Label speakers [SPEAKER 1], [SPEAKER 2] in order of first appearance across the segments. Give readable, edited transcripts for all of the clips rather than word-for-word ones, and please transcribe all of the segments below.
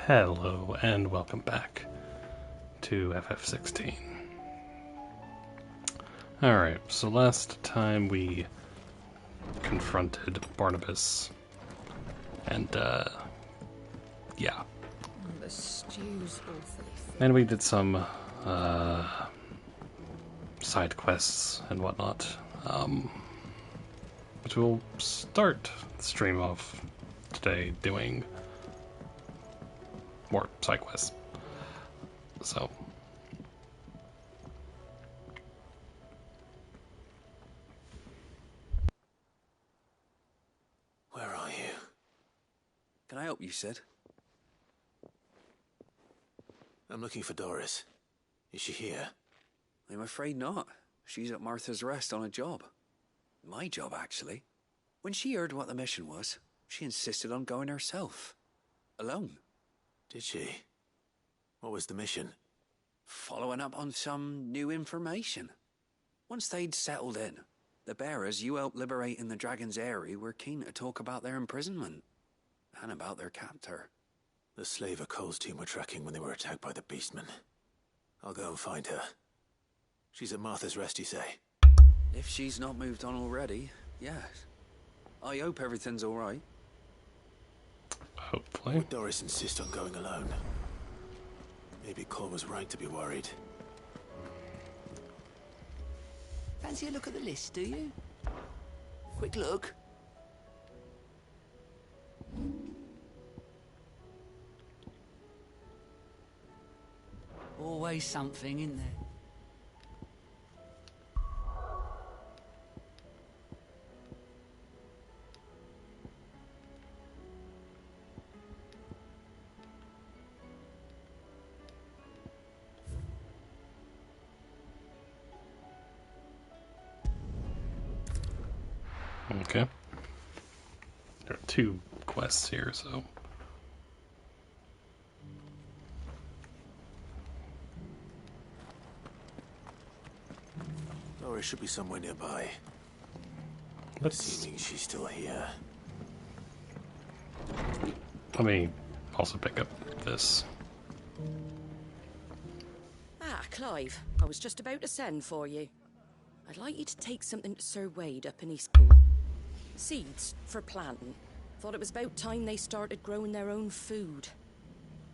[SPEAKER 1] Hello and welcome back to FF16. Alright, so last time we confronted Barnabas and yeah.
[SPEAKER 2] The stew's awfully thick.
[SPEAKER 1] And we did some side quests and whatnot. Which we'll start the stream off today doing more side quests. So
[SPEAKER 3] where are you?
[SPEAKER 4] Can I help you, Sid?
[SPEAKER 3] I'm looking for Doris. Is she here?
[SPEAKER 4] I'm afraid not. She's at Martha's Rest on a job. My job, actually. When she heard what the mission was, she insisted on going herself. Alone.
[SPEAKER 3] Did she? What was the mission?
[SPEAKER 4] Following up on some new information. Once they'd settled in, the bearers you helped liberate in the Dragon's Eyrie were keen to talk about their imprisonment. And about their captor.
[SPEAKER 3] The slaver Cole's team were tracking when they were attacked by the Beastmen. I'll go and find her. She's at Martha's Rest, you say?
[SPEAKER 4] If she's not moved on already, yes. I hope everything's alright.
[SPEAKER 1] hopefully.
[SPEAKER 3] Would Doris insist on going alone? Maybe Cole was right to be worried.
[SPEAKER 5] Fancy a look at the list, do you? Quick look. Always something, isn't there?
[SPEAKER 1] Okay. There are two quests here, so.
[SPEAKER 3] Doris should be somewhere nearby.
[SPEAKER 1] Let's.
[SPEAKER 3] Assuming she's still here.
[SPEAKER 1] Let me also pick up this.
[SPEAKER 2] Ah, Clive, I was just about to send for you. I'd like you to take something to Sir Wade up in Eastpool. Seeds for planting. Thought it was about time they started growing their own food.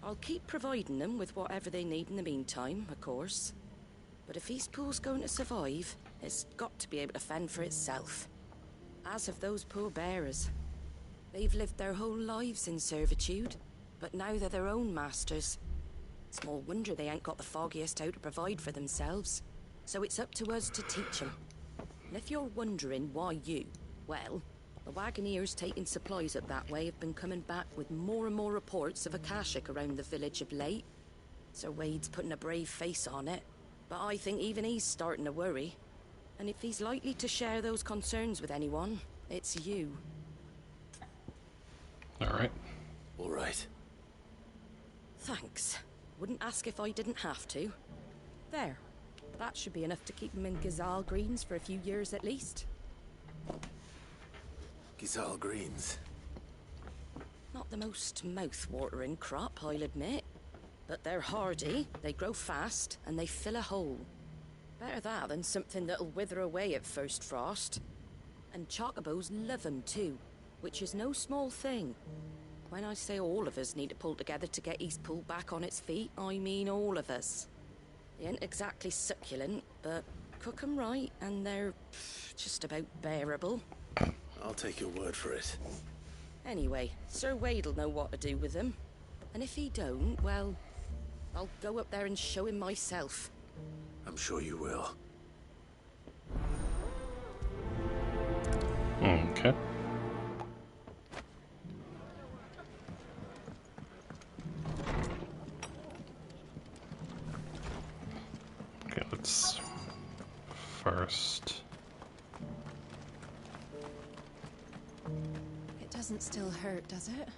[SPEAKER 2] I'll keep providing them with whatever they need in the meantime, of course. But if Eastpool's going to survive, it's got to be able to fend for itself. As have those poor bearers. They've lived their whole lives in servitude, but now they're their own masters. Small wonder they ain't got the foggiest how to provide for themselves. So it's up to us to teach them. And if you're wondering why you, well, the Wagoneers taking supplies up that way have been coming back with more and more reports of Akashic around the village of late. Sir Wade's putting a brave face on it, but I think even he's starting to worry. And if he's likely to share those concerns with anyone, it's you.
[SPEAKER 1] Alright.
[SPEAKER 3] All right.
[SPEAKER 2] Thanks. Wouldn't ask if I didn't have to. There. That should be enough to keep him in Gazal Greens for a few years at least.
[SPEAKER 3] Gizal Greens.
[SPEAKER 2] Not the most mouth-watering crop, I'll admit. But they're hardy, they grow fast, and they fill a hole. Better that than something that'll wither away at first frost. And chocobos love 'em too, which is no small thing. When I say all of us need to pull together to get Eastpool back on its feet, I mean all of us. They ain't exactly succulent, but cook 'em right, and they're just about bearable.
[SPEAKER 3] I'll take your word for it.
[SPEAKER 2] Anyway, Sir Wade'll know what to do with them. And if he don't, well, I'll go up there and show him myself.
[SPEAKER 3] I'm sure you will.
[SPEAKER 1] Okay. Okay, let's first.
[SPEAKER 6] It doesn't still hurt, does it?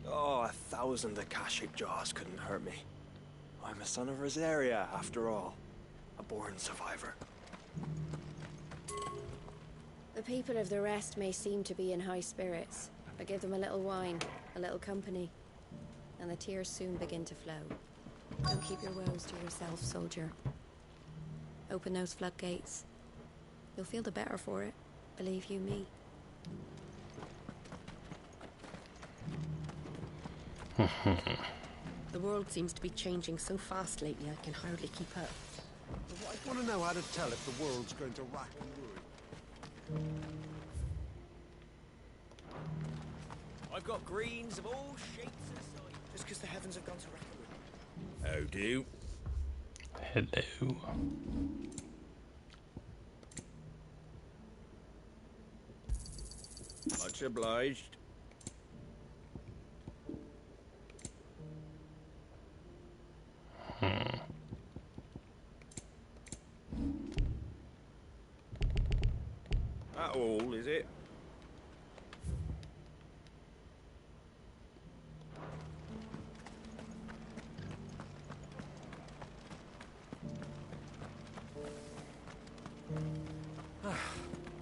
[SPEAKER 7] Oh, 1,000 Akashic jaws couldn't hurt me. I'm a son of Rosaria, after all. A born survivor.
[SPEAKER 6] The people of the rest may seem to be in high spirits, but give them a little wine, a little company. and the tears soon begin to flow. Don't keep your woes to yourself, soldier. Open those floodgates. You'll feel the better for it, believe you me.
[SPEAKER 2] The world seems to be changing so fast lately, I can hardly keep up.
[SPEAKER 8] I want to know how to tell if the world's going to rack and ruin.
[SPEAKER 9] I've got greens of all shapes and sizes. Just because the heavens have gone to rack and ruin. How do?
[SPEAKER 1] Hello.
[SPEAKER 9] Much obliged. That all, is it?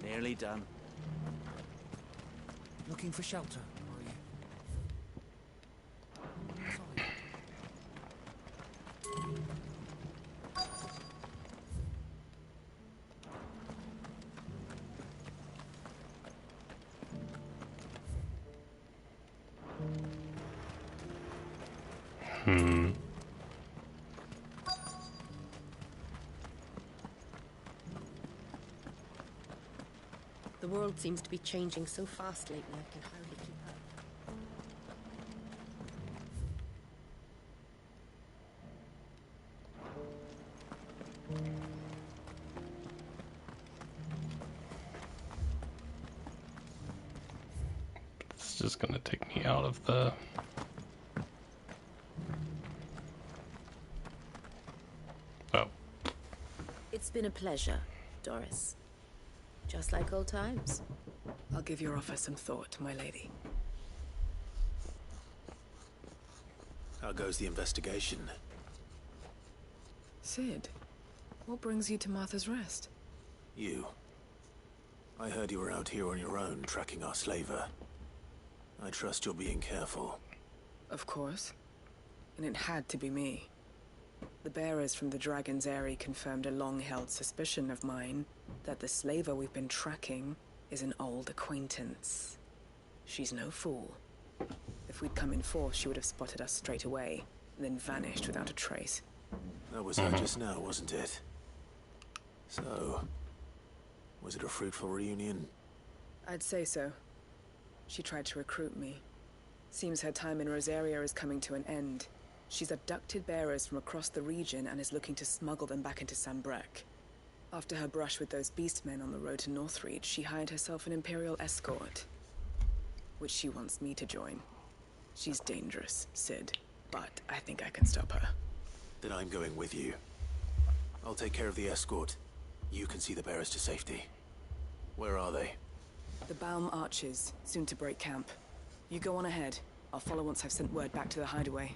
[SPEAKER 9] Nearly done.
[SPEAKER 5] Looking for shelter, are you? Sorry.
[SPEAKER 2] The world seems to be changing so fast lately, I can hardly keep up.
[SPEAKER 1] It's just gonna take me out of the... Oh.
[SPEAKER 6] It's been a pleasure, Doris. Just like old times.
[SPEAKER 10] I'll give your offer some thought, my lady.
[SPEAKER 3] How goes the investigation?
[SPEAKER 10] Sid, what brings you to Martha's Rest?
[SPEAKER 3] You. I heard you were out here on your own, tracking our slaver. I trust you're being careful.
[SPEAKER 10] Of course. And it had to be me. The bearers from the Dragon's Eyrie confirmed a long-held suspicion of mine that the slaver we've been tracking is an old acquaintance. She's no fool. If we'd come in force, she would have spotted us straight away, then vanished without a trace.
[SPEAKER 3] That was her just now, wasn't it? So, was it a fruitful reunion?
[SPEAKER 10] I'd say so. She tried to recruit me. Seems her time in Rosaria is coming to an end. She's abducted bearers from across the region and is looking to smuggle them back into Sambrek. After her brush with those beastmen on the road to Northreach, she hired herself an Imperial escort, which she wants me to join. She's dangerous, Sid, but I think I can stop her.
[SPEAKER 3] Then I'm going with you. I'll take care of the escort. You can see the bearers to safety. Where are they?
[SPEAKER 10] The Baum Archers, soon to break camp. You go on ahead. I'll follow once I've sent word back to the hideaway.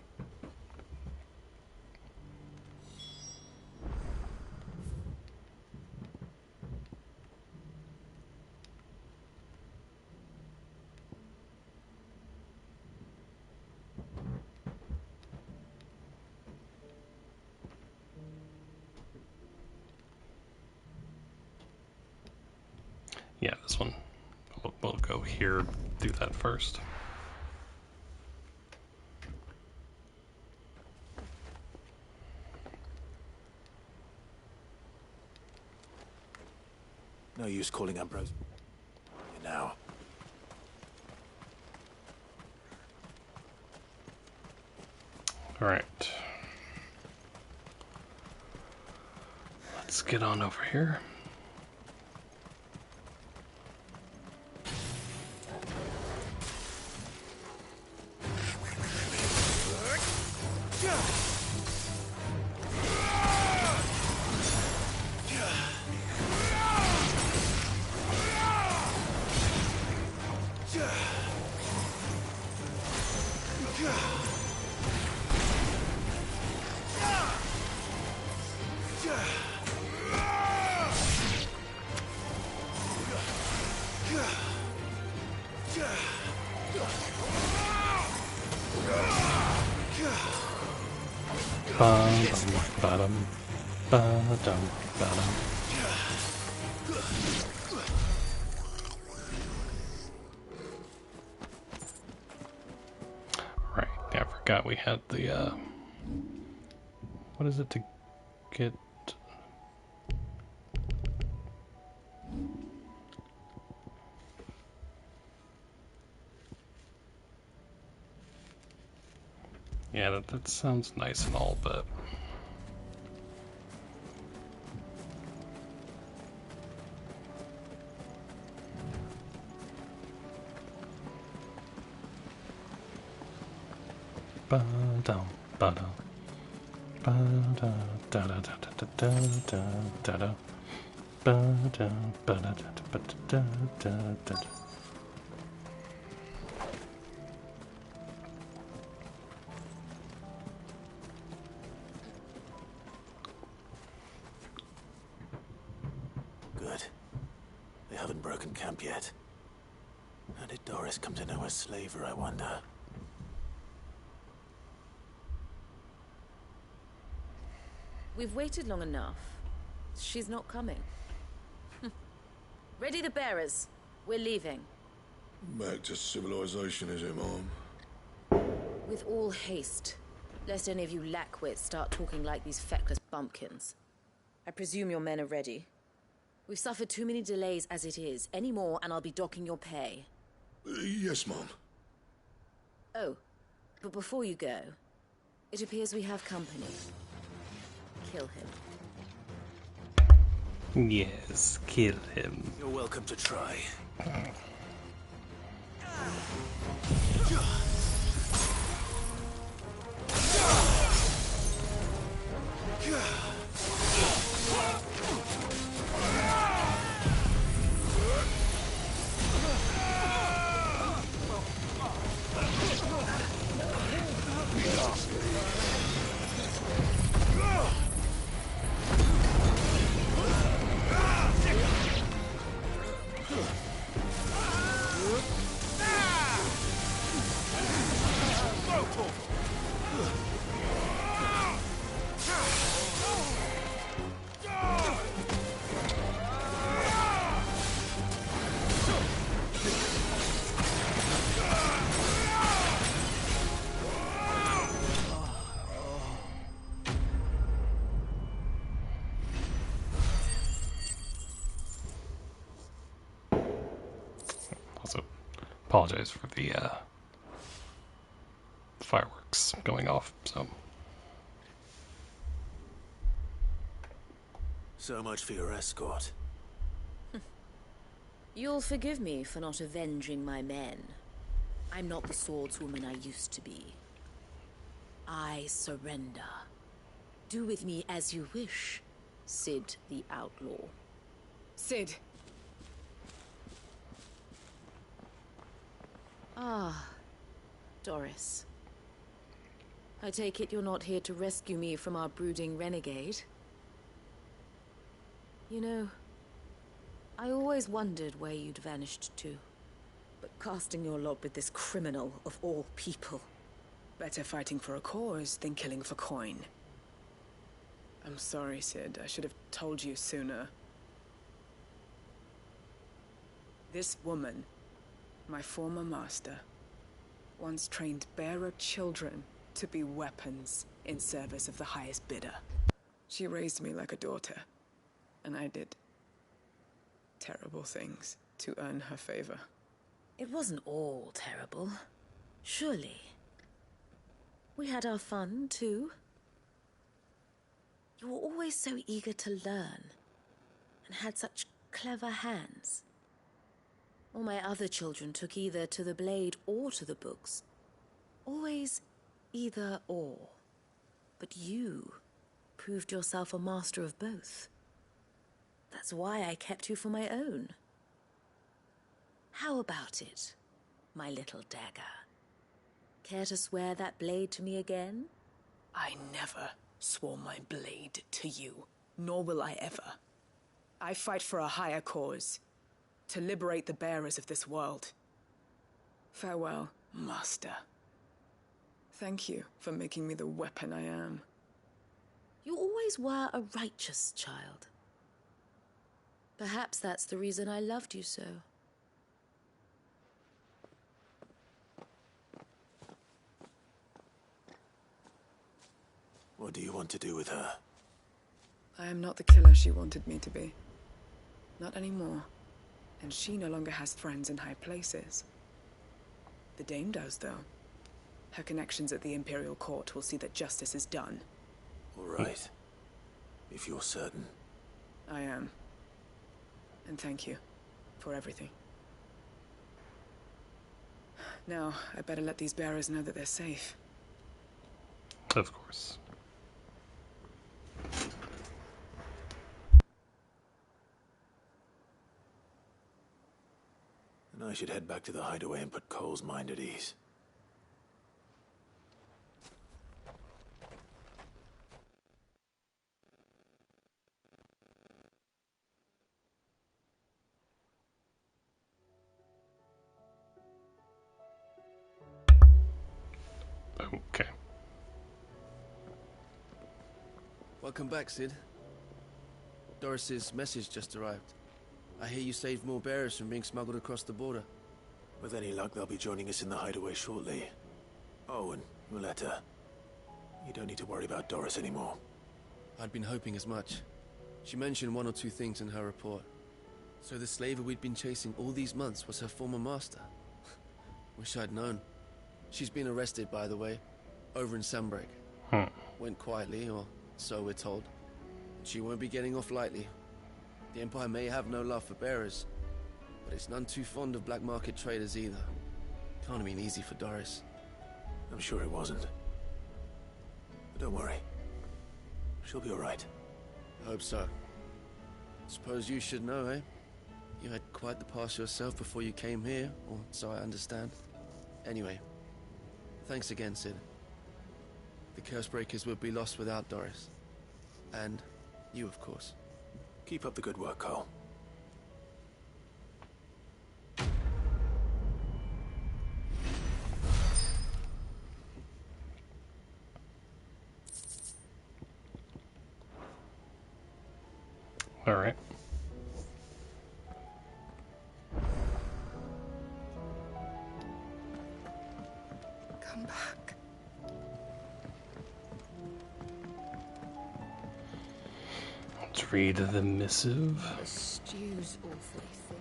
[SPEAKER 1] Yeah, this one. We'll go here, do that first.
[SPEAKER 3] No use calling Ambrose. Now.
[SPEAKER 1] Alright. Let's get on over here. Ba-dum, ba-dum, ba-dum. Right, yeah, I forgot we had the, what is it to get? Yeah, that sounds nice and all, but... Ba-dum, ba-dum. Ba-da, da-da-da-da-da-da-da-da. Ba-da, ba-da-da-da-da-da-da-da.
[SPEAKER 3] Good. They haven't broken camp yet. How did Doris come to know a slaver, I wonder?
[SPEAKER 2] We've waited long enough. She's not coming. Ready the bearers. We're leaving.
[SPEAKER 8] Back to civilization, is it, Mom?
[SPEAKER 2] With all haste. Lest any of you lackwits start talking like these feckless bumpkins. I presume your men are ready. We've suffered too many delays as it is. Any more and I'll be docking your pay.
[SPEAKER 8] Yes, Mom.
[SPEAKER 2] Oh, but before you go, it appears we have company. Kill him.
[SPEAKER 1] Yes, kill him.
[SPEAKER 3] You're welcome to try.
[SPEAKER 1] Also, apologize for the fireworks going off, so...
[SPEAKER 3] So much for your escort.
[SPEAKER 2] You'll forgive me for not avenging my men. I'm not the swordswoman I used to be. I surrender. Do with me as you wish, Sid the Outlaw.
[SPEAKER 10] Sid.
[SPEAKER 2] Ah, Doris. I take it you're not here to rescue me from our brooding renegade? You know, I always wondered where you'd vanished to. But casting your lot with this criminal of all people...
[SPEAKER 10] Better fighting for a cause than killing for coin. I'm sorry, Sid. I should have told you sooner. This woman, my former master, once trained bearer children to be weapons in service of the highest bidder. She raised me like a daughter, and I did terrible things to earn her favor.
[SPEAKER 2] It wasn't all terrible, surely. We had our fun, too. You were always so eager to learn, and had such clever hands. All my other children took either to the blade or to the books. Always either or. But you proved yourself a master of both. That's why I kept you for my own. How about it, my little dagger? Care to swear that blade to me again?
[SPEAKER 10] I never swore my blade to you, nor will I ever. I fight for a higher cause, to liberate the bearers of this world. Farewell, Master. Thank you for making me the weapon I am.
[SPEAKER 6] You always were a righteous child. Perhaps that's the reason I loved you so.
[SPEAKER 3] What do you want to do with her?
[SPEAKER 10] I am not the killer she wanted me to be. Not anymore. And she no longer has friends in high places. The Dame does, though. Her connections at the Imperial Court will see that justice is done.
[SPEAKER 3] All right. If you're certain.
[SPEAKER 10] I am. And thank you for everything. Now, I better let these bearers know that they're safe.
[SPEAKER 1] Of course.
[SPEAKER 3] And I should head back to the hideaway and put Cole's mind at ease.
[SPEAKER 1] Okay.
[SPEAKER 11] Welcome back, Sid. Doris's message just arrived. I hear you saved more bearers from being smuggled across the border.
[SPEAKER 3] With any luck, they'll be joining us in the hideaway shortly. Oh, and Muleta. You don't need to worry about Doris anymore.
[SPEAKER 11] I'd been hoping as much. She mentioned one or two things in her report. So the slaver we'd been chasing all these months was her former master. Wish I'd known. She's been arrested, by the way, over in Sunbreak. Went quietly, or so we're told. She won't be getting off lightly. The Empire may have no love for bearers, but it's none too fond of black market traders either. Can't have been easy for Doris.
[SPEAKER 3] I'm sure it wasn't. But don't worry. She'll be all right.
[SPEAKER 11] I hope so. Suppose you should know, eh? You had quite the past yourself before you came here, or so I understand. Anyway, thanks again, Sid. The Cursebreakers would be lost without Doris. And you, of course.
[SPEAKER 3] Keep up the good work, Cole.
[SPEAKER 1] All right.
[SPEAKER 10] Come back.
[SPEAKER 1] Let's read the missive.
[SPEAKER 6] The stew's awfully thin.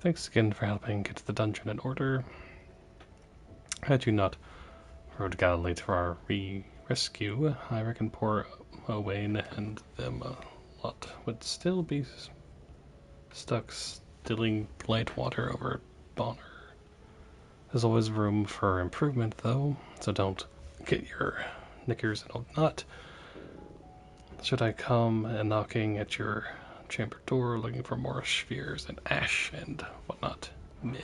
[SPEAKER 1] Thanks again for helping get the dungeon in order. Had you not rode gallantly to our rescue, I reckon poor Owain and them a lot would still be stuck stilling Blightwater over Bonner. There's always room for improvement, though, so don't get your knickers in a knot. Should I come and knocking at your chamber door looking for more spheres and ash and whatnot mid?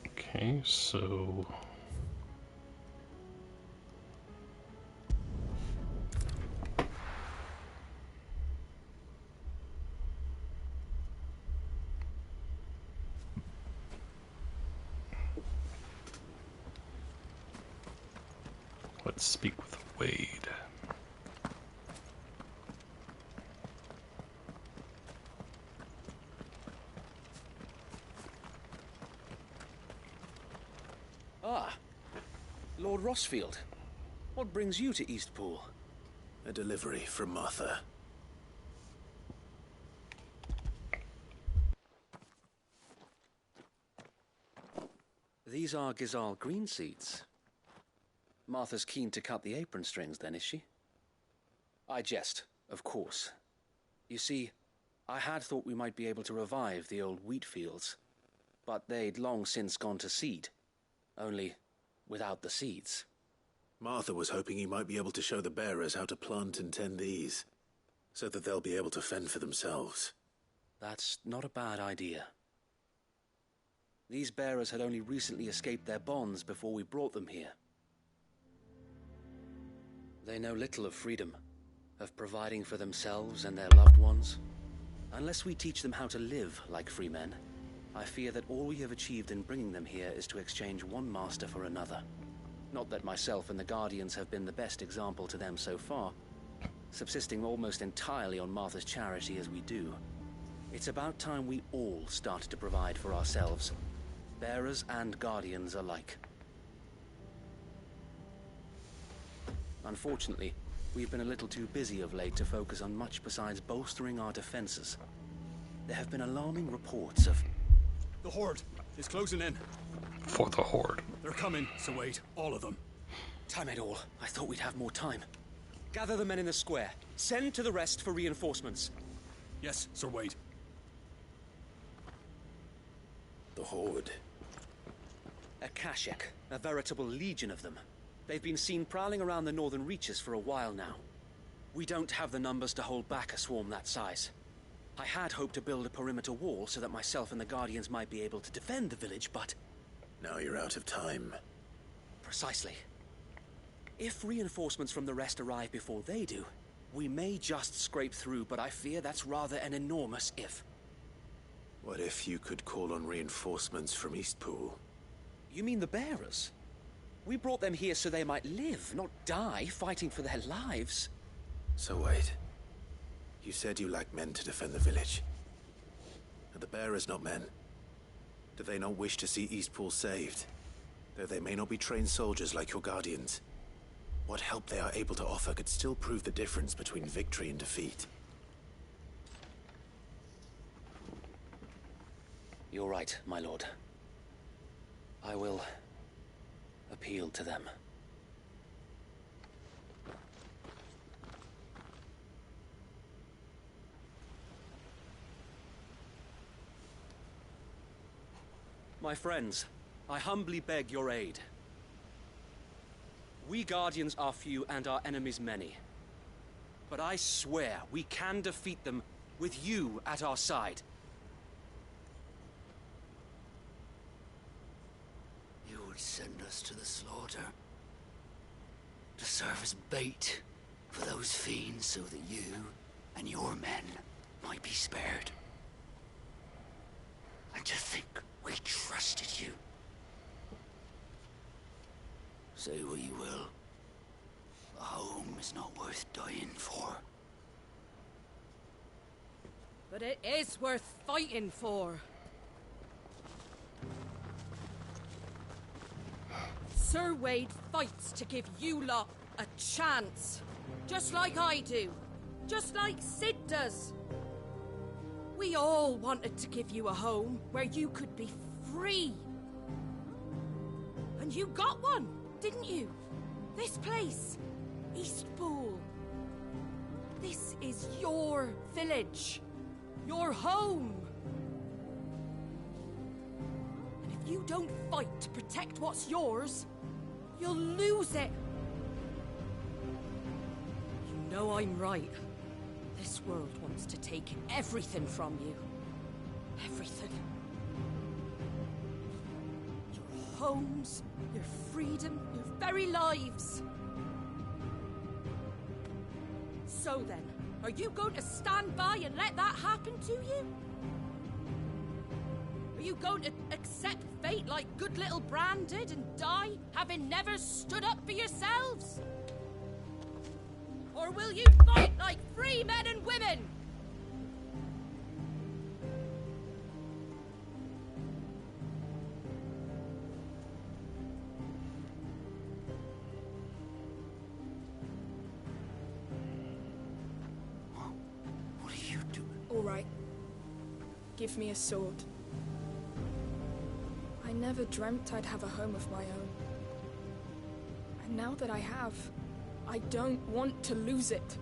[SPEAKER 1] Okay, so let's speak with Wade.
[SPEAKER 9] Ah, Lord Rossfield. What brings you to Eastpool?
[SPEAKER 3] A delivery from Martha.
[SPEAKER 4] These are Gizal green seeds. Martha's keen to cut the apron strings, then, is she? I jest, of course. You see, I had thought we might be able to revive the old wheat fields, but they'd long since gone to seed, only without the seeds.
[SPEAKER 3] Martha was hoping he might be able to show the bearers how to plant and tend these, so that they'll be able to fend for themselves.
[SPEAKER 4] That's not a bad idea.
[SPEAKER 12] These bearers had only recently escaped their bonds before we brought them here. They know little of freedom, of providing for themselves and their loved ones. Unless we teach them how to live like free men, I fear that all we have achieved in bringing them here is to exchange one master for another. Not that myself and the Guardians have been the best example to them so far, subsisting almost entirely on Martha's charity as we do. It's about time we all started to provide for ourselves, bearers and Guardians alike. Unfortunately, we've been a little too busy of late to focus on much besides bolstering our defenses. There have been alarming reports of...
[SPEAKER 13] The Horde is closing in.
[SPEAKER 1] For the Horde.
[SPEAKER 13] They're coming, so wait, all of them.
[SPEAKER 12] Time it all. I thought we'd have more time. Gather the men in the square. Send to the rest for reinforcements.
[SPEAKER 13] Yes, Sir Wade.
[SPEAKER 3] The Horde.
[SPEAKER 12] A Kashek, a veritable legion of them. They've been seen prowling around the northern reaches for a while now. We don't have the numbers to hold back a swarm that size. I had hoped to build a perimeter wall so that myself and the Guardians might be able to defend the village, but...
[SPEAKER 3] Now you're out of time.
[SPEAKER 12] Precisely. If reinforcements from the rest arrive before they do, we may just scrape through, but I fear that's rather an enormous if.
[SPEAKER 3] What if you could call on reinforcements from Eastpool?
[SPEAKER 12] You mean the bearers? We brought them here so they might live, not die, fighting for their lives.
[SPEAKER 3] So wait. You said you lacked men to defend the village. Are the bearers not men? Do they not wish to see Eastpool saved? Though they may not be trained soldiers like your Guardians. What help they are able to offer could still prove the difference between victory and defeat.
[SPEAKER 12] You're right, my lord. I will appeal to them. My friends, I humbly beg your aid. We Guardians are few and our enemies many. But I swear we can defeat them with you at our side.
[SPEAKER 5] You would send us to the slaughter, to serve as bait for those fiends so that you and your men might be spared. And to think we trusted you. Say what you will. A home is not worth dying for.
[SPEAKER 2] But it is worth fighting for. Sir Wade fights to give you lot a chance. Just like I do. Just like Sid does. We all wanted to give you a home where you could be free. And you got one, didn't you? This place, Eastpool. This is your village. Your home. And if you don't fight to protect what's yours, you'll lose it. You know I'm right. This world wants to take everything from you. Everything. Your homes, your freedom, your very lives. So then, are you going to stand by and let that happen to you? Are you going to accept fate like good little Bran did and die, having never stood up for yourselves? Or will you fight like free men and women?
[SPEAKER 5] What are you doing?
[SPEAKER 14] All right. Give me a sword. I never dreamt I'd have a home of my own. And now that I have, I don't want to lose it.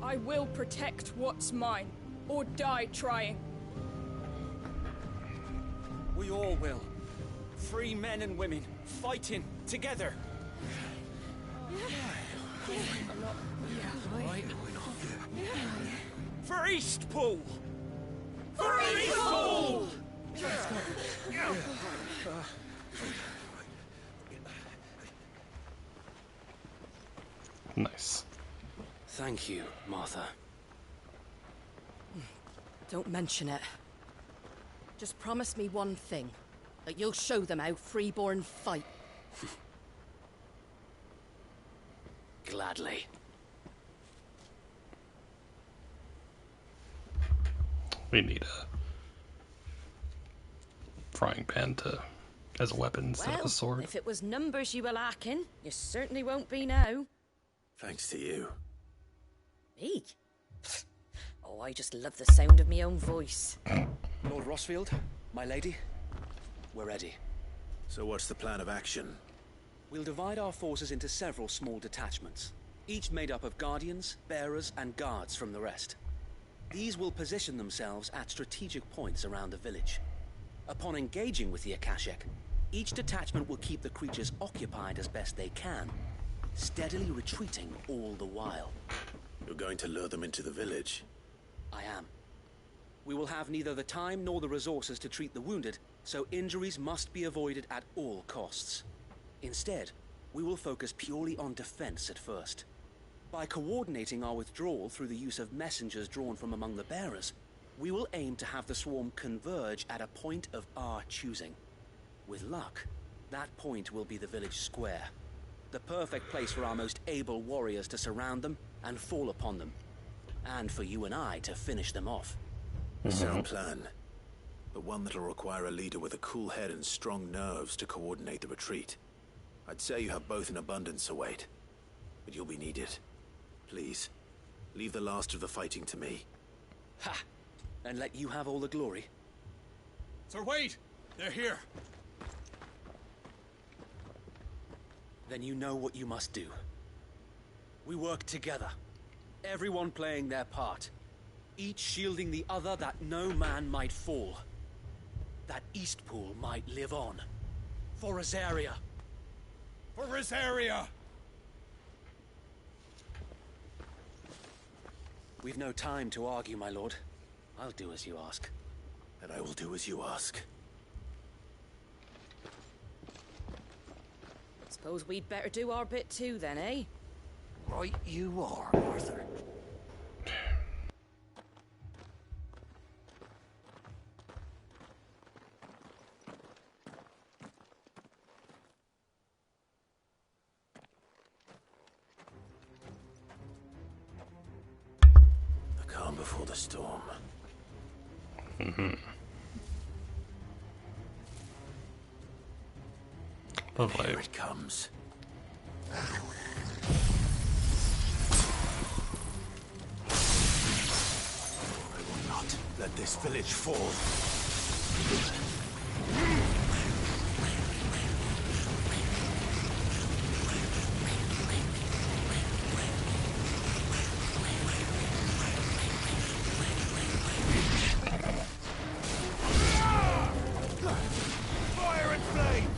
[SPEAKER 14] I will protect what's mine, or die trying.
[SPEAKER 9] We all will. Free men and women, fighting together. For Eastpool! For Eastpool!
[SPEAKER 1] Nice.
[SPEAKER 12] Thank you, Martha.
[SPEAKER 2] Don't mention it. Just promise me one thing. That you'll show them how freeborn fight.
[SPEAKER 12] Gladly.
[SPEAKER 1] We need a frying pan as a weapon instead of a sword.
[SPEAKER 2] If it was numbers you were lacking, you certainly won't be now.
[SPEAKER 3] Thanks to you.
[SPEAKER 2] Me? Oh, I just love the sound of my own voice.
[SPEAKER 12] Lord Rossfield, my lady, we're ready.
[SPEAKER 3] So what's the plan of action?
[SPEAKER 12] We'll divide our forces into several small detachments, each made up of guardians, bearers, and guards from the rest. These will position themselves at strategic points around the village. Upon engaging with the Akashic, each detachment will keep the creatures occupied as best they can, steadily retreating all the while.
[SPEAKER 3] You're going to lure them into the village?
[SPEAKER 12] I am. We will have neither the time nor the resources to treat the wounded, so injuries must be avoided at all costs. Instead, we will focus purely on defense at first. By coordinating our withdrawal through the use of messengers drawn from among the bearers, we will aim to have the swarm converge at a point of our choosing. With luck, that point will be the village square. The perfect place for our most able warriors to surround them and fall upon them. And for you and I to finish them off.
[SPEAKER 3] Sound plan. But one that'll require a leader with a cool head and strong nerves to coordinate the retreat. I'd say you have both in abundance, Sir Wade. But you'll be needed. Please, leave the last of the fighting to me.
[SPEAKER 12] Ha! And let you have all the glory.
[SPEAKER 13] Sir Wade! They're here!
[SPEAKER 12] Then you know what you must do. We work together. Everyone playing their part. Each shielding the other that no man might fall. That Eastpool might live on. For Rosaria.
[SPEAKER 13] For Rosaria!
[SPEAKER 12] We've no time to argue, my lord. I'll do as you ask.
[SPEAKER 3] And I will do as you ask.
[SPEAKER 2] Suppose we'd better do our bit too then, eh?
[SPEAKER 5] Right you are, Arthur.
[SPEAKER 3] The calm before the storm.
[SPEAKER 1] Lovely.
[SPEAKER 3] Here it comes. I will not let this village fall. Fire and flame!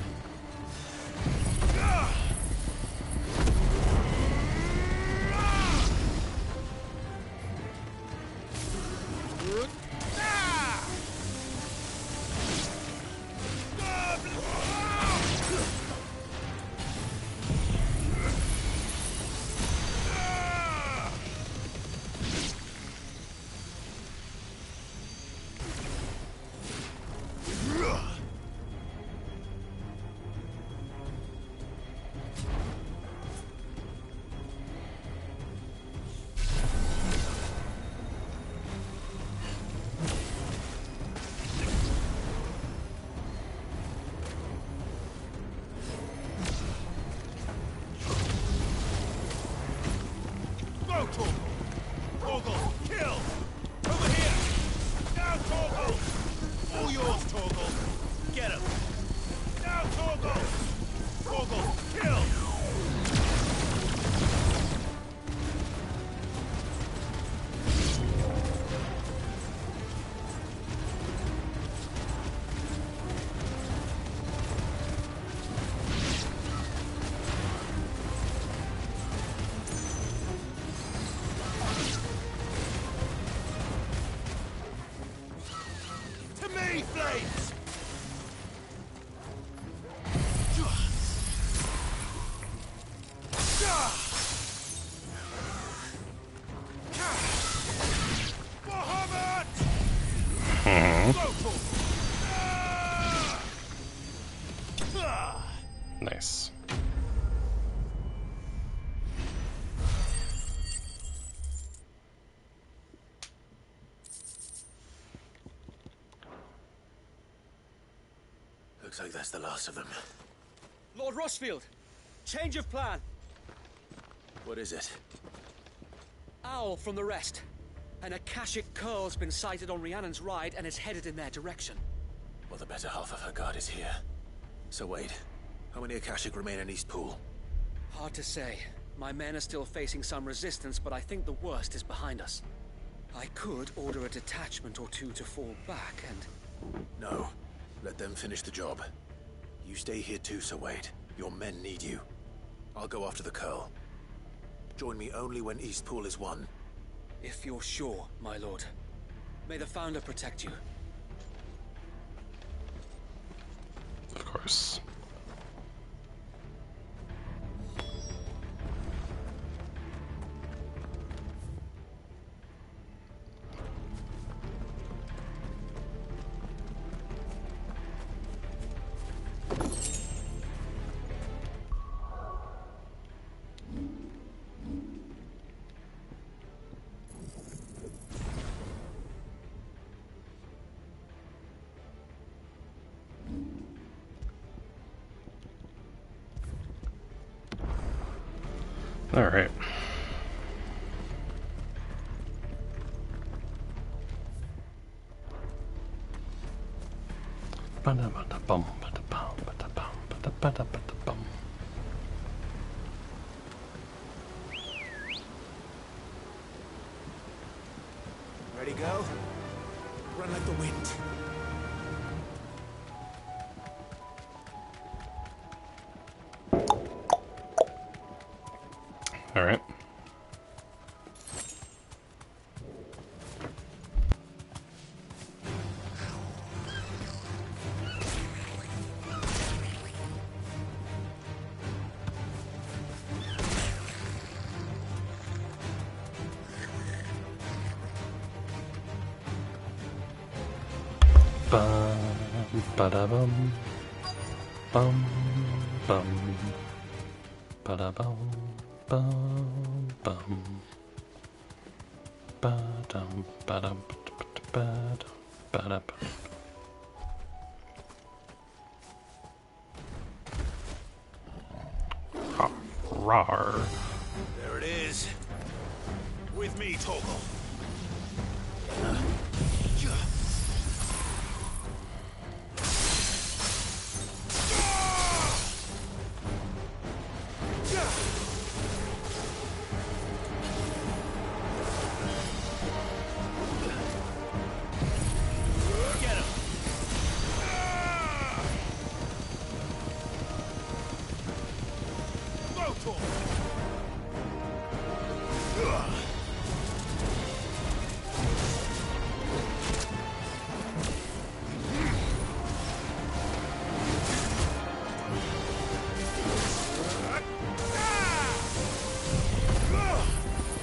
[SPEAKER 1] Nice.
[SPEAKER 3] Looks like that's the last of them.
[SPEAKER 12] Lord Rossfield, change of plan.
[SPEAKER 3] What is it?
[SPEAKER 12] Owl from the rest. An Akashic curl's been sighted on Rhiannon's ride and is headed in their direction.
[SPEAKER 3] Well, the better half of her guard is here. So wait, how many Akashic remain in Eastpool?
[SPEAKER 12] Hard to say. My men are still facing some resistance, but I think the worst is behind us. I could order a detachment or two to fall back and...
[SPEAKER 3] No. Let them finish the job. You stay here too, Sir Wade. Your men need you. I'll go after the Curl. Join me only when Eastpool is won.
[SPEAKER 12] If you're sure, my lord. May the Founder protect you.
[SPEAKER 1] Of course. All right.
[SPEAKER 3] Ready, go? Run like the wind.
[SPEAKER 1] All right. Bum, ba-da-bum, bum, bum, ba-da-bum, bum, bum, ba-dum, ba-dum, ba-dum, ba-dum. Rawr.
[SPEAKER 3] There it is. With me, Torgal.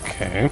[SPEAKER 1] Okay.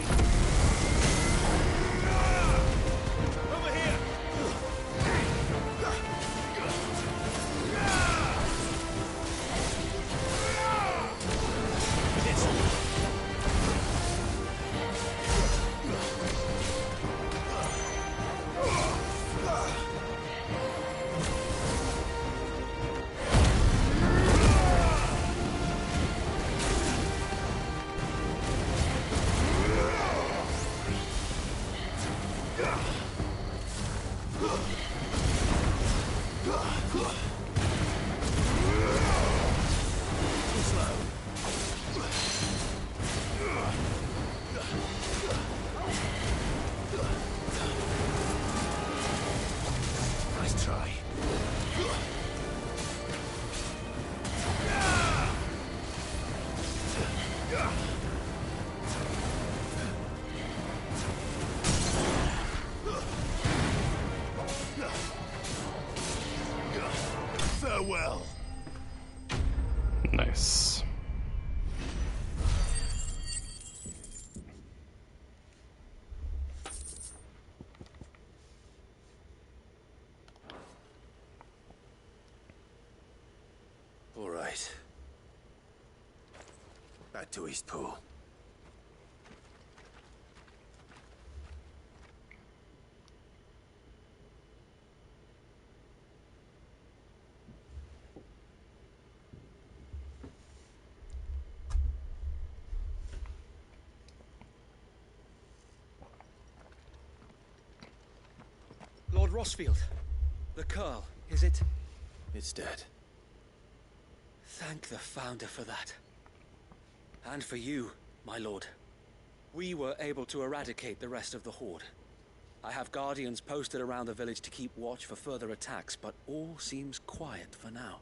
[SPEAKER 3] Nice try. Farewell.
[SPEAKER 1] Nice.
[SPEAKER 3] back to Eastpool.
[SPEAKER 12] Lord Rosfield, the Curl, is it?
[SPEAKER 3] It's dead.
[SPEAKER 12] Thank the Founder for that. And for you, my lord. We were able to eradicate the rest of the Horde. I have guardians posted around the village to keep watch for further attacks, but all seems quiet for now.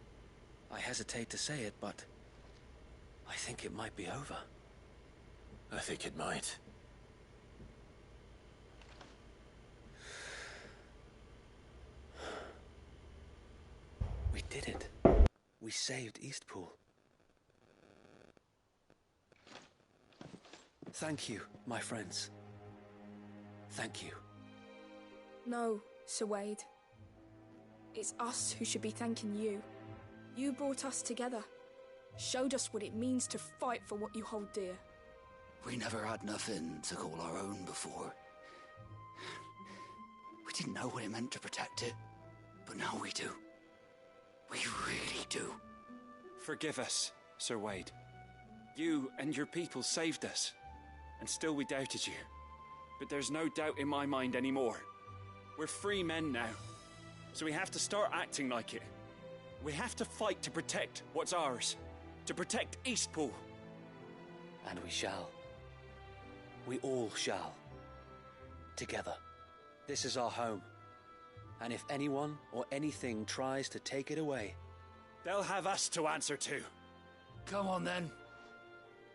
[SPEAKER 12] I hesitate to say it, but I think it might be over.
[SPEAKER 3] I think it might.
[SPEAKER 12] We did it. We saved Eastpool. Thank you, my friends. Thank you.
[SPEAKER 14] No, Sir Wade. It's us who should be thanking you. You brought us together. Showed us what it means to fight for what you hold dear.
[SPEAKER 5] We never had nothing to call our own before. We didn't know what it meant to protect it, but now we do. We really do.
[SPEAKER 15] Forgive us, Sir Wade. You and your people saved us, and still we doubted you. But there's no doubt in my mind anymore. We're free men now, so we have to start acting like it. We have to fight to protect what's ours, to protect Eastpool.
[SPEAKER 12] And we shall. We all shall. Together. This is our home. And if anyone or anything tries to take it away,
[SPEAKER 15] they'll have us to answer to.
[SPEAKER 5] Come on then.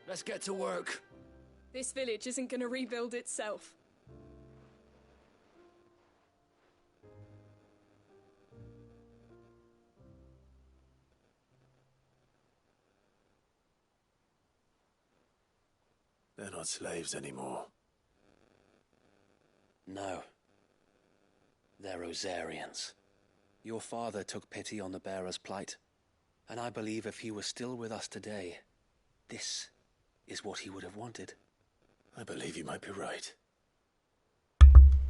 [SPEAKER 5] Let's get to work.
[SPEAKER 14] This village isn't gonna rebuild itself.
[SPEAKER 3] They're not slaves anymore.
[SPEAKER 12] no. They're Rosarians. Your father took pity on the bearer's plight, and I believe if he were still with us today, this is what he would have wanted.
[SPEAKER 3] I believe you might be right.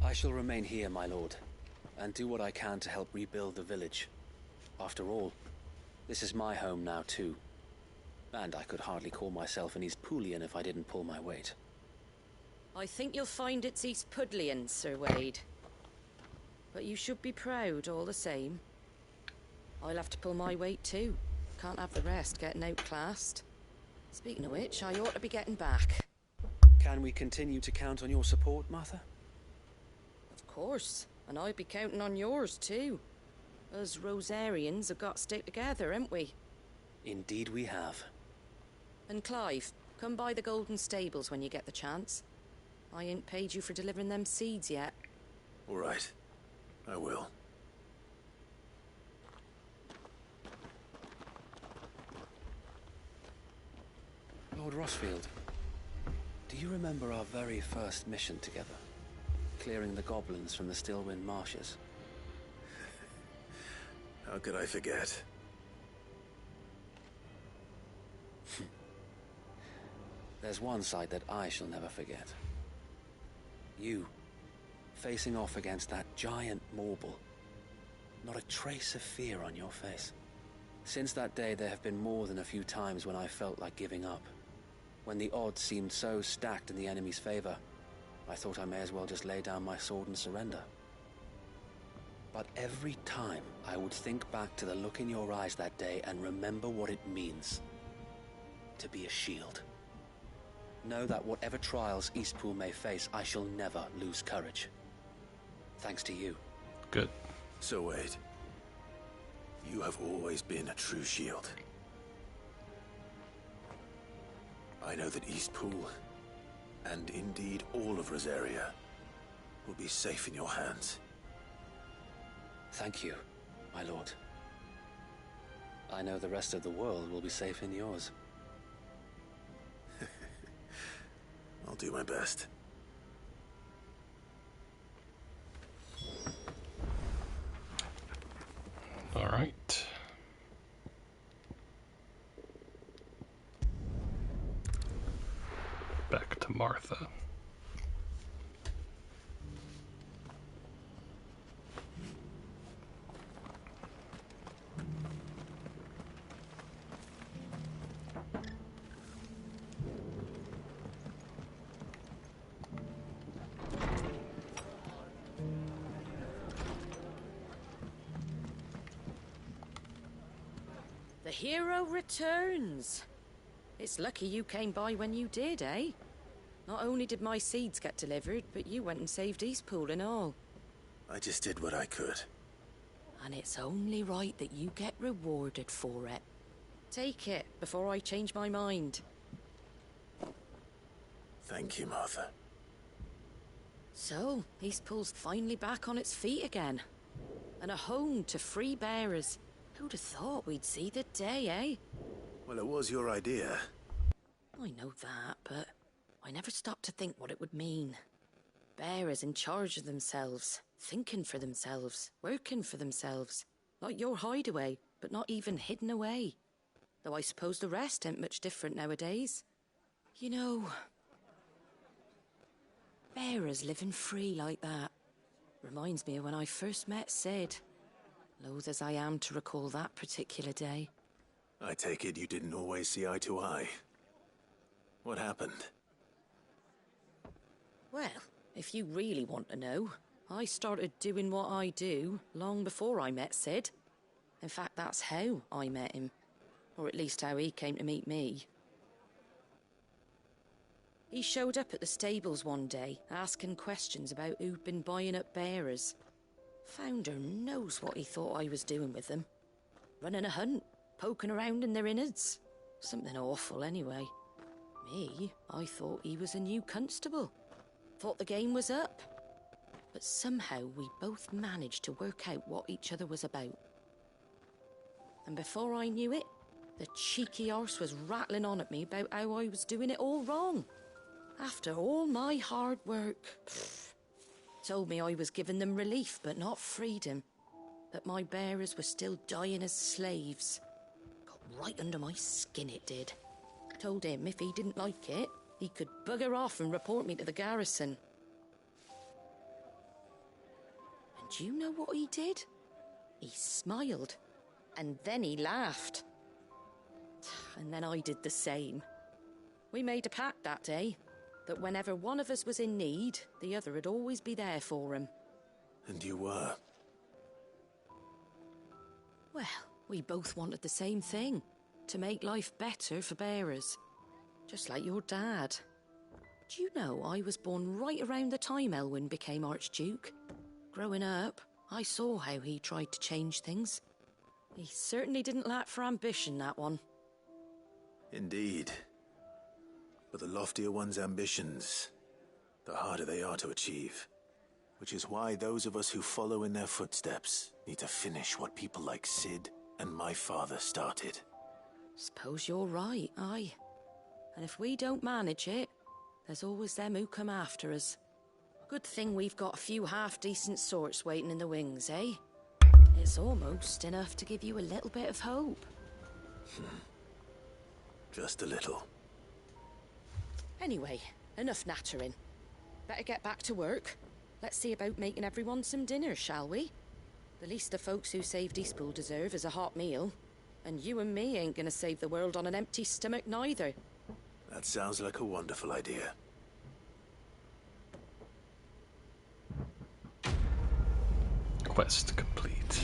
[SPEAKER 12] I shall remain here, my lord, and do what I can to help rebuild the village. After all, this is my home now too, and I could hardly call myself an Eastpoolian if I didn't pull my weight.
[SPEAKER 2] I think you'll find it's Eastpudlian, Sir Wade. But you should be proud all the same. I'll have to pull my weight too. Can't have the rest getting outclassed. Speaking of which, I ought to be getting back.
[SPEAKER 12] Can we continue to count on your support, Martha?
[SPEAKER 2] Of course, and I'll be counting on yours too. Us Rosarians have got to stick together, haven't we?
[SPEAKER 12] Indeed we have.
[SPEAKER 2] And Clive, come by the Golden Stables when you get the chance. I ain't paid you for delivering them seeds yet.
[SPEAKER 3] All right. I will.
[SPEAKER 12] Lord Rosfield, do you remember our very first mission together? Clearing the goblins from the Stillwind marshes?
[SPEAKER 3] How could I forget?
[SPEAKER 12] There's one sight that I shall never forget. You, facing off against that giant Morble. Not a trace of fear on your face. Since that day, there have been more than a few times when I felt like giving up. When the odds seemed so stacked in the enemy's favor, I thought I may as well just lay down my sword and surrender. But every time, I would think back to the look in your eyes that day and remember what it means to be a shield. Know that whatever trials Eastpool may face, I shall never lose courage. Thanks to you.
[SPEAKER 1] Good.
[SPEAKER 3] So Wade, you have always been a true shield. I know that Eastpool, and indeed all of Rosaria, will be safe in your hands.
[SPEAKER 12] Thank you, my lord. I know the rest of the world will be safe in yours.
[SPEAKER 3] I'll do my best.
[SPEAKER 1] All right. Martha.
[SPEAKER 2] The hero returns. It's lucky you came by when you did, eh? Not only did my seeds get delivered, but you went and saved Eastpool and all.
[SPEAKER 3] I just did what I could.
[SPEAKER 2] And it's only right that you get rewarded for it. Take it before I change my mind.
[SPEAKER 3] Thank you, Martha.
[SPEAKER 2] So, Eastpool's finally back on its feet again. And a home to free bearers. Who'd have thought we'd see the day, eh?
[SPEAKER 3] Well, it was your idea.
[SPEAKER 2] I know that, but I never stopped to think what it would mean. Bearers in charge of themselves, thinking for themselves, working for themselves. Like your hideaway, but not even hidden away. Though I suppose the rest ain't much different nowadays. You know, bearers living free like that reminds me of when I first met Sid. Loath as I am to recall that particular day.
[SPEAKER 3] I take it you didn't always see eye to eye. What happened?
[SPEAKER 2] Well, if you really want to know, I started doing what I do long before I met Sid. In fact, that's how I met him. Or at least how he came to meet me. He showed up at the stables one day, asking questions about who'd been buying up bearers. Founder knows what he thought I was doing with them. Running a hunt, poking around in their innards. Something awful anyway. Me, I thought he was a new constable. Thought the game was up. But somehow we both managed to work out what each other was about. And before I knew it, the cheeky arse was rattling on at me about how I was doing it all wrong. After all my hard work. Told me I was giving them relief, but not freedom. That my bearers were still dying as slaves. Got right under my skin, it did. Told him if he didn't like it, he could bugger off and report me to the garrison. And do you know what he did? He smiled. And then he laughed. And then I did the same. We made a pact that day, that whenever one of us was in need, the other would always be there for him.
[SPEAKER 3] And you were?
[SPEAKER 2] Well, we both wanted the same thing. To make life better for bearers. Just like your dad. Do you know I was born right around the time Elwyn became Archduke? Growing up, I saw how he tried to change things. He certainly didn't lack for ambition, that one.
[SPEAKER 3] Indeed. But the loftier one's ambitions, the harder they are to achieve. Which is why those of us who follow in their footsteps need to finish what people like Sid and my father started.
[SPEAKER 2] Suppose you're right, aye. And if we don't manage it, there's always them who come after us. Good thing we've got a few half-decent sorts waiting in the wings, eh? It's almost enough to give you a little bit of hope.
[SPEAKER 3] Just a little.
[SPEAKER 2] Anyway, enough nattering. Better get back to work. Let's see about making everyone some dinner, shall we? The least the folks who saved Eastpool deserve is a hot meal. And you and me ain't gonna save the world on an empty stomach neither.
[SPEAKER 3] That sounds like a wonderful idea.
[SPEAKER 1] Quest complete.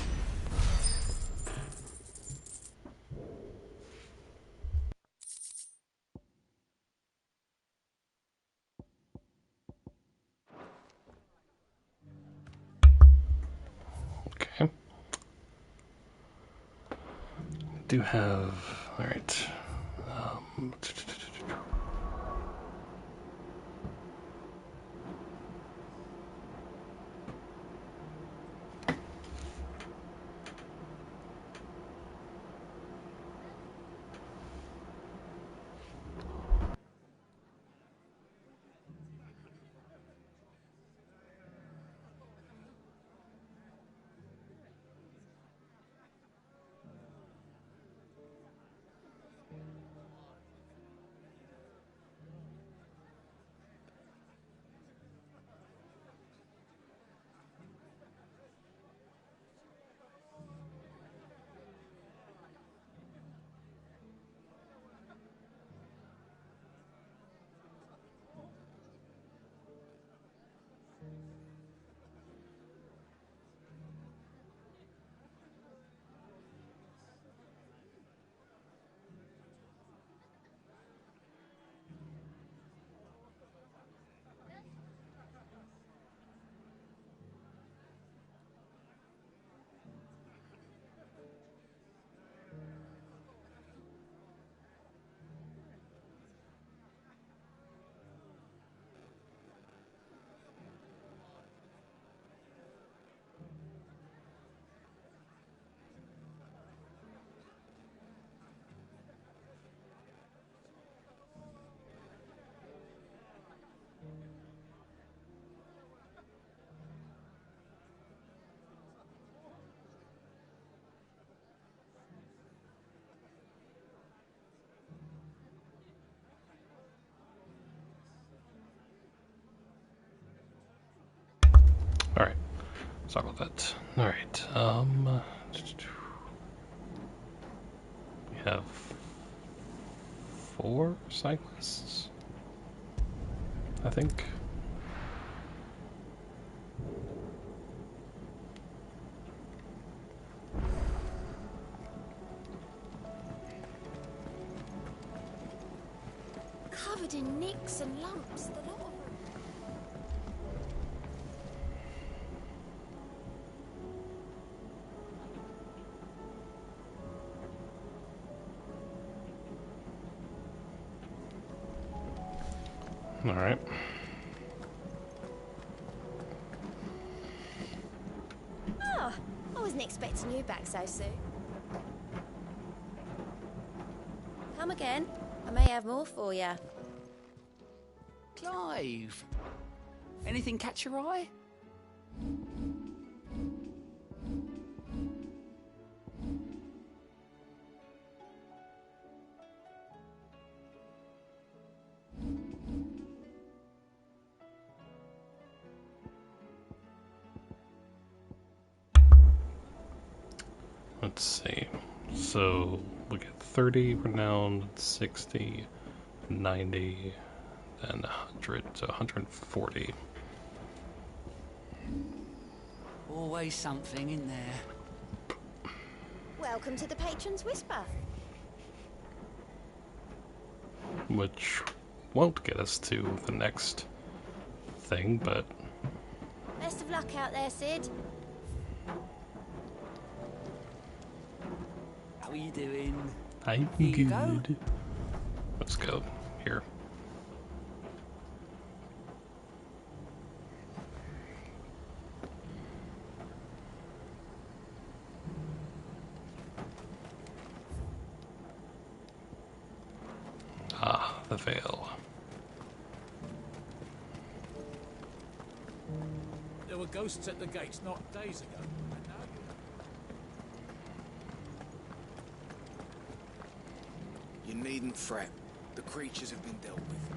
[SPEAKER 1] Okay. Do have, all right. Sorry about that. Alright, we have 4 cyclists, I think.
[SPEAKER 6] Covered in nicks and lumps, the lot of them.
[SPEAKER 1] Alright.
[SPEAKER 6] Oh, I wasn't expecting you back so soon. Come again. I may have more for you.
[SPEAKER 5] Clive! Anything catch your eye?
[SPEAKER 1] Let's see. So we get 30 renowned, 60, 90, then 100, so 140.
[SPEAKER 5] Always something in there.
[SPEAKER 6] Welcome to the Patron's Whisper.
[SPEAKER 1] Which won't get us to the next thing, but...
[SPEAKER 6] Best of luck out there, Sid.
[SPEAKER 5] How are you doing?
[SPEAKER 1] I'm
[SPEAKER 5] Here
[SPEAKER 1] good.
[SPEAKER 5] you go.
[SPEAKER 1] Let's go. Here. Ah, the veil.
[SPEAKER 16] There were ghosts at the gates not days ago. And now
[SPEAKER 9] You needn't fret. The creatures have been dealt with.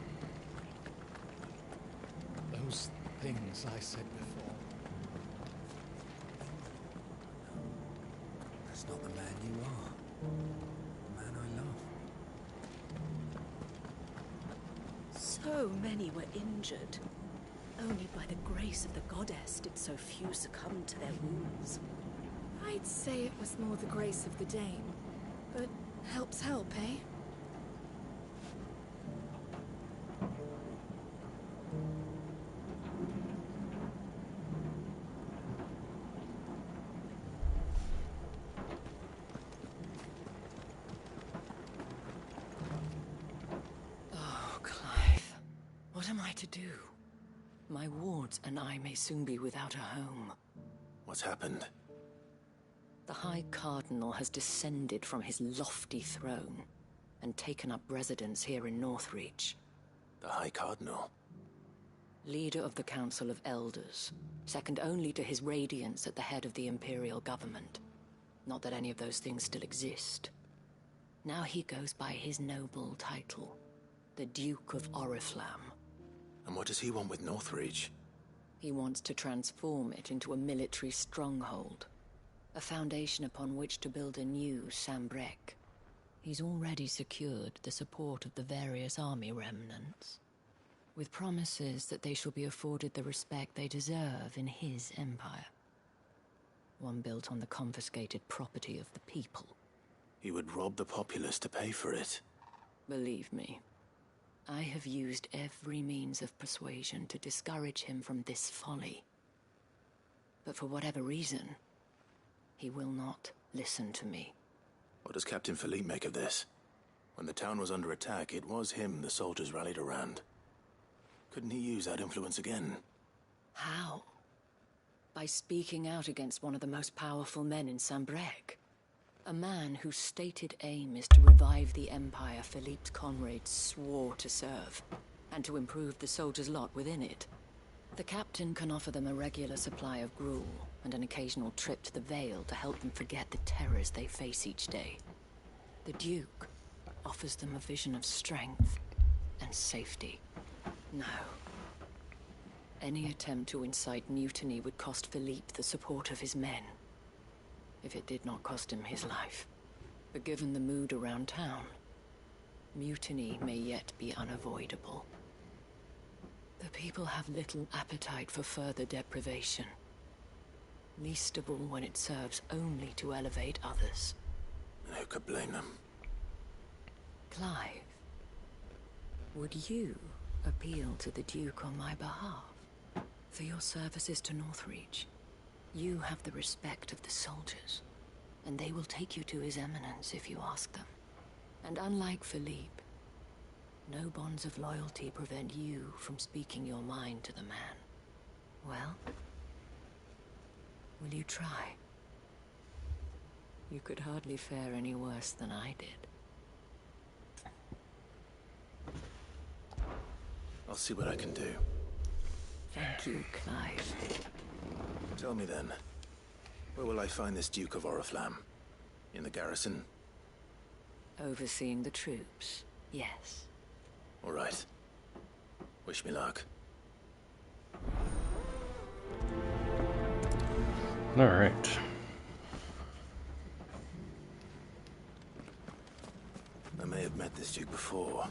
[SPEAKER 16] those things I said before.
[SPEAKER 4] That's not the man you are. The man I love.
[SPEAKER 2] So many were injured. Only by the grace of the goddess did so few succumb to their wounds.
[SPEAKER 14] I'd say it was more the grace of the Dame. But help's help, eh?
[SPEAKER 2] Oh, Clive. What am I to do? My wards and I may soon be without a home.
[SPEAKER 3] What's happened?
[SPEAKER 2] The High Cardinal has descended from his lofty throne and taken up residence here in Northreach.
[SPEAKER 3] The High Cardinal?
[SPEAKER 2] Leader of the Council of Elders, second only to his Radiance at the head of the Imperial government. Not that any of those things still exist. Now he goes by his noble title, the Duke of Oriflamme.
[SPEAKER 3] And what does he want with Northreach?
[SPEAKER 2] He wants to transform it into a military stronghold, a foundation upon which to build a new Sambrec. He's already secured the support of the various army remnants, with promises that they shall be afforded the respect they deserve in his empire. One built on the confiscated property of the people.
[SPEAKER 3] He would rob the populace to pay for it.
[SPEAKER 2] Believe me, I have used every means of persuasion to discourage him from this folly. But for whatever reason, he will not listen to me.
[SPEAKER 3] What does Captain Philippe make of this? When the town was under attack, it was him the soldiers rallied around. Couldn't he use that influence again?
[SPEAKER 2] How? By speaking out against one of the most powerful men in Sambrec. A man whose stated aim is to revive the empire Philippe's comrades swore to serve, and to improve the soldiers' lot within it. The captain can offer them a regular supply of gruel, and an occasional trip to the Vale to help them forget the terrors they face each day. The Duke offers them a vision of strength and safety. No. Any attempt to incite mutiny would cost Philippe the support of his men, if it did not cost him his life. But given the mood around town, mutiny may yet be unavoidable. The people have little appetite for further deprivation, least of all when it serves only to elevate others.
[SPEAKER 3] Who could blame them?
[SPEAKER 2] Clive, would you appeal to the Duke on my behalf? For your services to Northreach, you have the respect of the soldiers, and they will take you to His Eminence if you ask them. And unlike Philippe, no bonds of loyalty prevent you from speaking your mind to the man. Well, will you try? You could hardly fare any worse than I did.
[SPEAKER 3] I'll see what I can do.
[SPEAKER 2] Thank you, Clive.
[SPEAKER 3] Tell me then, where will I find this Duke of Oriflamme? In the garrison?
[SPEAKER 2] Overseeing the troops, yes.
[SPEAKER 3] All right. Wish me luck.
[SPEAKER 1] All right.
[SPEAKER 3] I may have met this Duke before,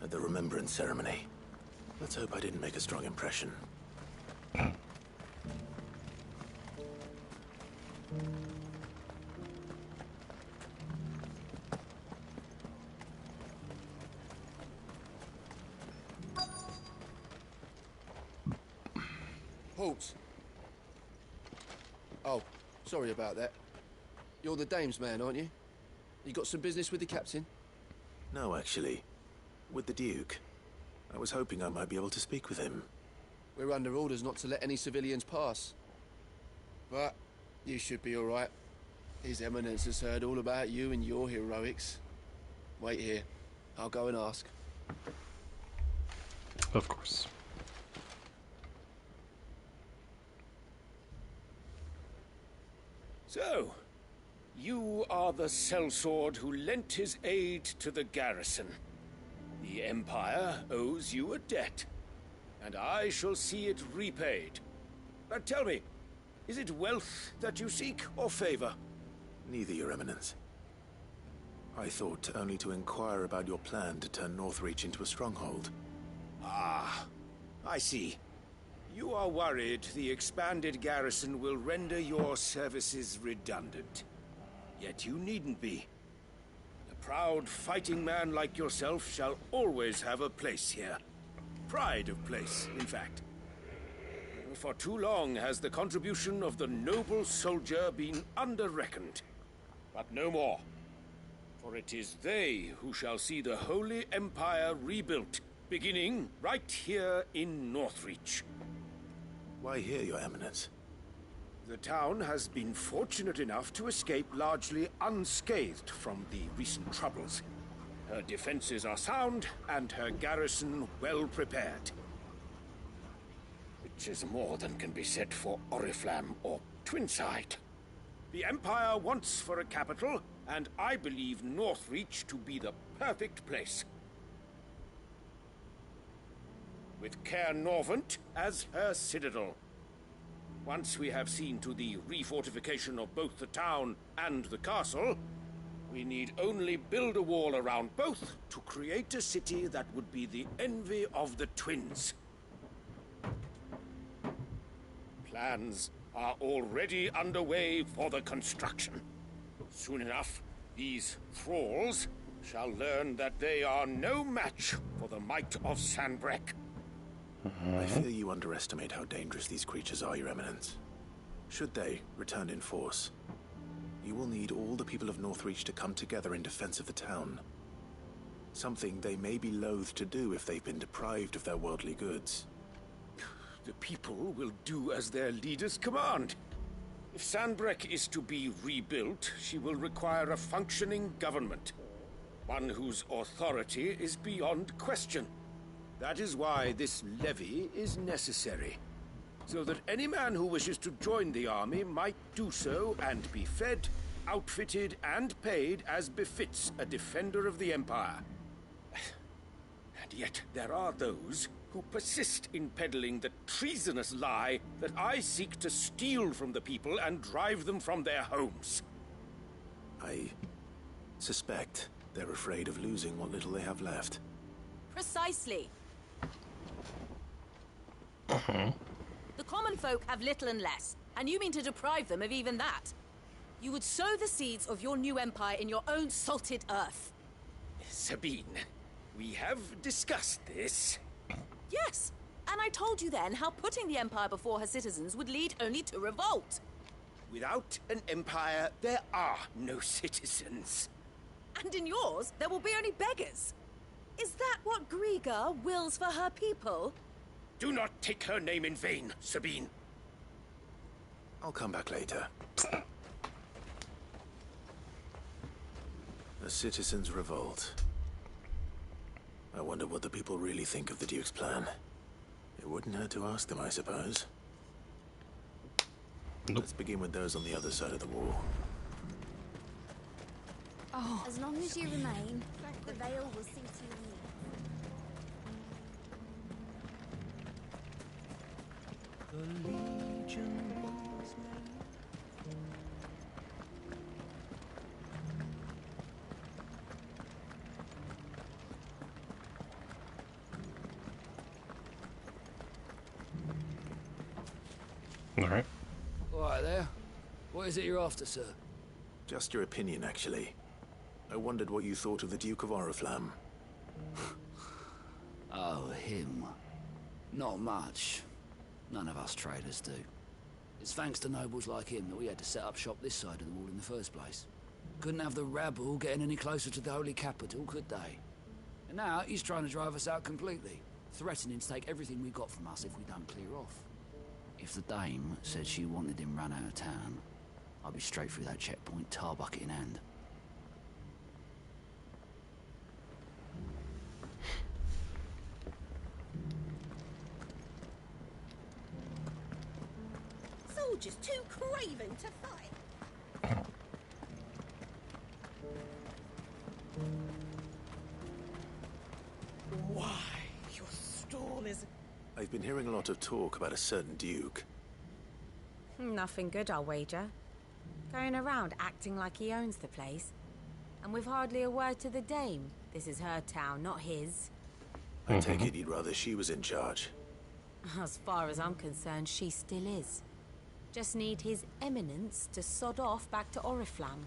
[SPEAKER 3] at the Remembrance Ceremony. Let's hope I didn't make a strong impression.
[SPEAKER 11] Halt! Oh, sorry about that. You're the dame's man, aren't you? You got some business with the captain?
[SPEAKER 3] No, actually. With the Duke. I was hoping I might be able to speak with him.
[SPEAKER 11] We're under orders not to let any civilians pass. But you should be all right. His Eminence has heard all about you and your heroics. Wait here. I'll go and ask.
[SPEAKER 1] Of course.
[SPEAKER 17] So, you are the sellsword who lent his aid to the garrison. The Empire owes you a debt, and I shall see it repaid. But tell me, is it wealth that you seek, or favor?
[SPEAKER 3] Neither, Your Eminence. I thought only to inquire about your plan to turn Northreach into a stronghold.
[SPEAKER 17] Ah, I see. You are worried the expanded garrison will render your services redundant. Yet you needn't be. A proud fighting man like yourself shall always have a place here. Pride of place, in fact. For too long has the contribution of the noble soldier been under-reckoned. But no more. For it is they who shall see the Holy Empire rebuilt, beginning right here in Northreach.
[SPEAKER 3] Why here, Your Eminence?
[SPEAKER 17] The town has been fortunate enough to escape largely unscathed from the recent troubles. Her defenses are sound, and her garrison well prepared. Which is more than can be said for Oriflamme or Twinside. The Empire wants for a capital, and I believe Northreach to be the perfect place. With Caer Norvent as her citadel. Once we have seen to the refortification of both the town and the castle, we need only build a wall around both to create a city that would be the envy of the twins. Plans are already underway for the construction. Soon enough, these thralls shall learn that they are no match for the might of Sanbreque.
[SPEAKER 3] I fear you underestimate how dangerous these creatures are, Your Eminence. Should they return in force, you will need all the people of Northreach to come together in defense of the town. Something they may be loath to do if they've been deprived of their worldly goods.
[SPEAKER 17] The people will do as their leaders command. If Sanbreque is to be rebuilt, she will require a functioning government. One whose authority is beyond question. That is why this levy is necessary. So that any man who wishes to join the army might do so and be fed, outfitted, and paid as befits a defender of the Empire. And yet there are those who persist in peddling the treasonous lie that I seek to steal from the people and drive them from their homes.
[SPEAKER 3] I suspect they're afraid of losing what little they have left.
[SPEAKER 18] Precisely.
[SPEAKER 1] Uh-huh.
[SPEAKER 18] The common folk have little and less, and you mean to deprive them of even that. You would sow the seeds of your new empire in your own salted earth.
[SPEAKER 17] Sabine, we have discussed this.
[SPEAKER 18] Yes, and I told you then how putting the empire before her citizens would lead only to revolt.
[SPEAKER 17] Without an empire, there are no citizens.
[SPEAKER 18] And in yours, there will be only beggars. Is that what Griga wills for her people?
[SPEAKER 17] Do not take her name in vain, Sabine.
[SPEAKER 3] I'll come back later. A citizens' revolt. I wonder what the people really think of the Duke's plan. It wouldn't hurt to ask them, I suppose.
[SPEAKER 1] Nope.
[SPEAKER 3] Let's begin with those on the other side of the wall.
[SPEAKER 6] Oh. As long as you remain, the veil will see to your needs.
[SPEAKER 17] The Legion was
[SPEAKER 1] All right.
[SPEAKER 5] All right there. What is it you're after, sir?
[SPEAKER 3] Just your opinion, actually. I wondered what you thought of the Duke of Oriflamme.
[SPEAKER 5] Oh, him. Not much. None of us traders do. It's thanks to nobles like him that we had to set up shop this side of the wall in the first place. Couldn't have the rabble getting any closer to the holy capital, could they? And now he's trying to drive us out completely, threatening to take everything we got from us if we don't clear off. If the dame said she wanted him run out of town, I'd be straight through that checkpoint, tar bucket in hand.
[SPEAKER 18] Soldiers too craven to fight.
[SPEAKER 9] Why, your stall is...
[SPEAKER 3] I've been hearing a lot of talk about a certain Duke.
[SPEAKER 6] Nothing good, I'll wager. Going around acting like he owns the place. And with hardly a word to the dame. This is her town, not his.
[SPEAKER 3] I take it you'd rather she was in charge.
[SPEAKER 6] As far as I'm concerned, she still is. Just need his eminence to sod off back to Oriflamme.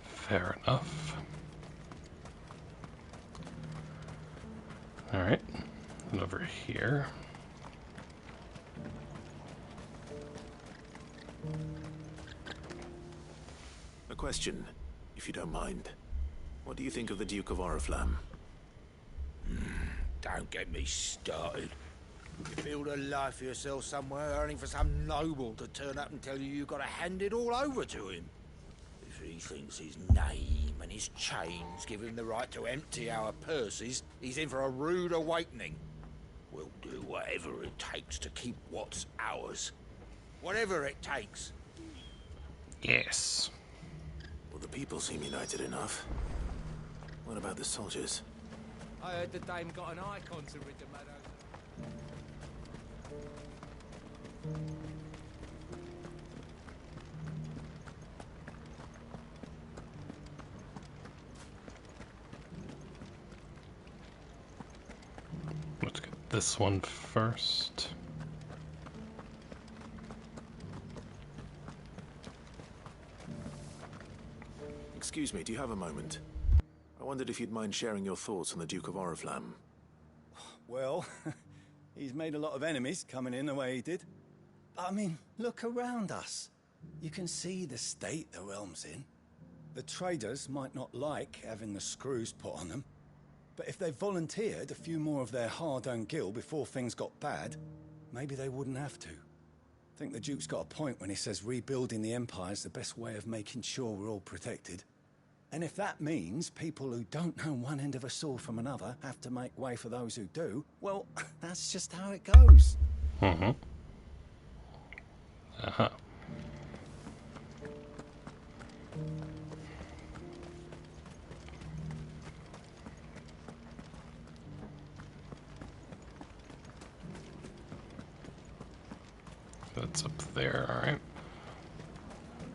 [SPEAKER 1] Fair enough. All right. And over here.
[SPEAKER 3] A question, if you don't mind. What do you think of the Duke of Oriflamme?
[SPEAKER 17] Don't get me started. You build a life for yourself somewhere, earning for some noble to turn up and tell you you've got to hand it all over to him. If he thinks his name and his chains give him the right to empty our purses, he's in for a rude awakening. We'll do whatever it takes to keep what's ours. Whatever it takes.
[SPEAKER 1] Yes.
[SPEAKER 3] Well, the people seem united enough. What about the soldiers?
[SPEAKER 16] I heard the dame got an icon to rid the meadows.
[SPEAKER 1] Let's get this one first.
[SPEAKER 3] Excuse me, do you have a moment? I wondered if you'd mind sharing your thoughts on the Duke of Oriflamme.
[SPEAKER 19] Well, he's made a lot of enemies coming in the way he did. But I mean, look around us. You can see the state the realm's in. The traders might not like having the screws put on them, but if they volunteered a few more of their hard-earned gil before things got bad, maybe they wouldn't have to. I think the Duke's got a point when he says rebuilding the Empire is the best way of making sure we're all protected. And if that means people who don't know one end of a sword from another have to make way for those who do, well, that's just how it goes.
[SPEAKER 1] Uh-huh. That's up there, alright.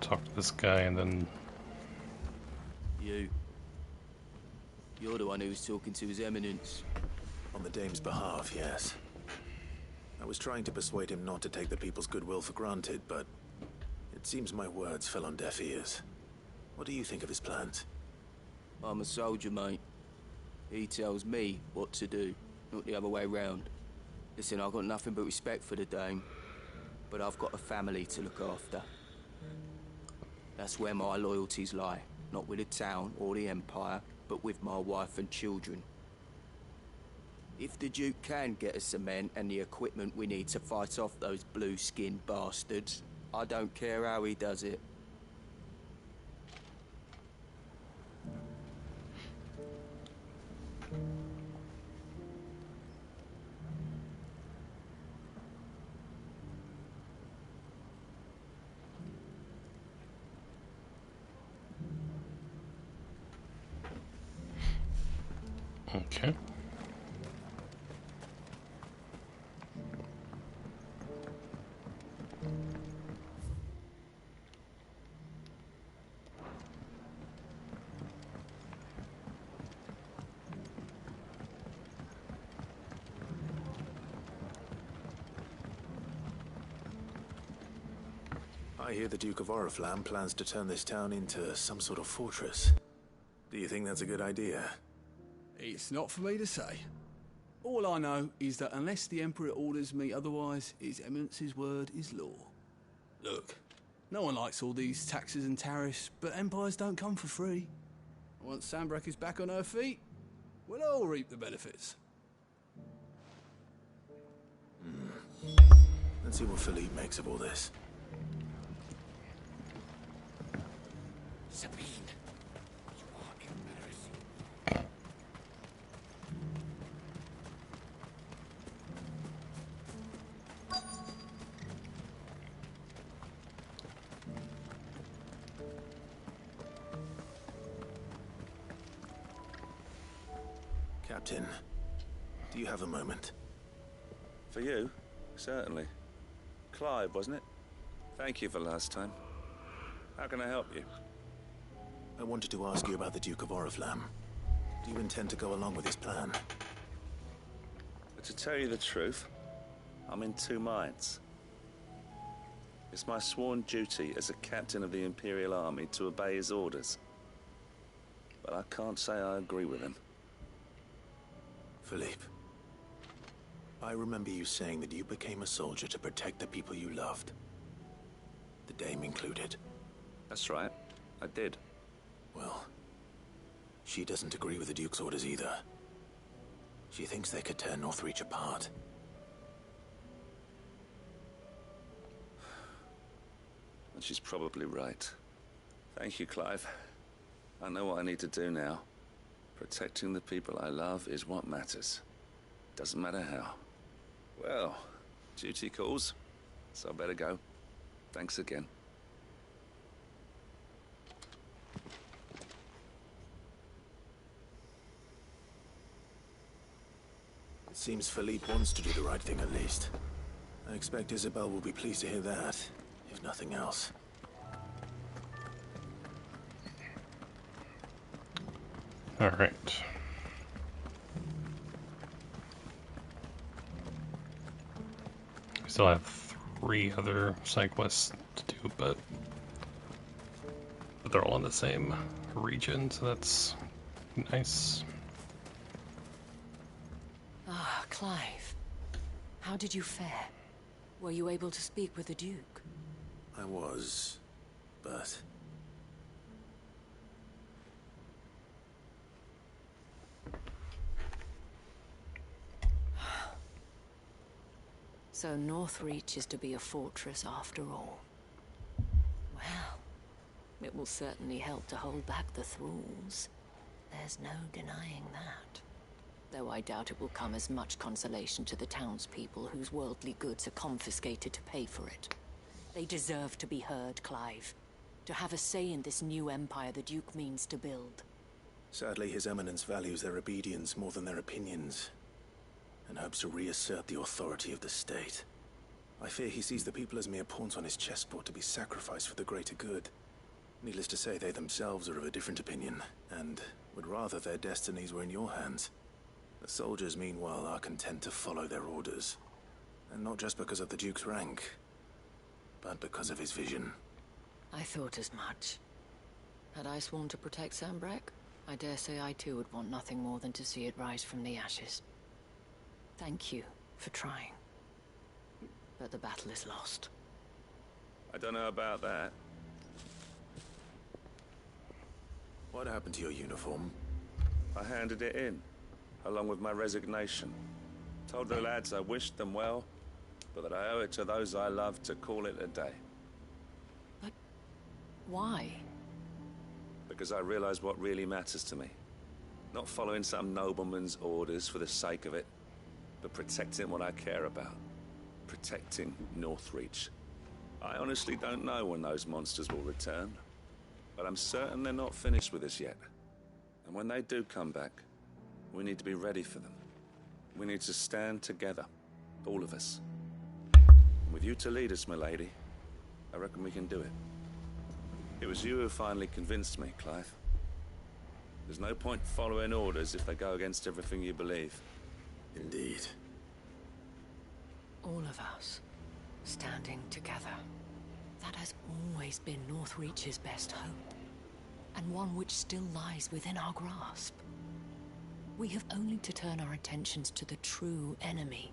[SPEAKER 1] Talk to this guy and then...
[SPEAKER 20] You're the one who was talking to His Eminence.
[SPEAKER 3] On the Dame's behalf, yes. I was trying to persuade him not to take the people's goodwill for granted, but it seems my words fell on deaf ears. What do you think of his plans?
[SPEAKER 20] I'm a soldier, mate. He tells me what to do, not the other way round. Listen, I've got nothing but respect for the Dame, but I've got a family to look after. That's where my loyalties lie, not with the town or the Empire, but with my wife and children. If the Duke can get us cement and the equipment we need to fight off those blue-skinned bastards, I don't care how he does it.
[SPEAKER 1] Okay.
[SPEAKER 3] I hear the Duke of Oriflamme plans to turn this town into some sort of fortress. Do you think that's a good idea?
[SPEAKER 5] It's not for me to say. All I know is that unless the Emperor orders me otherwise, His Eminence's word is law. Look, no one likes all these taxes and tariffs, but empires don't come for free. Once Sanbreque is back on her feet, we'll all reap the benefits.
[SPEAKER 3] Let's see what Philippe makes of all this.
[SPEAKER 17] Sabine, you are embarrassing.
[SPEAKER 3] Captain, do you have a moment?
[SPEAKER 21] For you? Certainly. Clive, wasn't it? Thank you for last time. How can I help you?
[SPEAKER 3] I wanted to ask you about the Duke of Oriflamme. Do you intend to go along with his plan?
[SPEAKER 21] But to tell you the truth, I'm in two minds. It's my sworn duty as a captain of the Imperial Army to obey his orders. But I can't say I agree with him.
[SPEAKER 3] Philippe, I remember you saying that you became a soldier to protect the people you loved. The Dame included.
[SPEAKER 21] That's right, I did.
[SPEAKER 3] Well, she doesn't agree with the Duke's orders either. She thinks they could tear Northreach apart.
[SPEAKER 21] And she's probably right. Thank you, Clive. I know what I need to do now. Protecting the people I love is what matters. Doesn't matter how. Well, duty calls, so I better go. Thanks again.
[SPEAKER 3] It seems Philippe wants to do the right thing at least. I expect Isabel will be pleased to hear that, if nothing else.
[SPEAKER 1] All right. We still have 3 other side quests to do, but they're all in the same region, so that's nice.
[SPEAKER 2] Ah, Clive. How did you fare? Were you able to speak with the Duke?
[SPEAKER 3] I was, but...
[SPEAKER 2] So Northreach is to be a fortress after all. Well, it will certainly help to hold back the thralls. There's no denying that. Though I doubt it will come as much consolation to the townspeople whose worldly goods are confiscated to pay for it. They deserve to be heard, Clive. To have a say in this new empire the Duke means to build.
[SPEAKER 3] Sadly, His Eminence values their obedience more than their opinions, and hopes to reassert the authority of the state. I fear he sees the people as mere pawns on his chessboard to be sacrificed for the greater good. Needless to say, they themselves are of a different opinion, and would rather their destinies were in your hands. The soldiers, meanwhile, are content to follow their orders. And not just because of the Duke's rank, but because of his vision.
[SPEAKER 2] I thought as much. Had I sworn to protect Sanbreque, I dare say I too would want nothing more than to see it rise from the ashes. Thank you for trying. But the battle is lost.
[SPEAKER 21] I don't know about that.
[SPEAKER 3] What happened to your uniform?
[SPEAKER 21] I handed it in, along with my resignation. Told the lads I wished them well, but that I owe it to those I love to call it a day.
[SPEAKER 2] But why?
[SPEAKER 21] Because I realize what really matters to me. Not following some nobleman's orders for the sake of it, but protecting what I care about. Protecting Northreach. I honestly don't know when those monsters will return, but I'm certain they're not finished with us yet. And when they do come back, we need to be ready for them. We need to stand together, all of us. And with you to lead us, milady, I reckon we can do it. It was you who finally convinced me, Clive. There's no point following orders if they go against everything you believe.
[SPEAKER 3] Indeed.
[SPEAKER 2] All of us, standing together. That has always been Northreach's best hope, and one which still lies within our grasp. We have only to turn our attentions to the true enemy.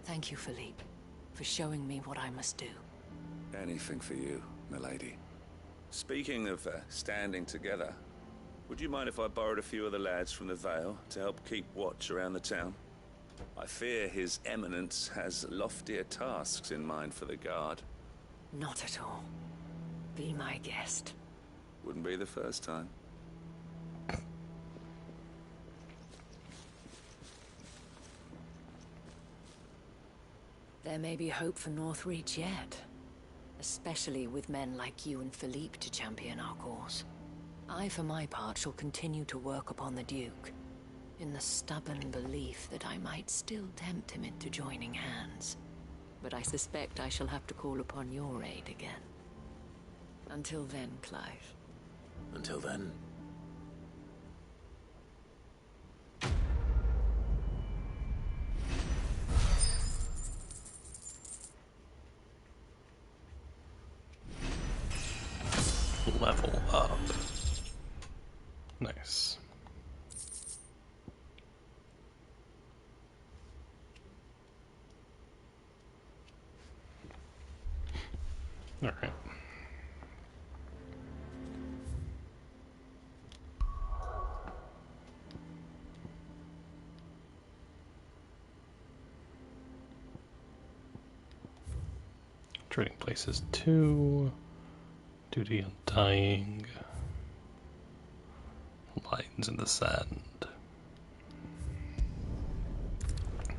[SPEAKER 2] Thank you, Philippe, for showing me what I must do.
[SPEAKER 21] Anything for you, milady. Speaking of standing together, would you mind if I borrowed a few of the lads from the Vale to help keep watch around the town? I fear His Eminence has loftier tasks in mind for the guard.
[SPEAKER 2] Not at all. Be my guest.
[SPEAKER 21] Wouldn't be the first time.
[SPEAKER 2] There may be hope for Northreach yet. Especially with men like you and Philippe to champion our cause. I, for my part, shall continue to work upon the Duke, in the stubborn belief that I might still tempt him into joining hands. But I suspect I shall have to call upon your aid again. Until then, Clive.
[SPEAKER 3] Until then.
[SPEAKER 1] Level up. Nice. All right. Trading places 2. Duty Undying. Lines in the sand.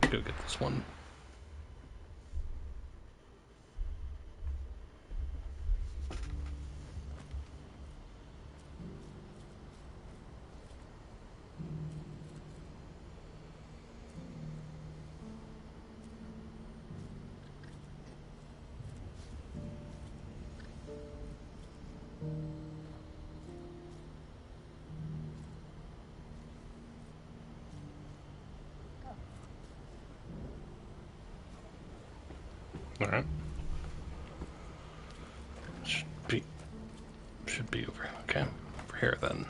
[SPEAKER 1] Go get this one. Alright. Should be over. Okay. Over here then.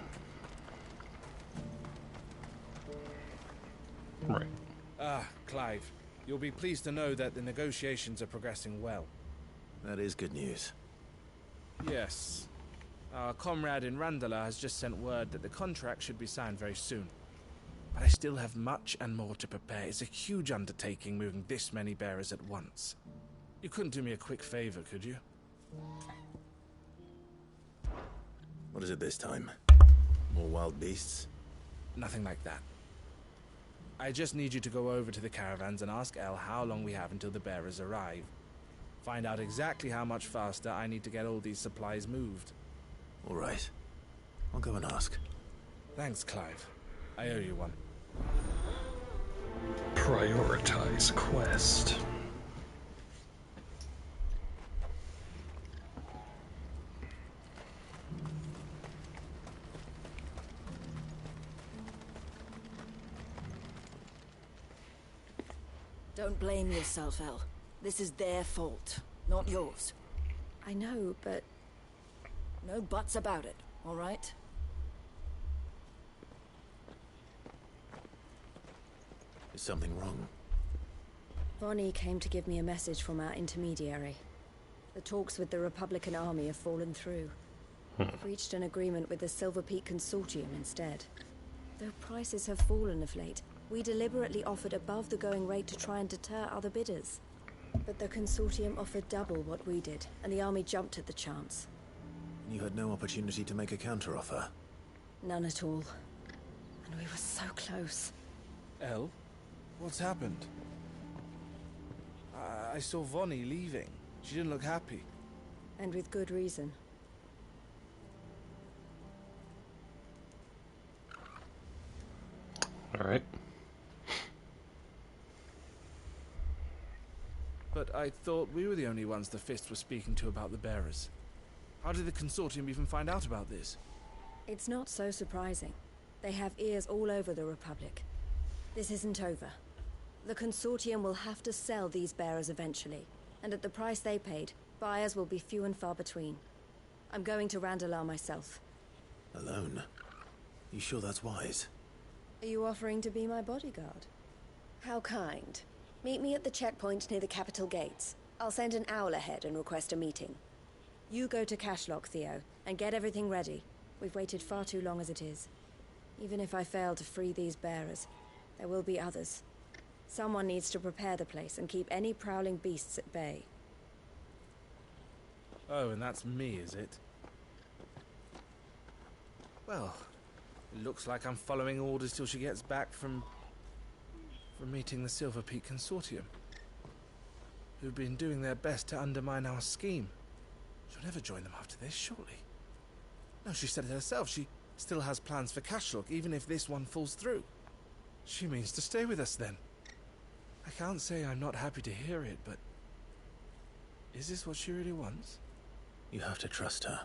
[SPEAKER 1] Right.
[SPEAKER 7] Ah, Clive. You'll be pleased to know that the negotiations are progressing well.
[SPEAKER 3] That is good news.
[SPEAKER 7] Yes. Our comrade in Randala has just sent word that the contract should be signed very soon. But I still have much and more to prepare. It's a huge undertaking moving this many bearers at once. You couldn't do me a quick favor, could you?
[SPEAKER 3] What is it this time? More wild beasts?
[SPEAKER 7] Nothing like that. I just need you to go over to the caravans and ask El how long we have until the bearers arrive. Find out exactly how much faster I need to get all these supplies moved.
[SPEAKER 3] All right. I'll go and ask.
[SPEAKER 7] Thanks, Clive. I owe you one.
[SPEAKER 1] Prioritize quest.
[SPEAKER 2] Don't blame yourself, El. This is their fault, not yours.
[SPEAKER 6] I know, but...
[SPEAKER 2] No buts about it, all right?
[SPEAKER 3] Is something wrong?
[SPEAKER 6] Vonnie came to give me a message from our intermediary. The talks with the Republican Army have fallen through. They've reached an agreement with the Silver Peak Consortium instead. Though prices have fallen of late, we deliberately offered above the going rate to try and deter other bidders. But the Consortium offered double what we did, and the Army jumped at the chance.
[SPEAKER 3] You had no opportunity to make a counteroffer?
[SPEAKER 6] None at all. And we were so close.
[SPEAKER 7] El? What's happened? I saw Vonnie leaving. She didn't look happy.
[SPEAKER 6] And with good reason.
[SPEAKER 1] Alright.
[SPEAKER 7] But I thought we were the only ones the Fist were speaking to about the bearers. How did the Consortium even find out about this?
[SPEAKER 6] It's not so surprising. They have ears all over the Republic. This isn't over. The Consortium will have to sell these bearers eventually, and at the price they paid, buyers will be few and far between. I'm going to Randalar myself.
[SPEAKER 3] Alone? You sure that's wise?
[SPEAKER 6] Are you offering to be my bodyguard? How kind. Meet me at the checkpoint near the capital gates. I'll send an owl ahead and request a meeting. You go to Cashlock, Theo, and get everything ready. We've waited far too long as it is. Even if I fail to free these bearers, there will be others. Someone needs to prepare the place and keep any prowling beasts at bay.
[SPEAKER 7] Oh, and that's me, is it? Well, it looks like I'm following orders till she gets back from meeting the Silver Peak Consortium, who've been doing their best to undermine our scheme. She'll never join them after this, surely. No, she said it herself. She still has plans for Cashlock, even if this one falls through. She means to stay with us, then. I can't say I'm not happy to hear it, but... is this what she really wants?
[SPEAKER 3] You have to trust her.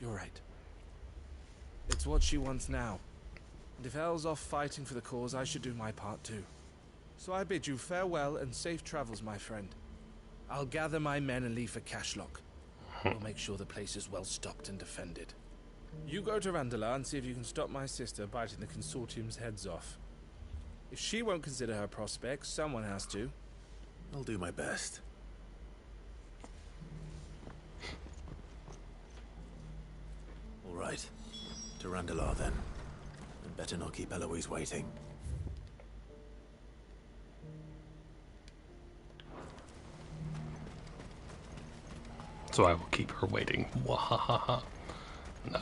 [SPEAKER 7] You're right. It's what she wants now. And if Elle's off fighting for the cause, I should do my part too. So I bid you farewell and safe travels, my friend. I'll gather my men and leave for Cashlock. We'll make sure the place is well stocked and defended. You go to Randalar and see if you can stop my sister biting the Consortium's heads off. If she won't consider her prospects, someone has to.
[SPEAKER 3] I'll do my best. All right. To Randalar, then. And better not keep Eloise waiting.
[SPEAKER 1] So I will keep her waiting. Wahahaha. No.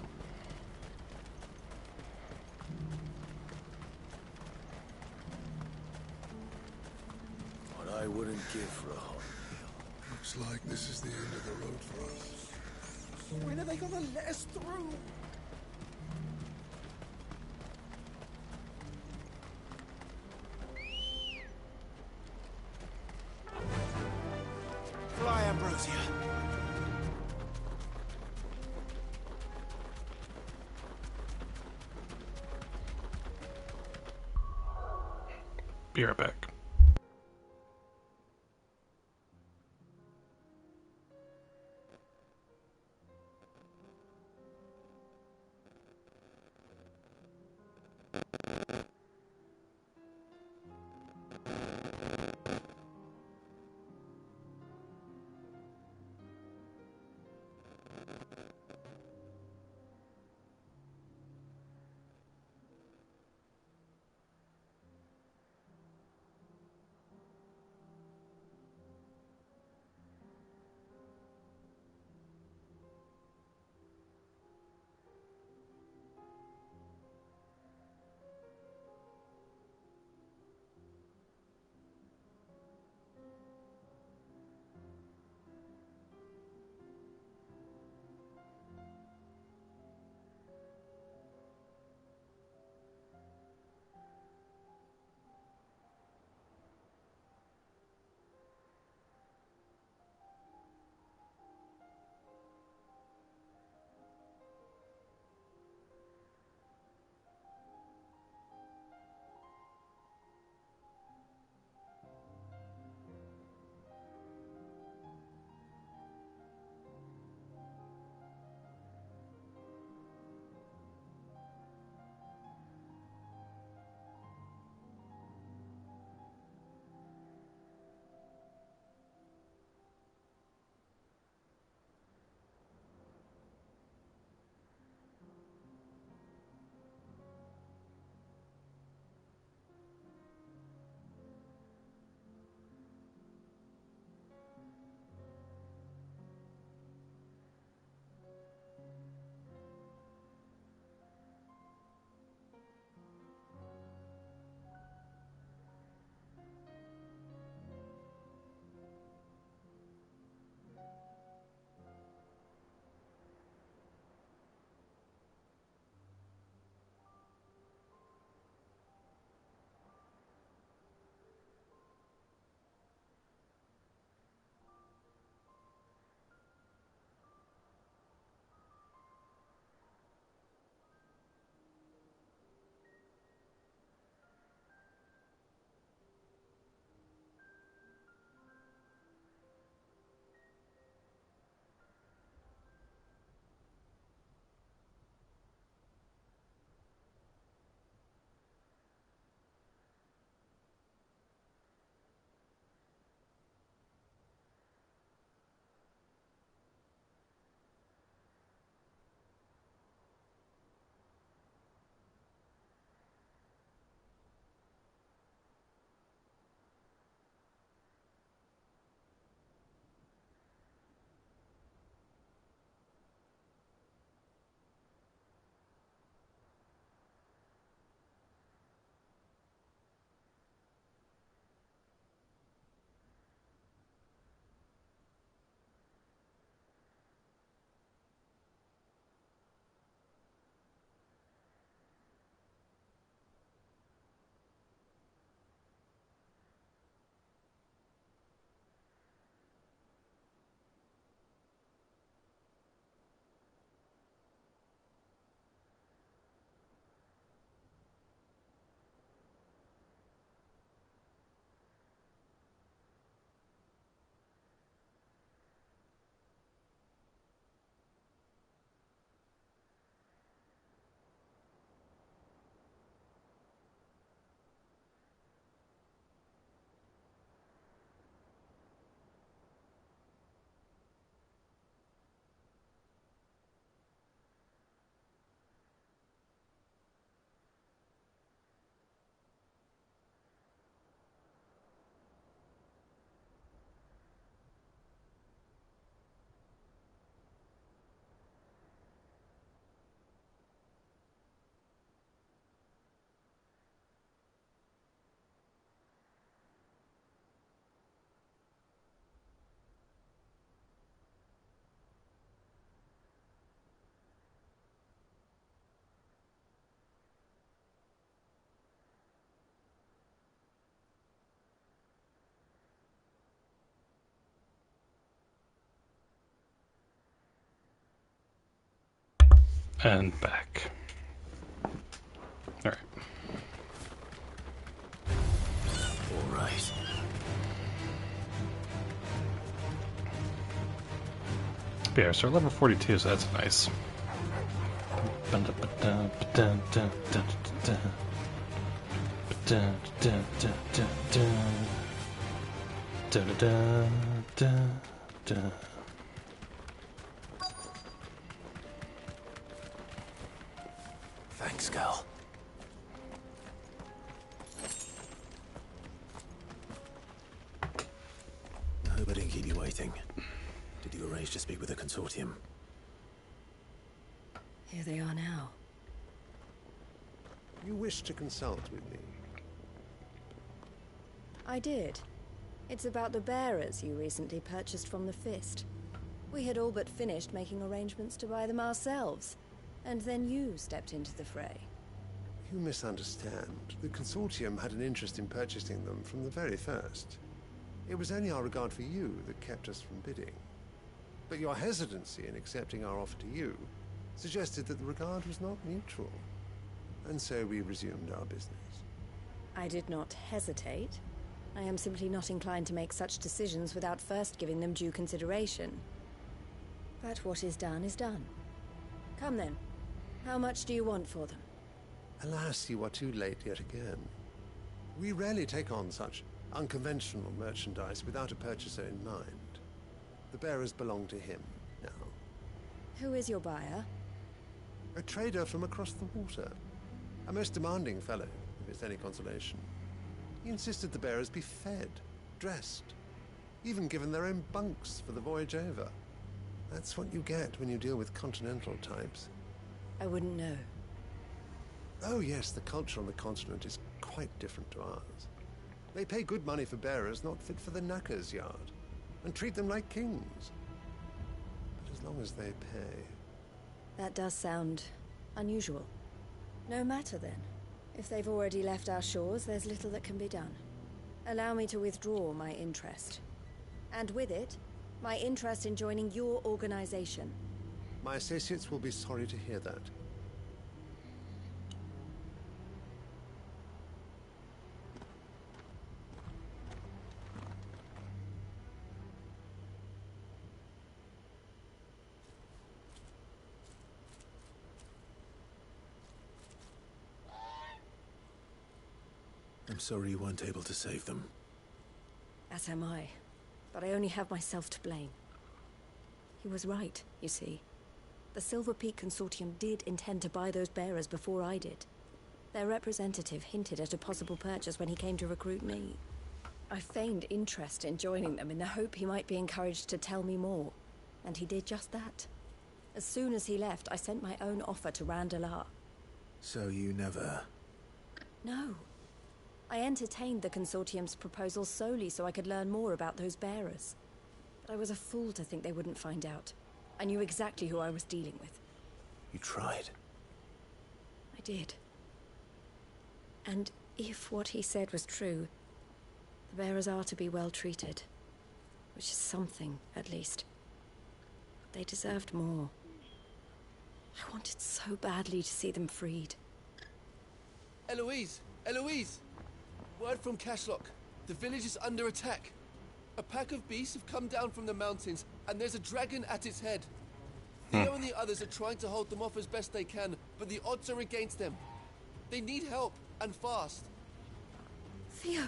[SPEAKER 17] What I wouldn't give for a hot meal.
[SPEAKER 8] Looks like this is the end of the road for us.
[SPEAKER 9] When are they gonna let us through? Fly, Ambrosia.
[SPEAKER 1] Be right back. and back. Alright.
[SPEAKER 3] Alright.
[SPEAKER 1] Yeah, so we're level 42, so that's nice.
[SPEAKER 3] Thanks, girl. I hope I didn't keep you waiting. Did you arrange to speak with the consortium?
[SPEAKER 6] Here they are now.
[SPEAKER 8] You wish to consult with me?
[SPEAKER 6] I did. It's about the bearers you recently purchased from the Fist. We had all but finished making arrangements to buy them ourselves, and then you stepped into the fray.
[SPEAKER 8] You misunderstand. The consortium had an interest in purchasing them from the very first. It was only our regard for you that kept us from bidding. But your hesitancy in accepting our offer to you suggested that the regard was not mutual. And so we resumed our business.
[SPEAKER 6] I did not hesitate. I am simply not inclined to make such decisions without first giving them due consideration. But what is done is done. Come then. How much do you want for them?
[SPEAKER 8] Alas, you are too late yet again. We rarely take on such unconventional merchandise without a purchaser in mind. The bearers belong to him now.
[SPEAKER 6] Who is your buyer?
[SPEAKER 8] A trader from across the water. A most demanding fellow, if it's any consolation. He insisted the bearers be fed, dressed, even given their own bunks for the voyage over. That's what you get when you deal with continental types.
[SPEAKER 6] I wouldn't know.
[SPEAKER 8] Oh yes, the culture on the continent is quite different to ours. They pay good money for bearers not fit for the knacker's yard, and treat them like kings. But as long as they pay...
[SPEAKER 6] That does sound unusual. No matter then. If they've already left our shores, there's little that can be done. Allow me to withdraw my interest. And with it, my interest in joining your organization.
[SPEAKER 8] My associates will be sorry to hear that.
[SPEAKER 3] I'm sorry you weren't able to save them.
[SPEAKER 6] As am I. But I only have myself to blame. He was right, you see. The Silver Peak Consortium did intend to buy those bearers before I did. Their representative hinted at a possible purchase when he came to recruit me. I feigned interest in joining them in the hope he might be encouraged to tell me more. And he did just that. As soon as he left, I sent my own offer to Randalar.
[SPEAKER 3] So you never...
[SPEAKER 6] No. I entertained the Consortium's proposal solely so I could learn more about those bearers. But I was a fool to think they wouldn't find out. I knew exactly who I was dealing with.
[SPEAKER 3] You tried.
[SPEAKER 6] I did. And if what he said was true, the bearers are to be well treated. Which is something, at least. But they deserved more. I wanted so badly to see them freed.
[SPEAKER 11] Eloise! Eloise! Word from Cashlock. The village is under attack. A pack of beasts have come down from the mountains, and there's a dragon at its head. Theo and the others are trying to hold them off as best they can, but the odds are against them. They need help, and fast.
[SPEAKER 6] Theo!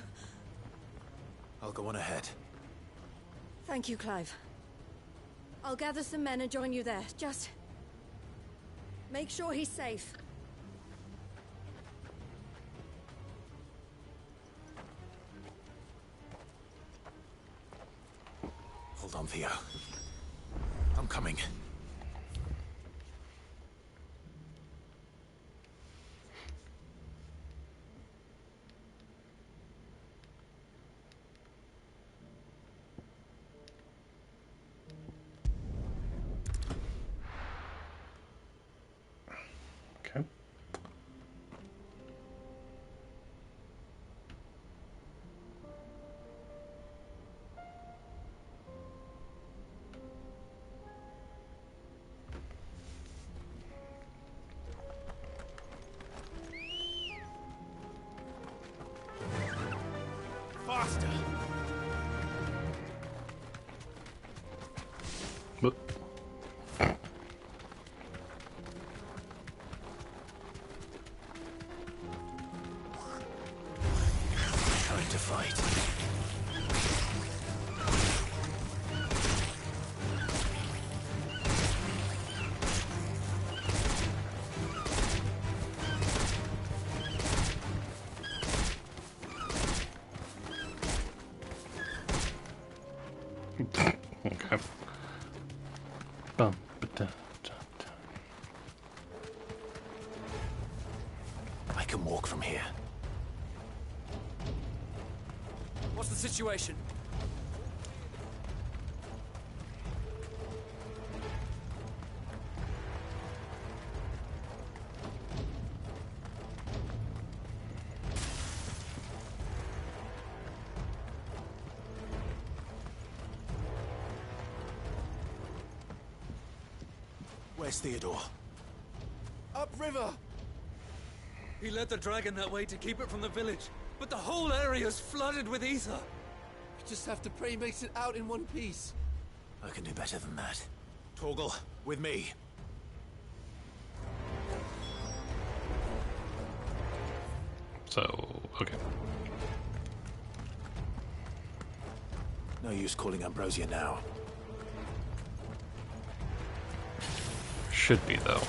[SPEAKER 3] I'll go on ahead.
[SPEAKER 6] Thank you, Clive. I'll gather some men and join you there. Just... make sure he's safe.
[SPEAKER 3] Hold on, Theo. I'm coming.
[SPEAKER 1] Okay. But
[SPEAKER 3] Time to fight.
[SPEAKER 1] okay. Bum,
[SPEAKER 3] I can walk from here.
[SPEAKER 9] What's the situation?
[SPEAKER 3] Where's Theodore?
[SPEAKER 13] Upriver! He led the dragon that way to keep it from the village, but the whole area's flooded with ether.
[SPEAKER 11] We just have to pray he makes it out in one piece.
[SPEAKER 3] I can do better than that. Torgal, with me.
[SPEAKER 1] So, okay.
[SPEAKER 3] No use calling Ambrosia now.
[SPEAKER 1] Should be, though.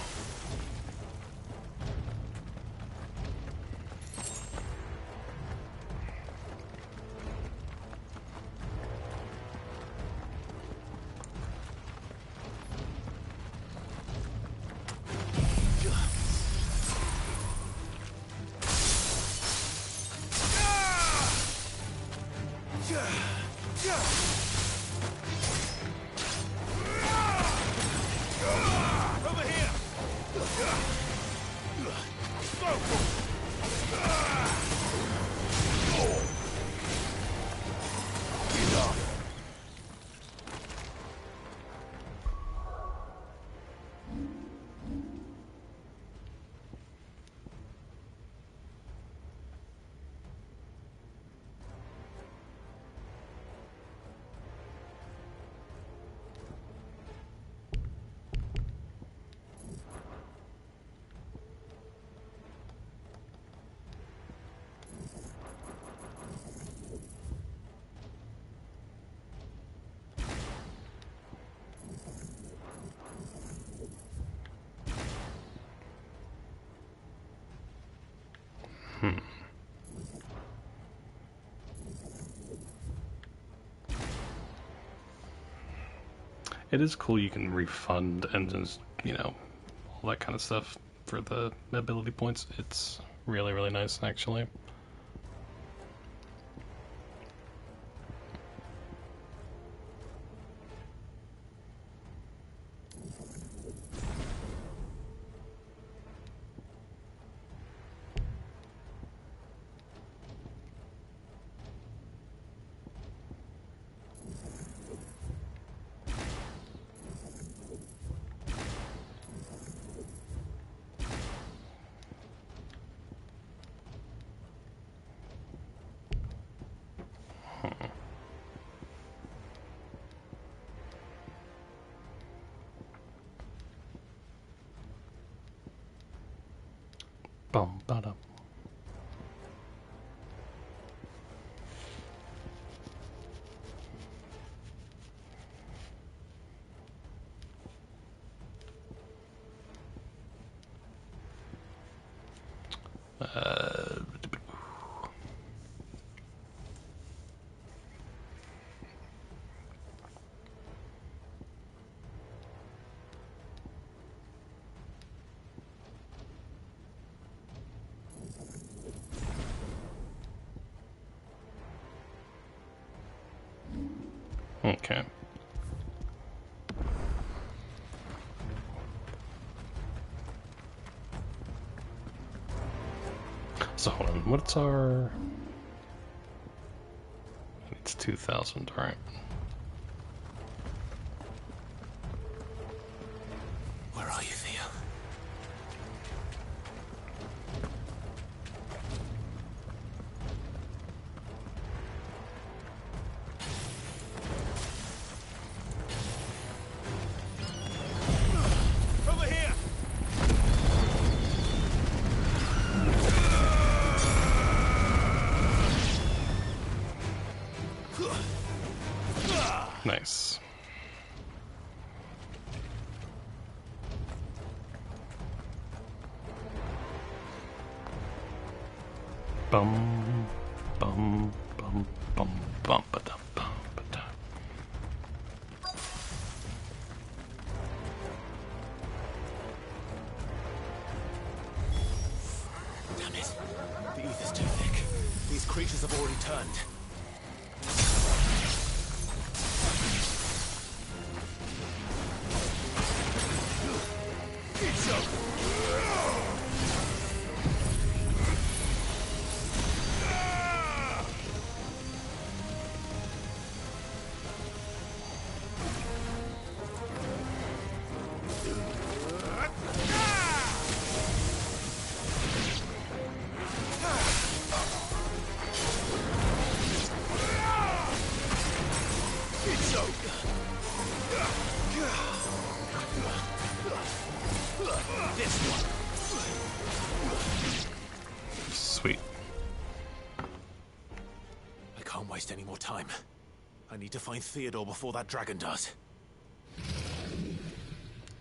[SPEAKER 13] Over here!
[SPEAKER 1] It is cool you can refund engines, you know, all that kind of stuff for the ability points. It's really, really nice, actually. Bum, ba-dum. Okay. So hold on, what's our... It's 2,000, alright.
[SPEAKER 3] Where are you, Theo?
[SPEAKER 1] Nice. Bum, bum, bum, bum, bum, ba-dum, bum, ba-dum.
[SPEAKER 9] Damn it. The ether's too thick. These creatures have already turned.
[SPEAKER 1] Sweet.
[SPEAKER 9] I can't waste any more time. I need to find Theodore before that dragon does.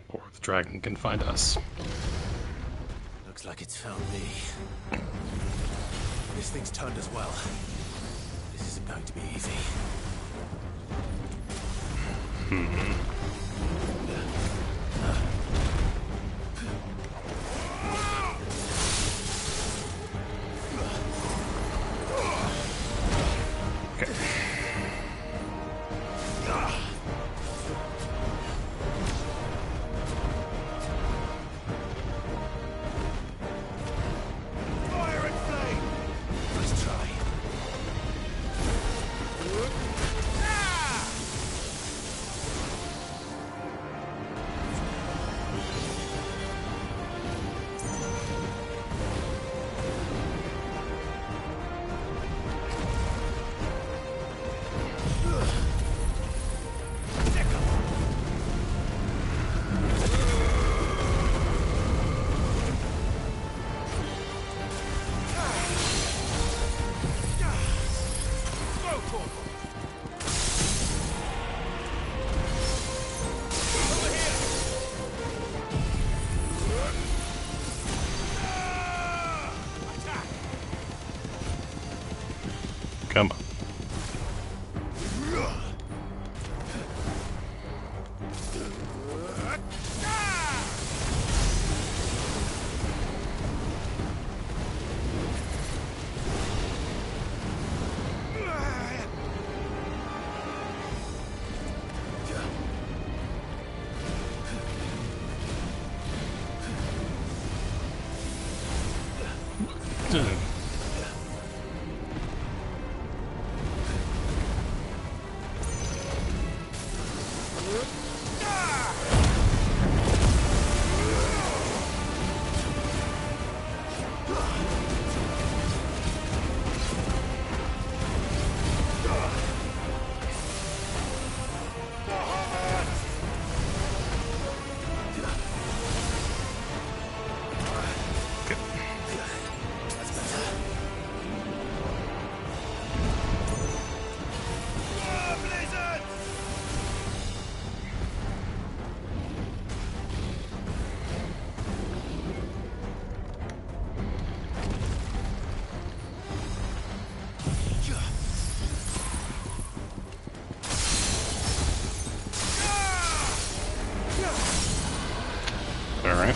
[SPEAKER 1] Or the dragon can find us.
[SPEAKER 9] Looks like it's found me. This thing's turned as well. This isn't going to be easy. Fire and flame! Let's try.
[SPEAKER 1] Come on. Alright.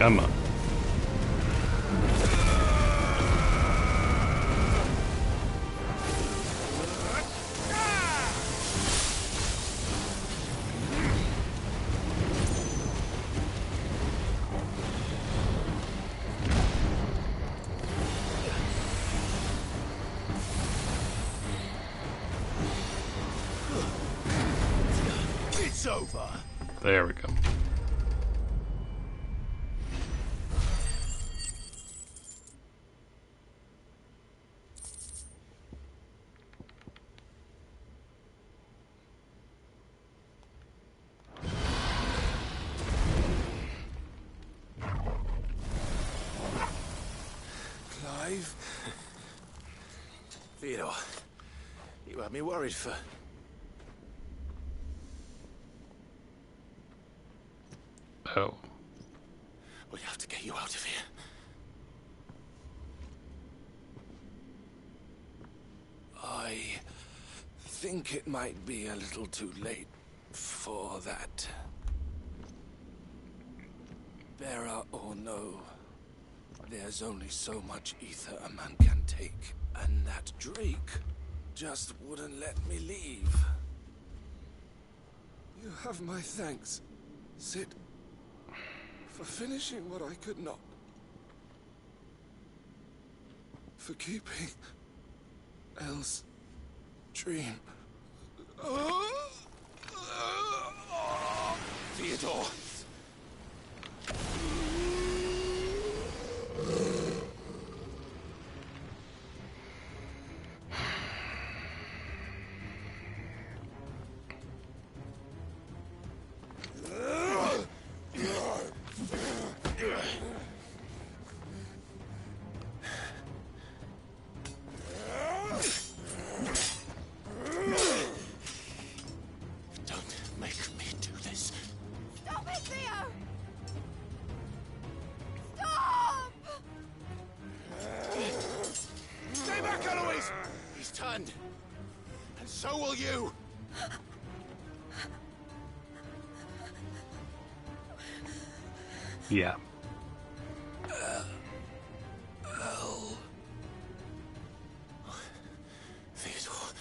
[SPEAKER 1] Come on.
[SPEAKER 17] over.
[SPEAKER 1] There we go.
[SPEAKER 3] Clive? Theodore, you had me worried for...
[SPEAKER 1] Oh.
[SPEAKER 3] We have to get you out of here.
[SPEAKER 10] I think it might be a little too late for that. Bearer or no, there's only so much ether a man can take, and that Drake just wouldn't let me leave. You have my thanks, Sid, for finishing what I could not. For keeping Elle's dream.
[SPEAKER 3] Theodore!
[SPEAKER 17] And so will you!
[SPEAKER 1] Yeah.
[SPEAKER 3] Theodore.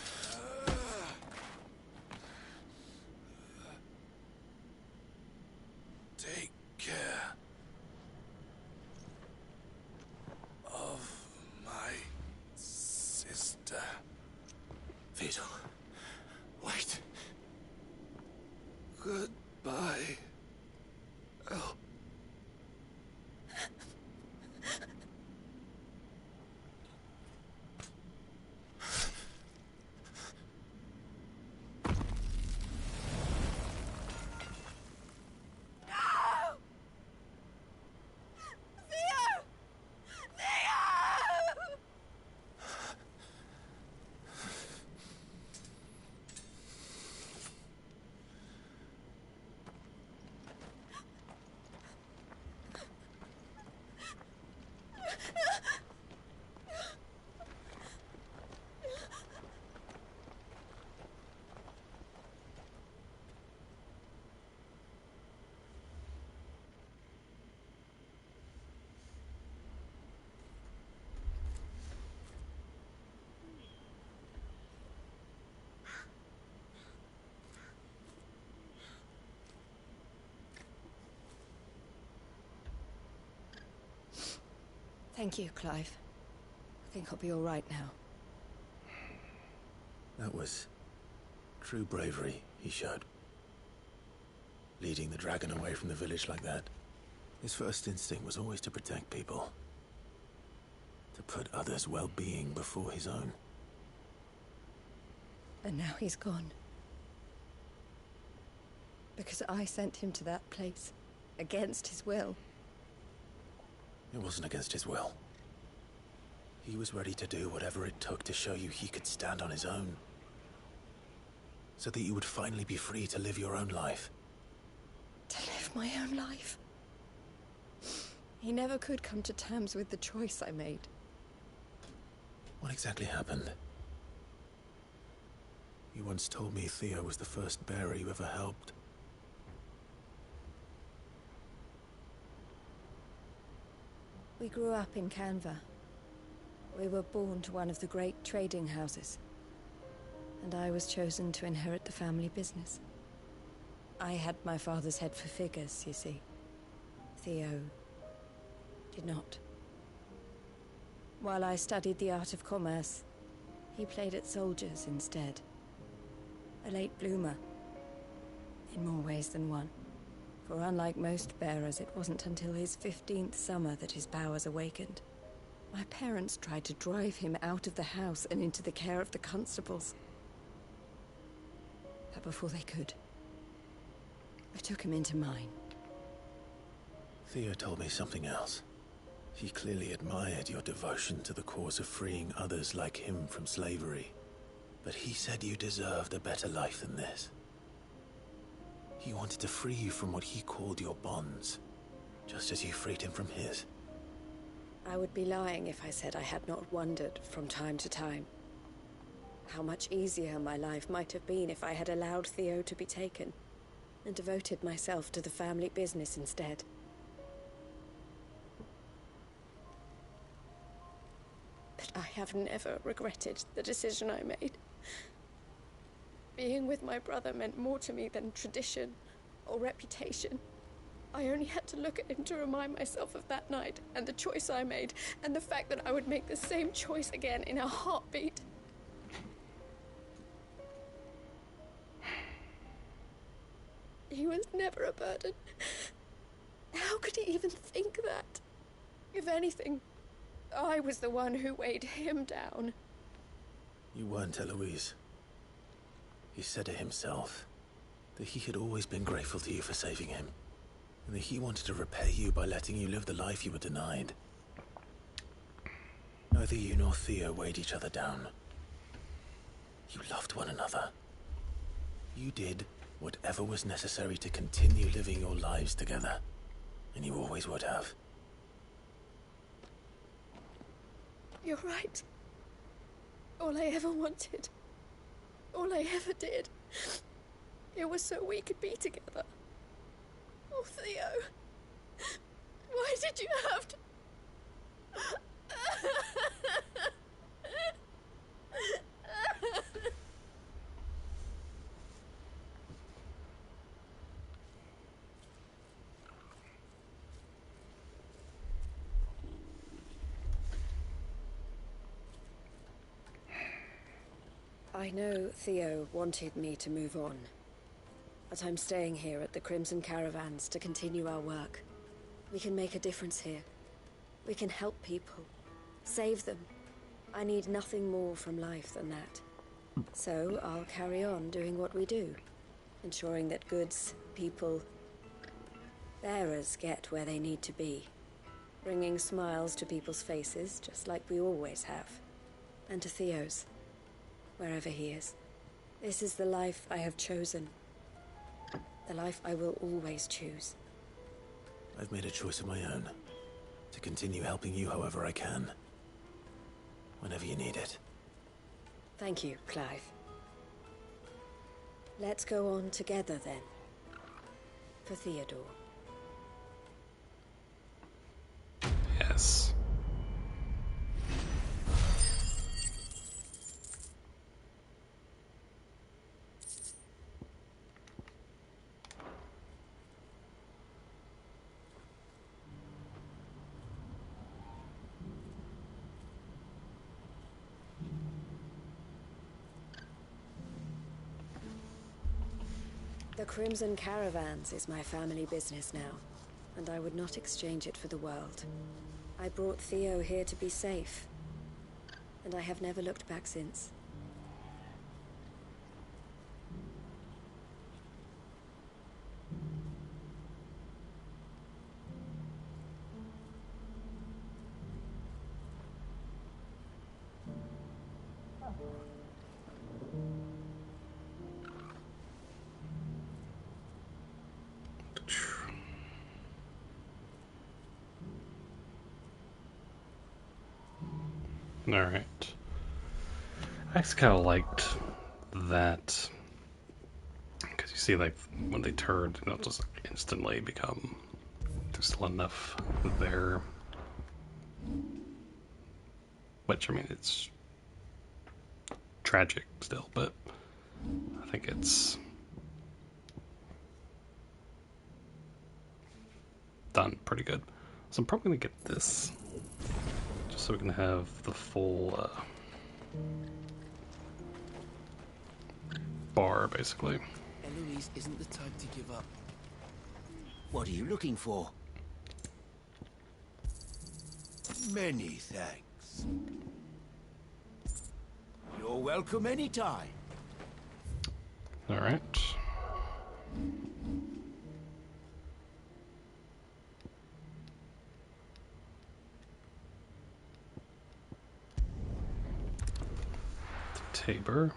[SPEAKER 10] Take care of my sister.
[SPEAKER 3] Theodore, wait.
[SPEAKER 10] Goodbye, Elle.
[SPEAKER 6] Thank you, Clive. I think I'll be all right now.
[SPEAKER 3] That was true bravery he showed. Leading the dragon away from the village like that. His first instinct was always to protect people. To put others' well-being before his own.
[SPEAKER 6] And now he's gone. Because I sent him to that place. Against his will.
[SPEAKER 3] It wasn't against his will. He was ready to do whatever it took to show you he could stand on his own. So that you would finally be free to live your own life.
[SPEAKER 6] To live my own life? He never could come to terms with the choice I made.
[SPEAKER 3] What exactly happened? You once told me Theo was the first bearer you ever helped.
[SPEAKER 6] We grew up in Canva. We were born to one of the great trading houses. And I was chosen to inherit the family business. I had my father's head for figures, you see. Theo did not. While I studied the art of commerce, he played at soldiers instead. A late bloomer. In more ways than one. For unlike most bearers, it wasn't until his 15th summer that his powers awakened. My parents tried to drive him out of the house and into the care of the constables. But before they could, I took him into mine.
[SPEAKER 3] Theo told me something else. He clearly admired your devotion to the cause of freeing others like him from slavery. But he said you deserved a better life than this. He wanted to free you from what he called your bonds, just as you freed him from his.
[SPEAKER 6] I would be lying if I said I had not wondered from time to time how much easier my life might have been if I had allowed Theo to be taken and devoted myself to the family business instead. But I have never regretted the decision I made. Being with my brother meant more to me than tradition or reputation. I only had to look at him to remind myself of that night and the choice I made and the fact that I would make the same choice again in a heartbeat. He was never a burden. How could he even think that? If anything, I was the one who weighed him down.
[SPEAKER 3] You weren't, Eloise. He said it himself, that he had always been grateful to you for saving him, and that he wanted to repay you by letting you live the life you were denied. Neither you nor Theo weighed each other down. You loved one another. You did whatever was necessary to continue living your lives together, and you always would have.
[SPEAKER 6] You're right. All I ever wanted, all I ever did, it was so we could be together. Oh, Theo, why did you have to... I know Theo wanted me to move on, but I'm staying here at the Crimson Caravans to continue our work. We can make a difference here. We can help people, save them. I need nothing more from life than that. So I'll carry on doing what we do, ensuring that goods, people, bearers get where they need to be, bringing smiles to people's faces just like we always have, and to Theo's. Wherever he is. This is the life I have chosen. The life I will always choose.
[SPEAKER 3] I've made a choice of my own. To continue helping you however I can. Whenever you need it.
[SPEAKER 6] Thank you, Clive. Let's go on together then. For Theodore.
[SPEAKER 1] Yes.
[SPEAKER 6] The Crimson Caravans is my family business now, and I would not exchange it for the world. I brought Theo here to be safe, and I have never looked back since.
[SPEAKER 1] Alright. I actually kind of liked that. Because you see, like, when they turn, they'll just like, instantly become just enough there. Which, I mean, it's tragic still, but I think it's done pretty good. So I'm probably going to get this. So we can have the full bar, basically.
[SPEAKER 5] Hercules isn't the type to give up.
[SPEAKER 17] What are you looking for? Many thanks. You're welcome anytime.
[SPEAKER 1] All right. Tabor.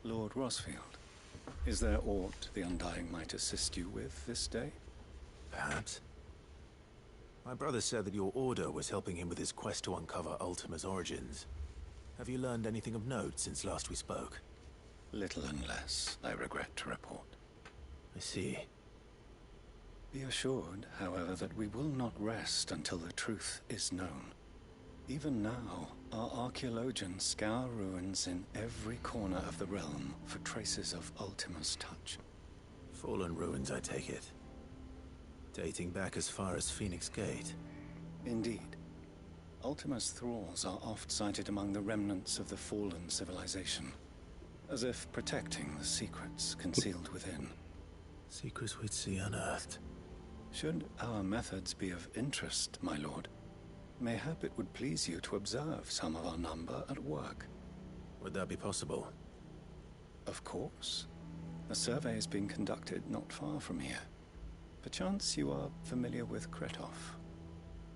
[SPEAKER 15] Lord Rosfield, is there aught the Undying might assist you with this day?
[SPEAKER 3] Perhaps. My brother said that your order was helping him with his quest to uncover Ultima's origins. Have you learned anything of note since last we spoke?
[SPEAKER 15] Little and less, I regret to report.
[SPEAKER 3] I see.
[SPEAKER 15] Be assured, however, that we will not rest until the truth is known. Even now, our archaeologians scour ruins in every corner of the realm for traces of Ultima's touch.
[SPEAKER 3] Fallen ruins, I take it. Dating back as far as Phoenix Gate.
[SPEAKER 15] Indeed. Ultima's thralls are oft sighted among the remnants of the fallen civilization, as if protecting the secrets concealed within.
[SPEAKER 3] Secrets we'd see unearthed.
[SPEAKER 15] Should our methods be of interest, my lord, mayhap it would please you to observe some of our number at work.
[SPEAKER 3] Would that be possible?
[SPEAKER 15] Of course. A survey is being conducted not far from here. Perchance you are familiar with Kretov,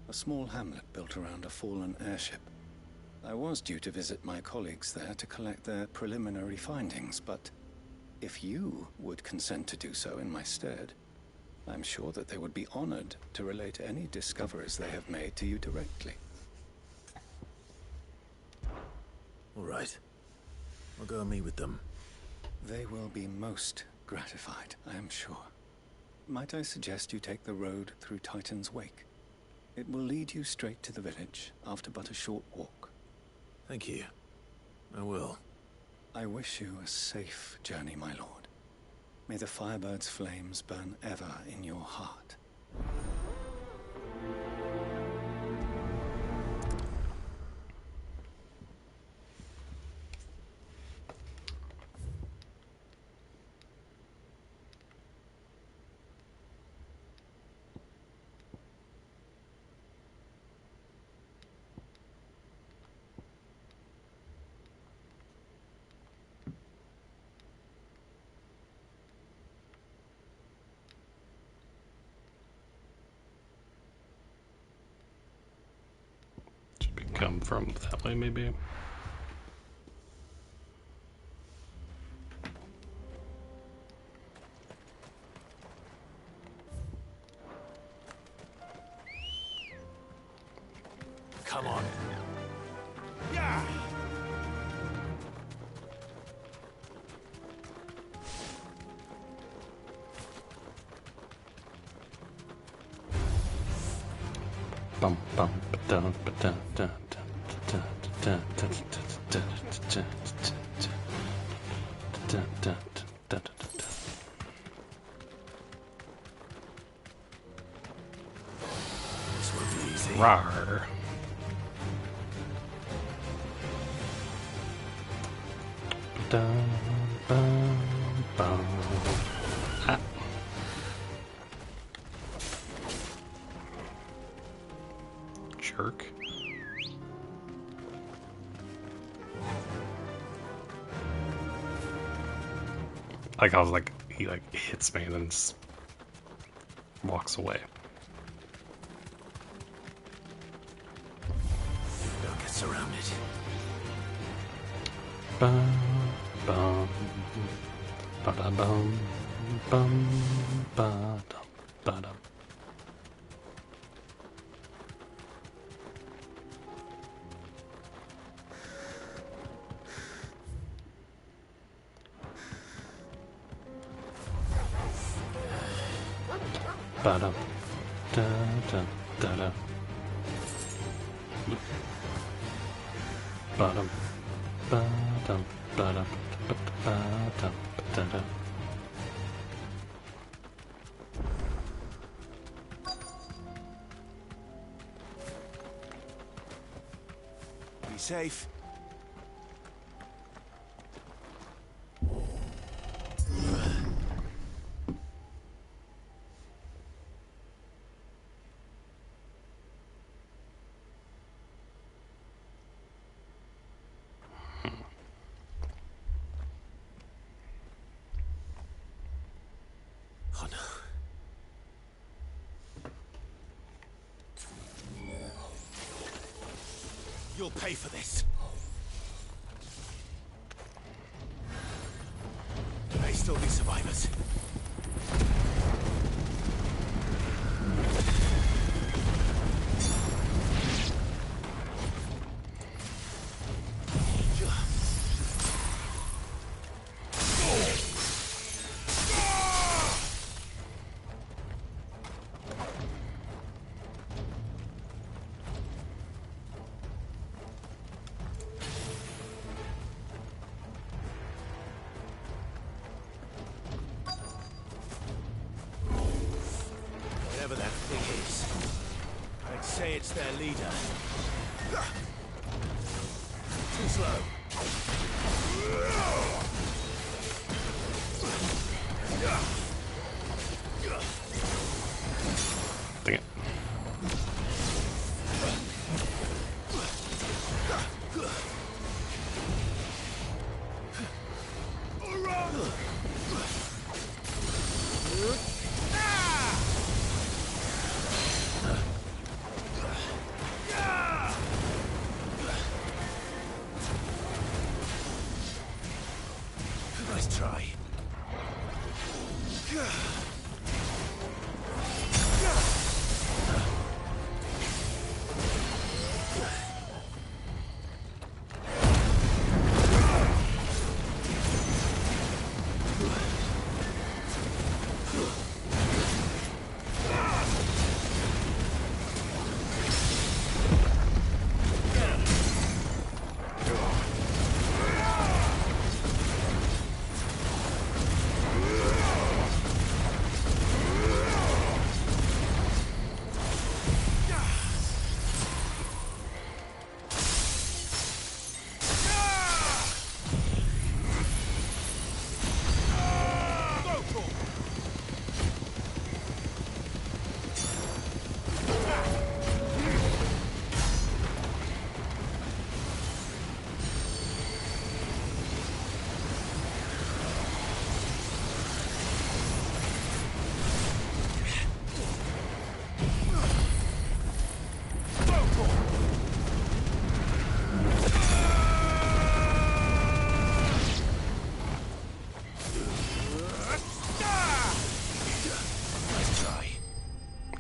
[SPEAKER 15] a small hamlet built around a fallen airship. I was due to visit my colleagues there to collect their preliminary findings, but if you would consent to do so in my stead, I'm sure that they would be honored to relate any discoveries they have made to you directly.
[SPEAKER 3] All right. I'll go and meet with them.
[SPEAKER 15] They will be most gratified, I am sure. Might I suggest you take the road through Titan's Wake? It will lead you straight to the village after but a short walk.
[SPEAKER 3] Thank you. I will.
[SPEAKER 15] I wish you a safe journey, my lord. May the Firebird's flames burn ever in your heart.
[SPEAKER 1] Come from that way, maybe.
[SPEAKER 3] Come on. Yeah.
[SPEAKER 1] Bum bum ba dum ba dum dum.
[SPEAKER 3] This will be easy.
[SPEAKER 1] Rawr. Dum bum bum. Ah. Jerk. Like I was like, he like hits me and then just walks away.
[SPEAKER 3] Don't get surrounded.
[SPEAKER 1] Bum bum ba da bum bum ba dum ba dum. Ba-dum, da-da, da-da. Ba-dum, ba-dum, Ba-da-ba-da-ba-da-ba-da.
[SPEAKER 3] Be safe. Oh no. You'll pay for this. There may still be survivors. Whatever that thing is, I'd say it's their leader. Too slow.
[SPEAKER 1] Dang it.
[SPEAKER 3] Nice try.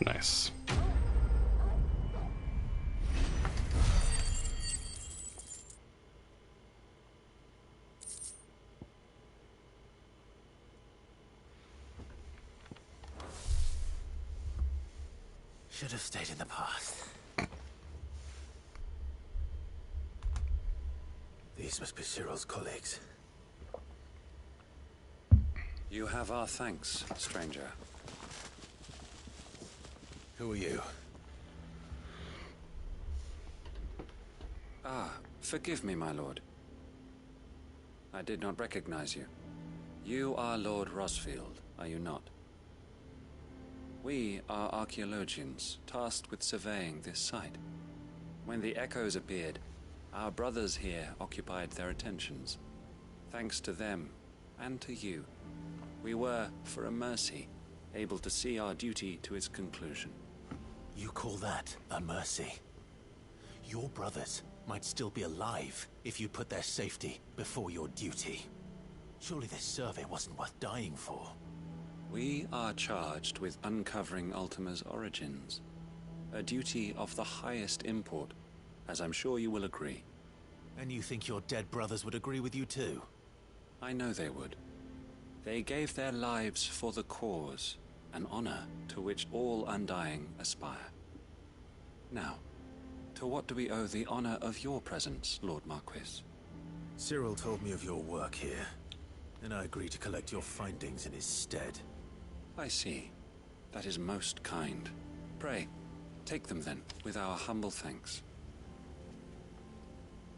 [SPEAKER 1] Nice.
[SPEAKER 3] Should have stayed in the past. These must be Cyril's colleagues.
[SPEAKER 4] You have our thanks, stranger.
[SPEAKER 3] Who are you?
[SPEAKER 4] Ah, forgive me, my lord. I did not recognize you. You are Lord Rosfield, are you not? We are archaeologians, tasked with surveying this site. When the echoes appeared, our brothers here occupied their attentions. Thanks to them, and to you, we were, for a mercy, able to see our duty to its conclusion.
[SPEAKER 3] You call that a mercy? Your brothers might still be alive if you put their safety before your duty. Surely this survey wasn't worth dying for.
[SPEAKER 4] We are charged with uncovering Ultima's origins. A duty of the highest import, as I'm sure you will agree.
[SPEAKER 3] And you think your dead brothers would agree with you too?
[SPEAKER 4] I know they would. They gave their lives for the cause, an honor to which all undying aspire. Now, to what do we owe the honor of your presence, Lord Marquis?
[SPEAKER 3] Cyril told me of your work here, and I agreed to collect your findings in his stead.
[SPEAKER 12] I see. That is most kind. Pray, take them then, with our humble thanks.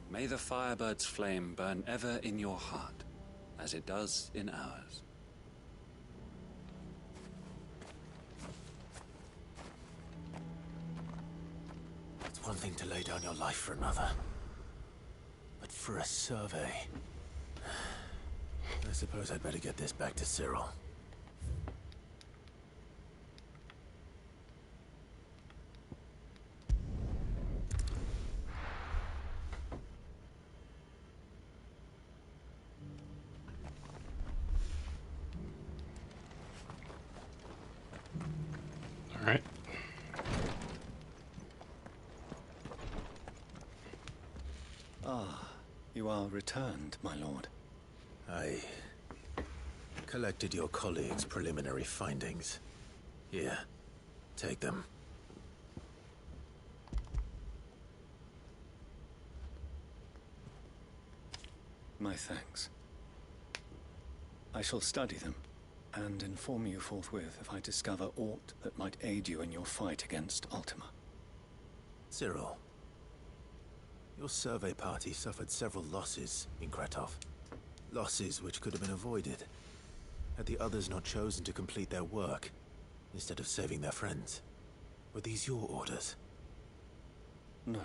[SPEAKER 12] May the Firebird's flame burn ever in your heart, as it does in ours.
[SPEAKER 3] It's one thing to lay down your life for another, but for a survey... I suppose I'd better get this back to Cyril.
[SPEAKER 1] All right.
[SPEAKER 15] Ah, you are returned, my lord.
[SPEAKER 3] I collected your colleagues' preliminary findings. Here, take them.
[SPEAKER 15] My thanks. I shall study them, and inform you forthwith if I discover aught that might aid you in your fight against Ultima.
[SPEAKER 3] Cyril, your survey party suffered several losses in Kretov. Losses which could have been avoided, had the others not chosen to complete their work, instead of saving their friends. Were these your orders?
[SPEAKER 15] No.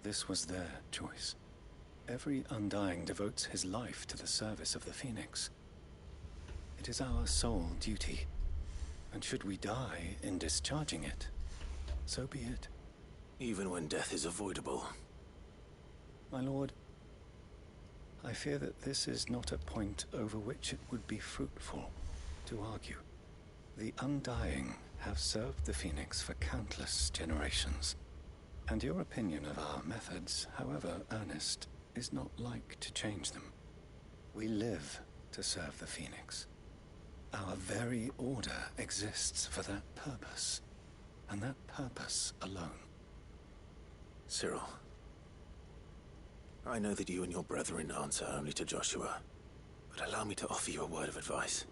[SPEAKER 15] This was their choice. Every Undying devotes his life to the service of the Phoenix. It is our sole duty, and should we die in discharging it, so be it.
[SPEAKER 3] Even when death is avoidable.
[SPEAKER 15] My lord, I fear that this is not a point over which it would be fruitful to argue. The Undying have served the Phoenix for countless generations, and your opinion of our methods, however earnest, is not like to change them. We live to serve the Phoenix. Our very order exists for that purpose, and that purpose alone.
[SPEAKER 3] Cyril, I know that you and your brethren answer only to Joshua, but allow me to offer you a word of advice.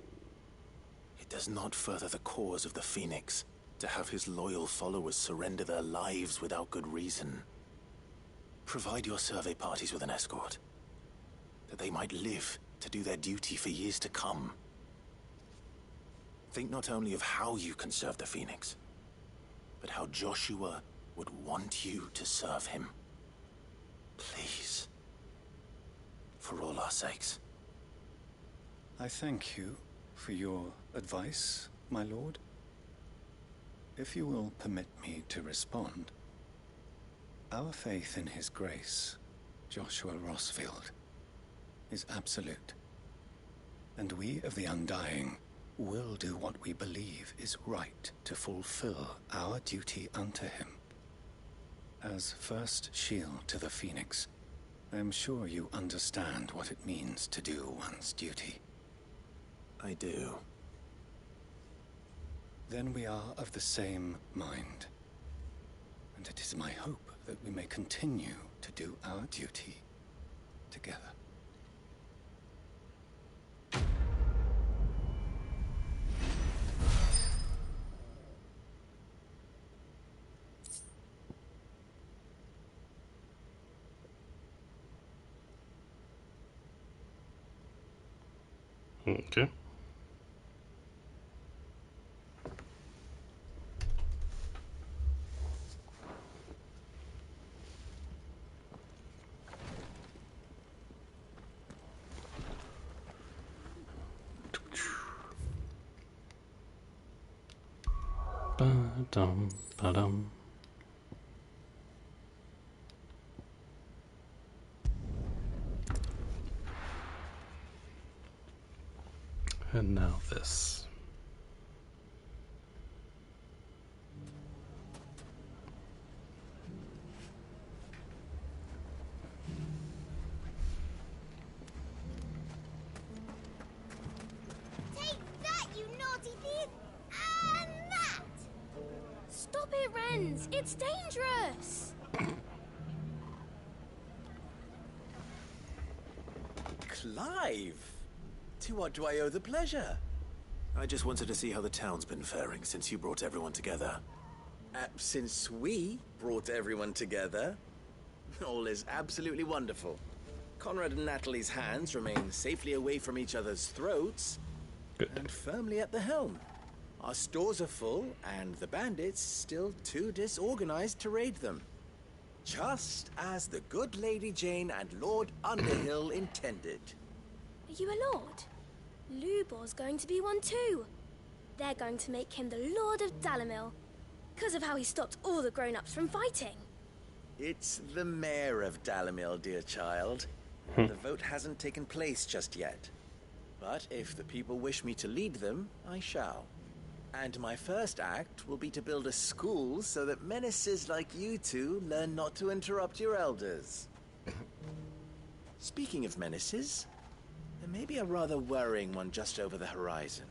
[SPEAKER 3] It does not further the cause of the Phoenix to have his loyal followers surrender their lives without good reason. Provide your survey parties with an escort, that they might live to do their duty for years to come. Think not only of how you can serve the Phoenix, but how Joshua would want you to serve him. Please. For all our sakes.
[SPEAKER 15] I thank you for your advice, my lord. If you will permit me to respond, our faith in his grace, Joshua Rossfield, is absolute. And we of the Undying will do what we believe is right to fulfill our duty unto him. As first shield to the Phoenix, I am sure you understand what it means to do one's duty.
[SPEAKER 3] I do.
[SPEAKER 15] Then we are of the same mind. And it is my hope that we may continue to do our duty together.
[SPEAKER 1] Okay. Ba-dum, ba-dum. And now this.
[SPEAKER 22] Take that, you naughty thief! And that! Stop it, Renz! It's dangerous!
[SPEAKER 17] Clive! To what do I owe the pleasure?
[SPEAKER 3] I just wanted to see how the town's been faring since you brought everyone together.
[SPEAKER 17] Since we brought everyone together, all is absolutely wonderful. Conrad and Natalie's hands remain safely away from each other's throats. Good. And firmly at the helm. Our stores are full, and the bandits still too disorganized to raid them. Just as the good Lady Jane and Lord Underhill intended.
[SPEAKER 14] Are you a lord? Lubor's going to be one too. They're going to make him the Lord of Dalamil, because of how he stopped all the grown-ups from fighting.
[SPEAKER 17] It's the mayor of Dalamil, dear child. The vote hasn't taken place just yet. But if the people wish me to lead them, I shall. And my first act will be to build a school so that menaces like you two learn not to interrupt your elders. Speaking of menaces, there may be a rather worrying one just over the horizon.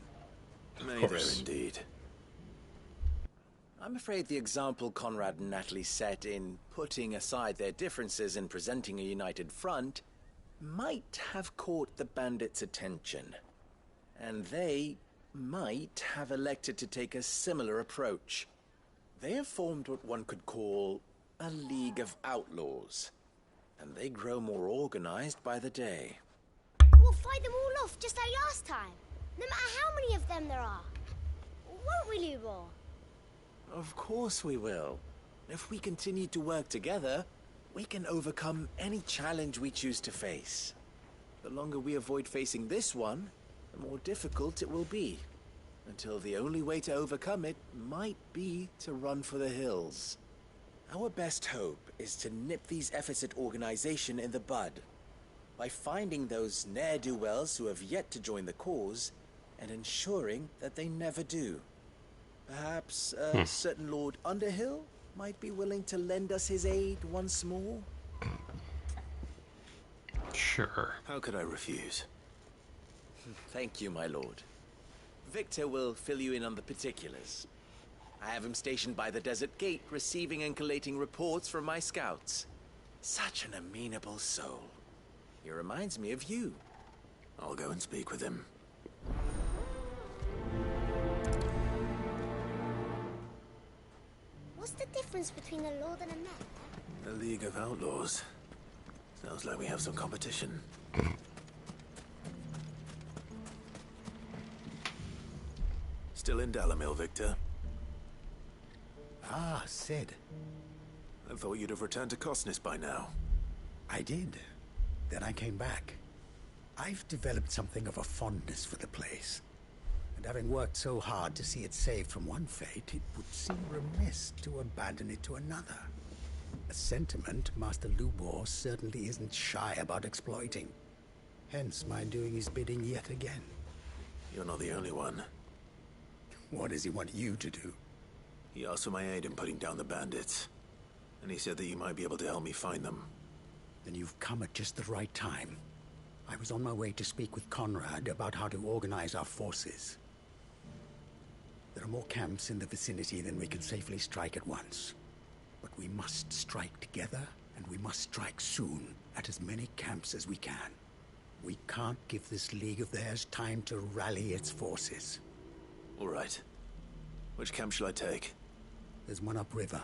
[SPEAKER 3] May there indeed.
[SPEAKER 17] I'm afraid the example Conrad and Natalie set in putting aside their differences and presenting a united front might have caught the bandits' attention. And they might have elected to take a similar approach. They have formed what one could call a League of Outlaws, and they grow more organized by the day.
[SPEAKER 22] We'll fight them all off just like last time, no matter how many of them there are. Won't we, Lubor?
[SPEAKER 17] Of course we will. If we continue to work together, we can overcome any challenge we choose to face. The longer we avoid facing this one, the more difficult it will be, until the only way to overcome it might be to run for the hills. Our best hope is to nip these efforts at organization in the bud, by finding those ne'er-do-wells who have yet to join the cause, and ensuring that they never do. Perhaps a certain Lord Underhill might be willing to lend us his aid once more?
[SPEAKER 1] Sure.
[SPEAKER 3] How could I refuse?
[SPEAKER 17] Thank you, my lord. Victor will fill you in on the particulars. I have him stationed by the desert gate, receiving and collating reports from my scouts. Such an amenable soul. He reminds me of you.
[SPEAKER 3] I'll go and speak with him.
[SPEAKER 22] What's the difference between a lord and a man?
[SPEAKER 3] The League of Outlaws. Sounds like we have some competition. Still in Dalamil, Victor?
[SPEAKER 18] Ah, Sid.
[SPEAKER 3] I thought you'd have returned to Cosnis by now.
[SPEAKER 18] I did. Then I came back. I've developed something of a fondness for the place. And having worked so hard to see it saved from one fate, it would seem remiss to abandon it to another. A sentiment Master Lubor certainly isn't shy about exploiting. Hence my doing his bidding yet again.
[SPEAKER 3] You're not the only one.
[SPEAKER 18] What does he want you to do?
[SPEAKER 3] He asked for my aid in putting down the bandits. And he said that you might be able to help me find them.
[SPEAKER 18] Then you've come at just the right time. I was on my way to speak with Conrad about how to organize our forces. There are more camps in the vicinity than we can safely strike at once. But we must strike together, and we must strike soon at as many camps as we can. We can't give this league of theirs time to rally its forces.
[SPEAKER 3] All right. Which camp shall I take?
[SPEAKER 18] There's one upriver.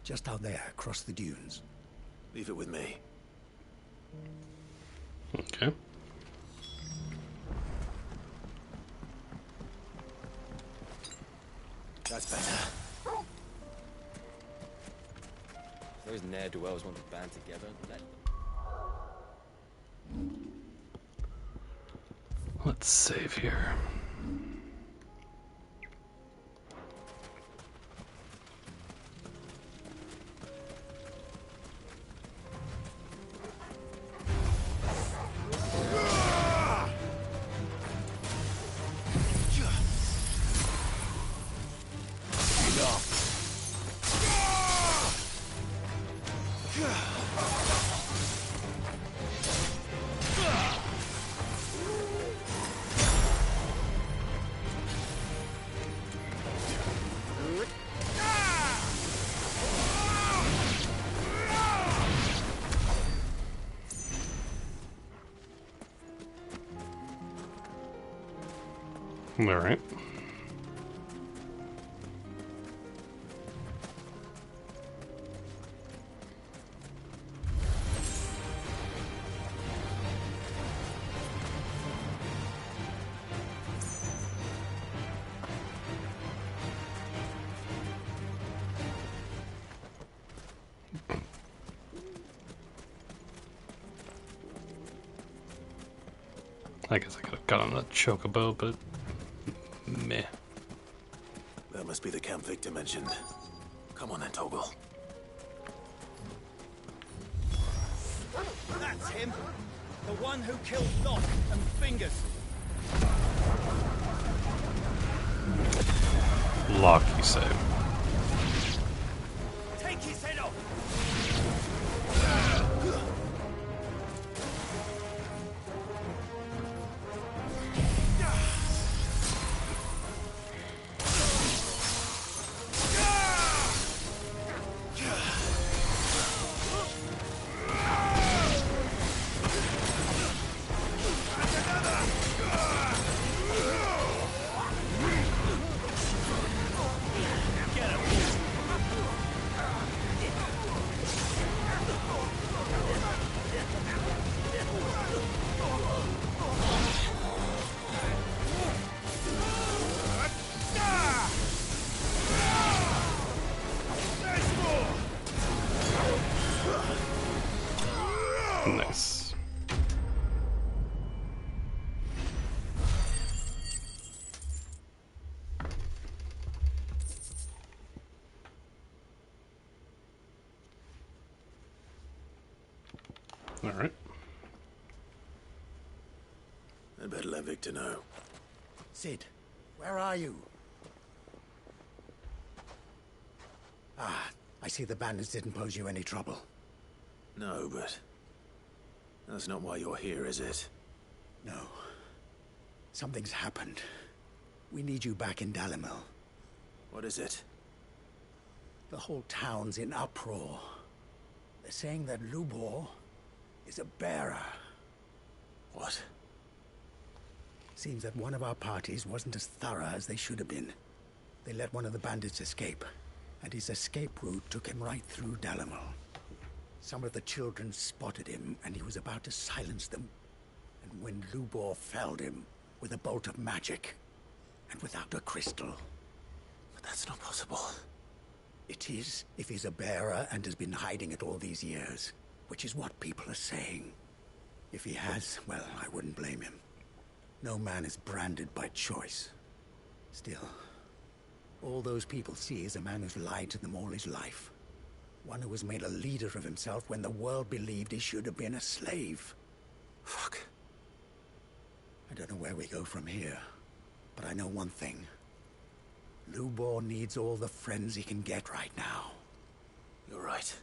[SPEAKER 18] Just out there, across the dunes.
[SPEAKER 3] Leave it with me.
[SPEAKER 1] Okay.
[SPEAKER 17] That's better.
[SPEAKER 23] Those ne'er-do-wells want to band together.
[SPEAKER 1] Let's save here. Alright. I guess I could have got on a chocobo, but meh.
[SPEAKER 3] That must be the camp Victor mentioned. Come on then, Toggle.
[SPEAKER 9] That's him! The one who killed Locke and Fingers!
[SPEAKER 1] Lock, you say?
[SPEAKER 9] Take his head off!
[SPEAKER 1] Nice. All right.
[SPEAKER 3] I better let Victor know.
[SPEAKER 18] Sid, where are you? Ah, I see the bandits didn't pose you any trouble.
[SPEAKER 3] No, but that's not why you're here, is it?
[SPEAKER 18] No. Something's happened. We need you back in Dalimil.
[SPEAKER 3] What is it?
[SPEAKER 18] The whole town's in uproar. They're saying that Lubor is a bearer.
[SPEAKER 3] What?
[SPEAKER 18] Seems that one of our parties wasn't as thorough as they should have been. They let one of the bandits escape, and his escape route took him right through Dalimil. Some of the children spotted him, and he was about to silence them. And when Lubor felled him with a bolt of magic, and without a crystal.
[SPEAKER 3] But that's not possible.
[SPEAKER 18] It is, if he's a bearer and has been hiding it all these years, which is what people are saying. If he has, well, I wouldn't blame him. No man is branded by choice. Still, all those people see is a man who's lied to them all his life. One who was made a leader of himself when the world believed he should have been a slave.
[SPEAKER 3] Fuck.
[SPEAKER 18] I don't know where we go from here, but I know one thing. Lubor needs all the friends he can get right now.
[SPEAKER 3] You're right.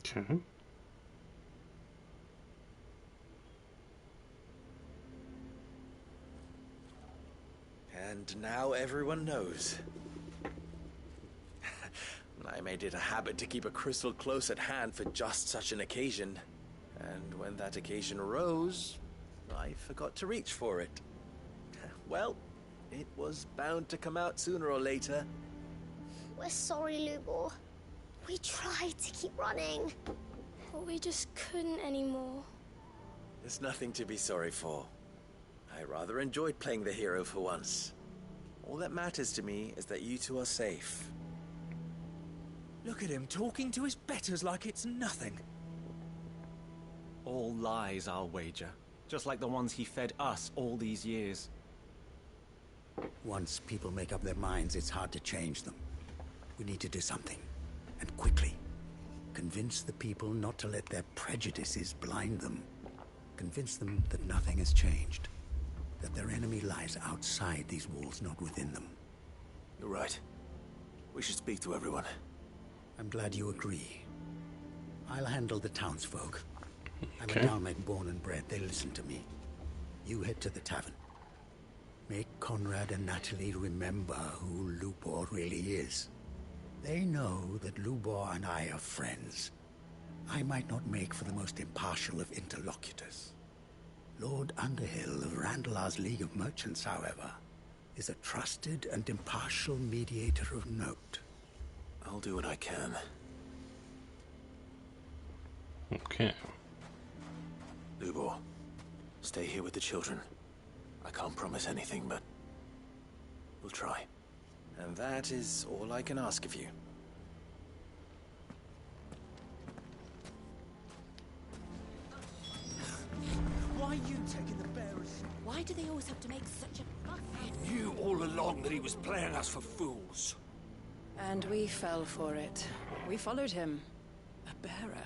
[SPEAKER 1] Okay.
[SPEAKER 9] And now everyone knows. I made it a habit to keep a crystal close at hand for just such an occasion. And when that occasion arose, I forgot to reach for it. Well, it was bound to come out sooner or later.
[SPEAKER 22] We're sorry, Lubor. We tried to keep running.
[SPEAKER 14] But we just couldn't anymore.
[SPEAKER 9] There's nothing to be sorry for. I rather enjoyed playing the hero for once. All that matters to me is that you two are safe.
[SPEAKER 13] Look at him talking to his betters like it's nothing.
[SPEAKER 16] All lies, I'll wager. Just like the ones he fed us all these years.
[SPEAKER 18] Once people make up their minds, it's hard to change them. We need to do something, and quickly. Convince the people not to let their prejudices blind them. Convince them that nothing has changed. That their enemy lies outside these walls, not within them.
[SPEAKER 3] You're right. We should speak to everyone.
[SPEAKER 18] I'm glad you agree. I'll handle the townsfolk.
[SPEAKER 1] Okay.
[SPEAKER 18] I'm a Dalmec born and bred. They listen to me. You head to the tavern. Make Conrad and Natalie remember who Lubor really is. They know that Lubor and I are friends. I might not make for the most impartial of interlocutors. Lord Underhill of Randalar's League of Merchants, however, is a trusted and impartial mediator of note.
[SPEAKER 3] I'll do what I can.
[SPEAKER 1] Okay.
[SPEAKER 3] Lubor, stay here with the children. I can't promise anything, but we'll try.
[SPEAKER 9] And that is all I can ask of you.
[SPEAKER 13] Why are you taking the bearers?
[SPEAKER 2] Why do they always have to make such a fuss?
[SPEAKER 10] He knew all along that he was playing us for fools.
[SPEAKER 2] And we fell for it. We followed him. A bearer.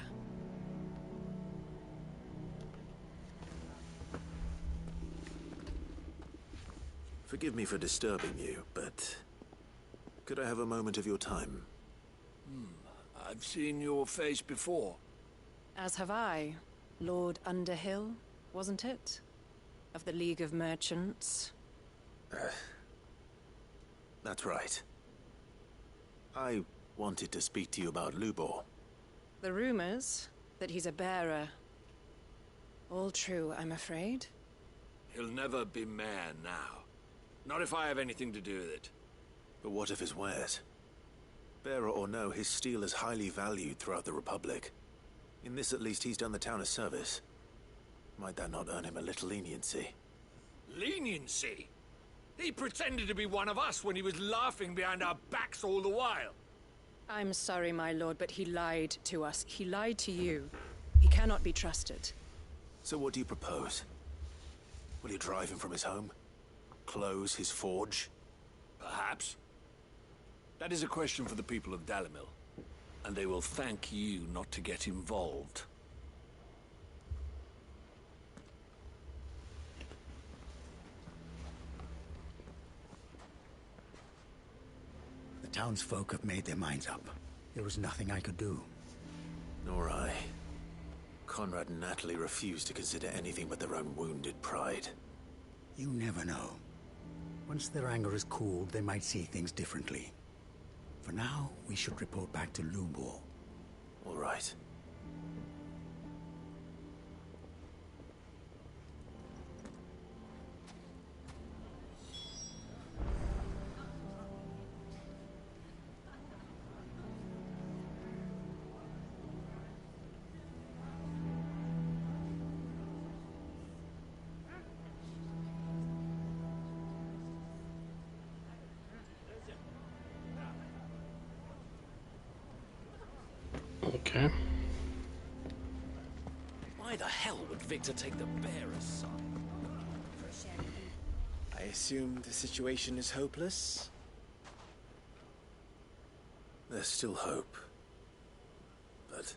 [SPEAKER 3] Forgive me for disturbing you, but could I have a moment of your time?
[SPEAKER 10] I've seen your face before.
[SPEAKER 2] As have I. Lord Underhill, wasn't it? Of the League of Merchants.
[SPEAKER 3] That's right. I wanted to speak to you about Lubor.
[SPEAKER 2] The rumors that he's a bearer. All true, I'm afraid.
[SPEAKER 10] He'll never be mayor now. Not if I have anything to do with it.
[SPEAKER 3] But what of his wares? Bearer or no, his steel is highly valued throughout the Republic. In this at least he's done the town a service. Might that not earn him a little leniency?
[SPEAKER 10] Leniency? He pretended to be one of us when he was laughing behind our backs all the while.
[SPEAKER 2] I'm sorry, my lord, but he lied to us. He lied to you. He cannot be trusted.
[SPEAKER 3] So what do you propose? Will you drive him from his home? Close his forge?
[SPEAKER 10] Perhaps. That is a question for the people of Dalimil. And they will thank you not to get involved.
[SPEAKER 18] The townsfolk have made their minds up. There was nothing I could do.
[SPEAKER 3] Nor I. Conrad and Natalie refused to consider anything but their own wounded pride.
[SPEAKER 18] You never know. Once their anger is cooled, they might see things differently. For now, we should report back to Lubor.
[SPEAKER 3] All right.
[SPEAKER 1] Okay.
[SPEAKER 9] Why the hell would Victor take the bearer's side? I assume the situation is hopeless?
[SPEAKER 3] There's still hope. But...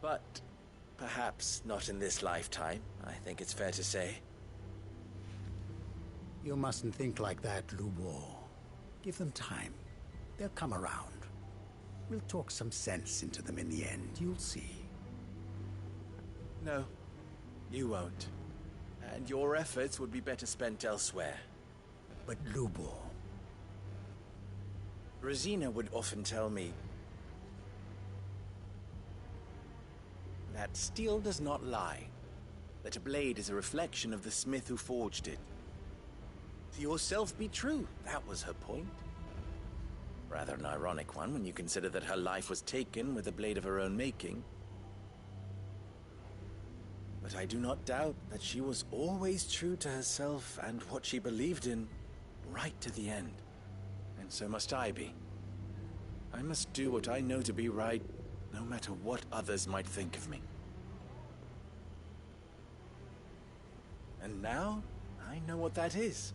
[SPEAKER 9] But perhaps not in this lifetime, I think it's fair to say.
[SPEAKER 18] You mustn't think like that, Lubor. Give them time. They'll come around. We'll talk some sense into them in the end, you'll see.
[SPEAKER 9] No, you won't. And your efforts would be better spent elsewhere.
[SPEAKER 18] But Lubor...
[SPEAKER 9] Rosina would often tell me that steel does not lie, that a blade is a reflection of the smith who forged it. To yourself be true, that was her point. Rather an ironic one when you consider that her life was taken with a blade of her own making. But I do not doubt that she was always true to herself and what she believed in, right to the end. And so must I be. I must do what I know to be right, no matter what others might think of me. And now, I know what that is.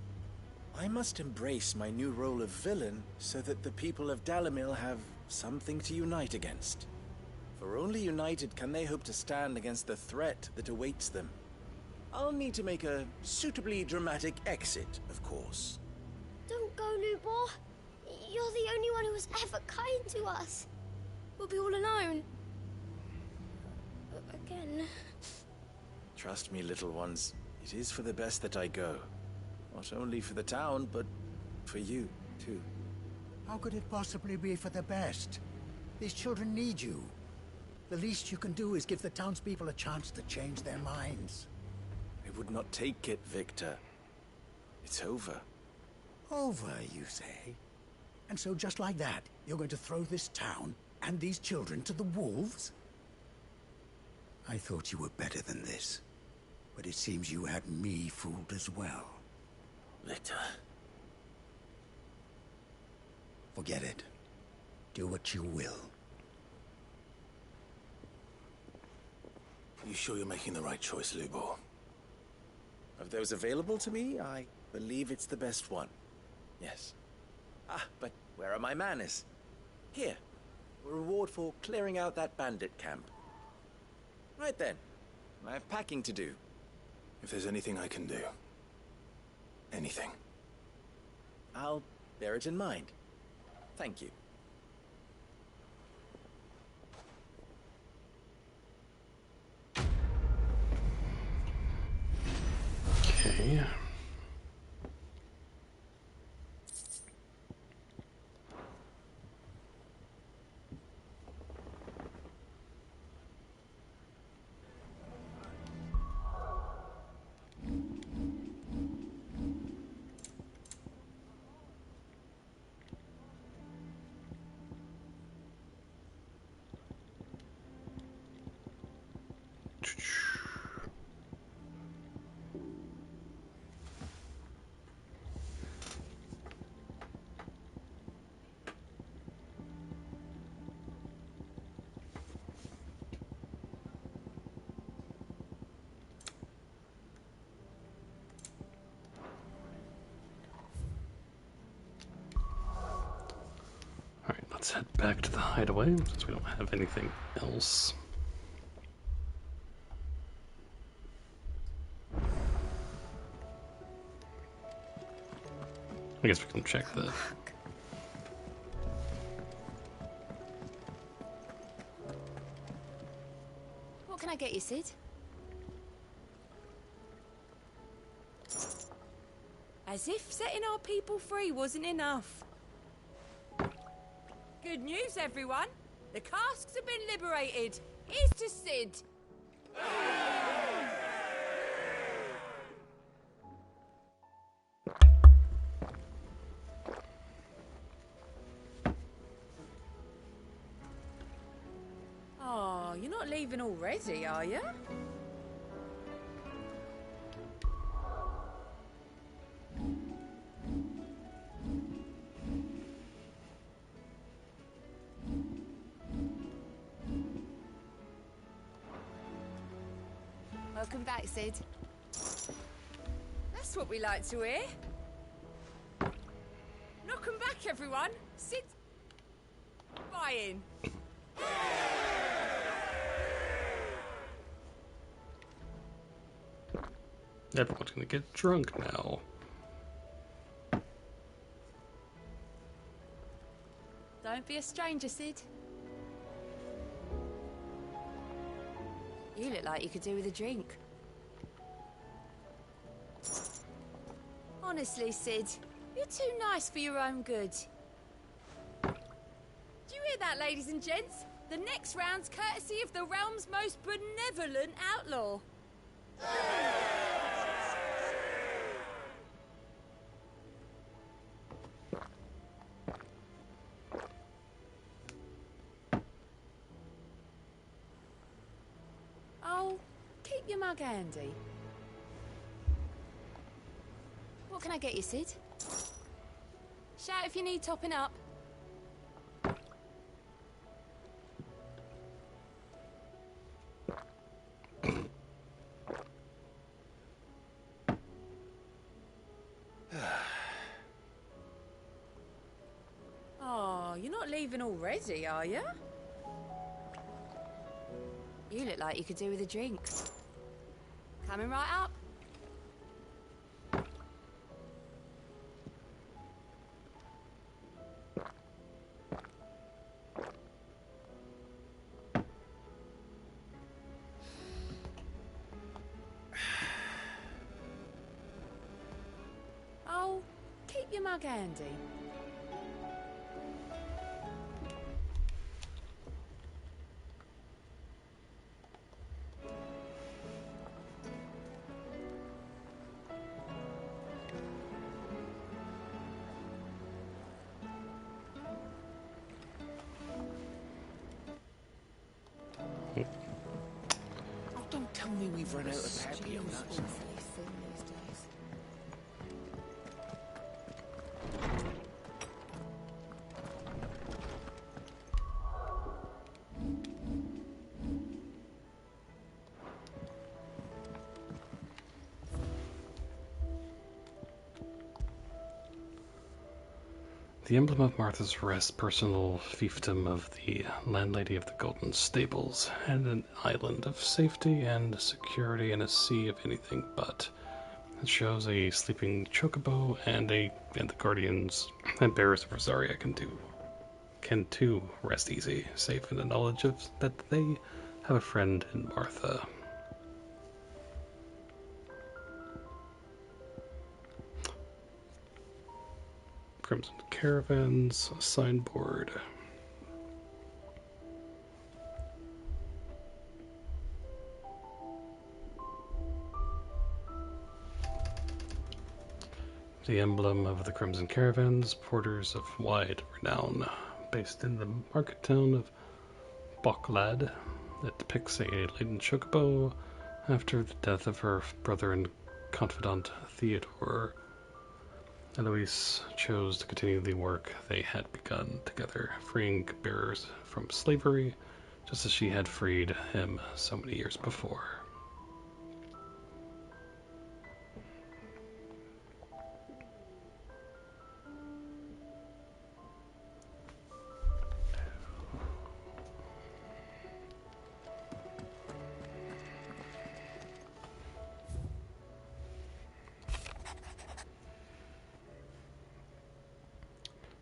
[SPEAKER 9] I must embrace my new role of villain so that the people of Dalimil have something to unite against. For only united can they hope to stand against the threat that awaits them. I'll need to make a suitably dramatic exit, of course.
[SPEAKER 22] Don't go, Lubor. You're the only one who was ever kind to us.
[SPEAKER 14] We'll be all alone. Again.
[SPEAKER 9] Trust me, little ones.
[SPEAKER 3] It is for the best that I go. Not only for the town, but for you, too.
[SPEAKER 18] How could it possibly be for the best? These children need you. The least you can do is give the townspeople a chance to change their minds.
[SPEAKER 3] I would not take it, Victor. It's over.
[SPEAKER 18] Over, you say? And so just like that, you're going to throw this town and these children to the wolves? I thought you were better than this. But it seems you had me fooled as well.
[SPEAKER 3] Victor.
[SPEAKER 18] Forget it. Do what you will.
[SPEAKER 3] You sure you're making the right choice, Lubor? Of those available to me, I believe it's the best one. Yes. Ah, but where are my manners? Here. A reward for clearing out that bandit camp. Right then. I have packing to do. If there's anything I can do. Anything. I'll bear it in mind. Thank you.
[SPEAKER 1] Okay. Alright, let's head back to the hideaway since we don't have anything else. I guess we can check the...
[SPEAKER 19] What can I get you, Sid?
[SPEAKER 2] As if setting our people free wasn't enough. Good news, everyone. The casks have been liberated. Here's to Sid. Oh, you're not leaving already, are you?
[SPEAKER 19] Welcome back, Sid.
[SPEAKER 2] That's what we like to hear. Knock 'em back, everyone. Sid's buying.
[SPEAKER 1] Everyone's gonna get drunk now.
[SPEAKER 19] Don't be a stranger, Sid.
[SPEAKER 2] You look like you could do with a drink.
[SPEAKER 19] Honestly, Sid, you're too nice for your own good.
[SPEAKER 2] Do you hear that, ladies and gents? The next round's courtesy of the realm's most benevolent outlaw.
[SPEAKER 19] Oh, keep your mug handy. What can I get you, Sid? Shout if you need topping up.
[SPEAKER 2] Oh, you're not leaving already, are you?
[SPEAKER 19] You look like you could do with a drink. Coming right up. mug handy?
[SPEAKER 9] Oh, don't tell me we've run out of happy nuts.
[SPEAKER 1] The emblem of Martha's Rest, personal fiefdom of the landlady of the Golden Stables, and an island of safety and security in a sea of anything but. It shows a sleeping chocobo and the guardians and bearers of Rosaria can too rest easy, safe in the knowledge of that they have a friend in Martha. Crimson Caravans, signboard. The emblem of the Crimson Caravans, porters of wide renown, based in the market town of Boklad. It depicts a laden chocobo after the death of her brother and confidant Theodore. Eloise chose to continue the work they had begun together, freeing bearers from slavery, just as she had freed him so many years before.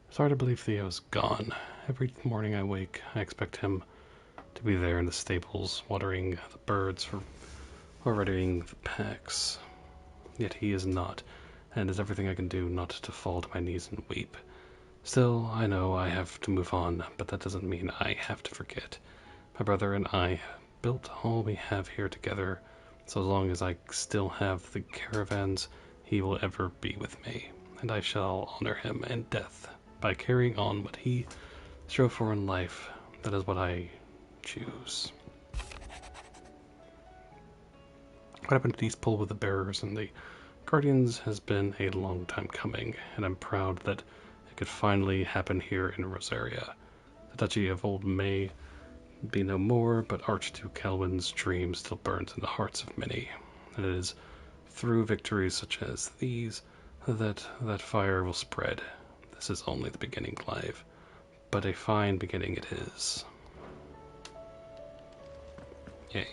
[SPEAKER 1] It's hard to believe Theo's gone. Every morning I wake, I expect him to be there in the stables, watering the birds or readying the packs. Yet he is not, and is everything I can do not to fall to my knees and weep. Still, I know I have to move on, but that doesn't mean I have to forget. My brother and I built all we have here together, so as long as I still have the caravans, he will ever be with me, and I shall honor him in death by carrying on what he strove for in life. That is what I choose. What happened to Eastpool with the bearers and the guardians has been a long time coming, and I'm proud that it could finally happen here in Rosaria. The Duchy of Old May be no more, but Archduke Kelwin's dream still burns in the hearts of many, and it is through victories such as these that fire will spread. This is only the beginning, Clive, but a fine beginning it is. Yay.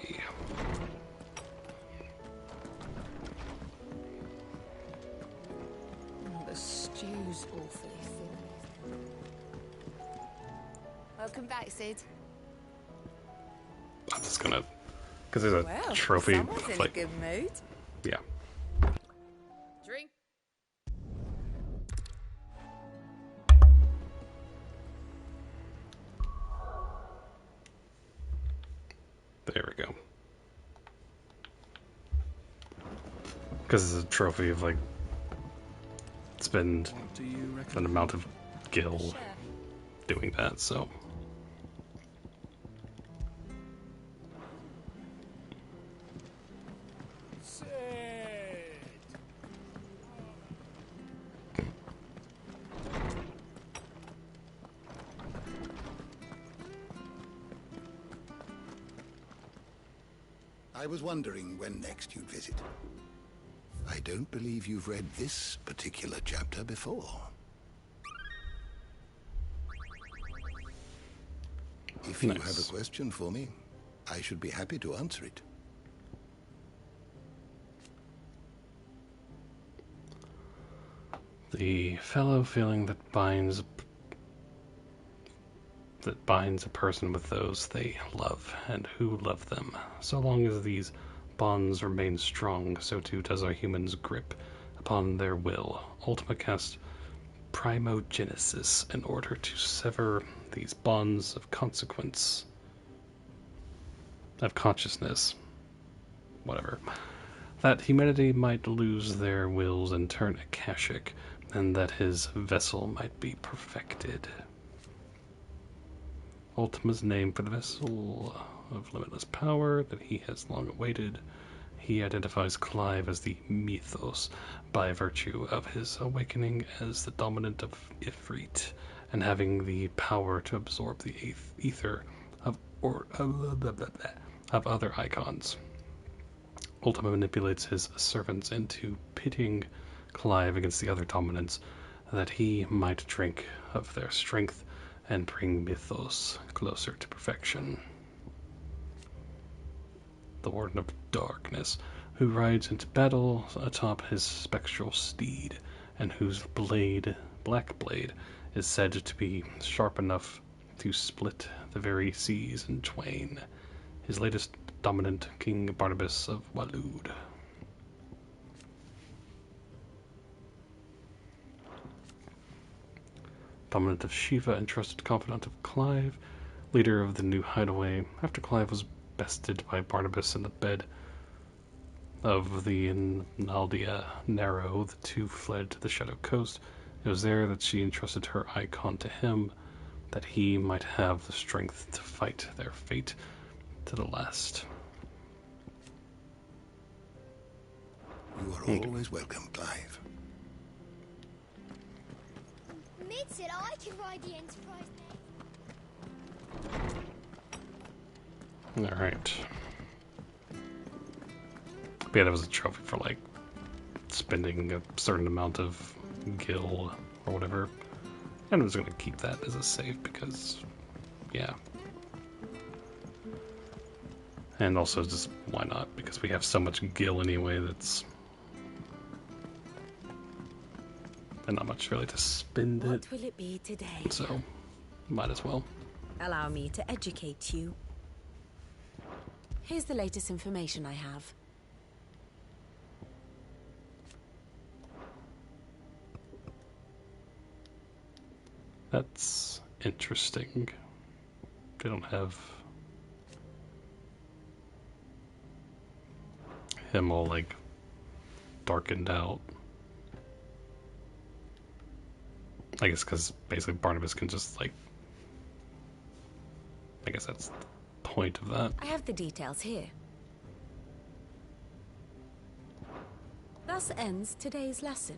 [SPEAKER 19] The stew's awfully thin. Welcome back, Sid.
[SPEAKER 1] I'm just gonna, because there's a trophy.
[SPEAKER 19] Someone's in a good mood.
[SPEAKER 1] Yeah.
[SPEAKER 19] Drink.
[SPEAKER 1] There we go. Because it's a trophy of, like, spend an amount of gil doing that, so.
[SPEAKER 7] I was wondering when next you'd visit. I don't believe you've read this particular chapter before. If you have a question for me, I should be happy to answer it.
[SPEAKER 1] The fellow feeling that binds a person with those they love and who love them. So long as these bonds remain strong, so too does our human's grip upon their will. Ultima cast primogenesis in order to sever these bonds of consequence, of consciousness, whatever, that humanity might lose their wills and turn akashic, and that his vessel might be perfected. Ultima's name for the vessel of limitless power that he has long awaited. He identifies Clive as the Mythos by virtue of his awakening as the dominant of Ifrit and having the power to absorb the ether of other icons. Ultima manipulates his servants into pitting Clive against the other dominants that he might drink of their strength and bring Mythos closer to perfection. The Warden of Darkness, who rides into battle atop his spectral steed, and whose black blade, is said to be sharp enough to split the very seas in twain. His latest dominant, King Barnabas of Waloed. Dominant of Shiva and trusted confidant of Clive, leader of the new hideaway. After Clive was bested by Barnabas in the bed of the Naldea Narrow, the two fled to the Shadow Coast. It was there that she entrusted her icon to him, that he might have the strength to fight their fate to the last.
[SPEAKER 7] You are always welcome, Clive.
[SPEAKER 22] Mid said I could ride the Enterprise next.
[SPEAKER 1] Alright. Yeah, that was a trophy for, like, spending a certain amount of gil or whatever. And I was going to keep that as a save because, yeah. And also just, why not? Because we have so much gil anyway that's... and not much really to spend it.
[SPEAKER 2] What will it be today?
[SPEAKER 1] So, might as well.
[SPEAKER 2] Allow me to educate you. Here's the latest information I have.
[SPEAKER 1] That's interesting. They don't have him all, like, darkened out. I guess because basically Barnabas can just, like... I guess that's the point of that.
[SPEAKER 2] I have the details here. Thus ends today's lesson.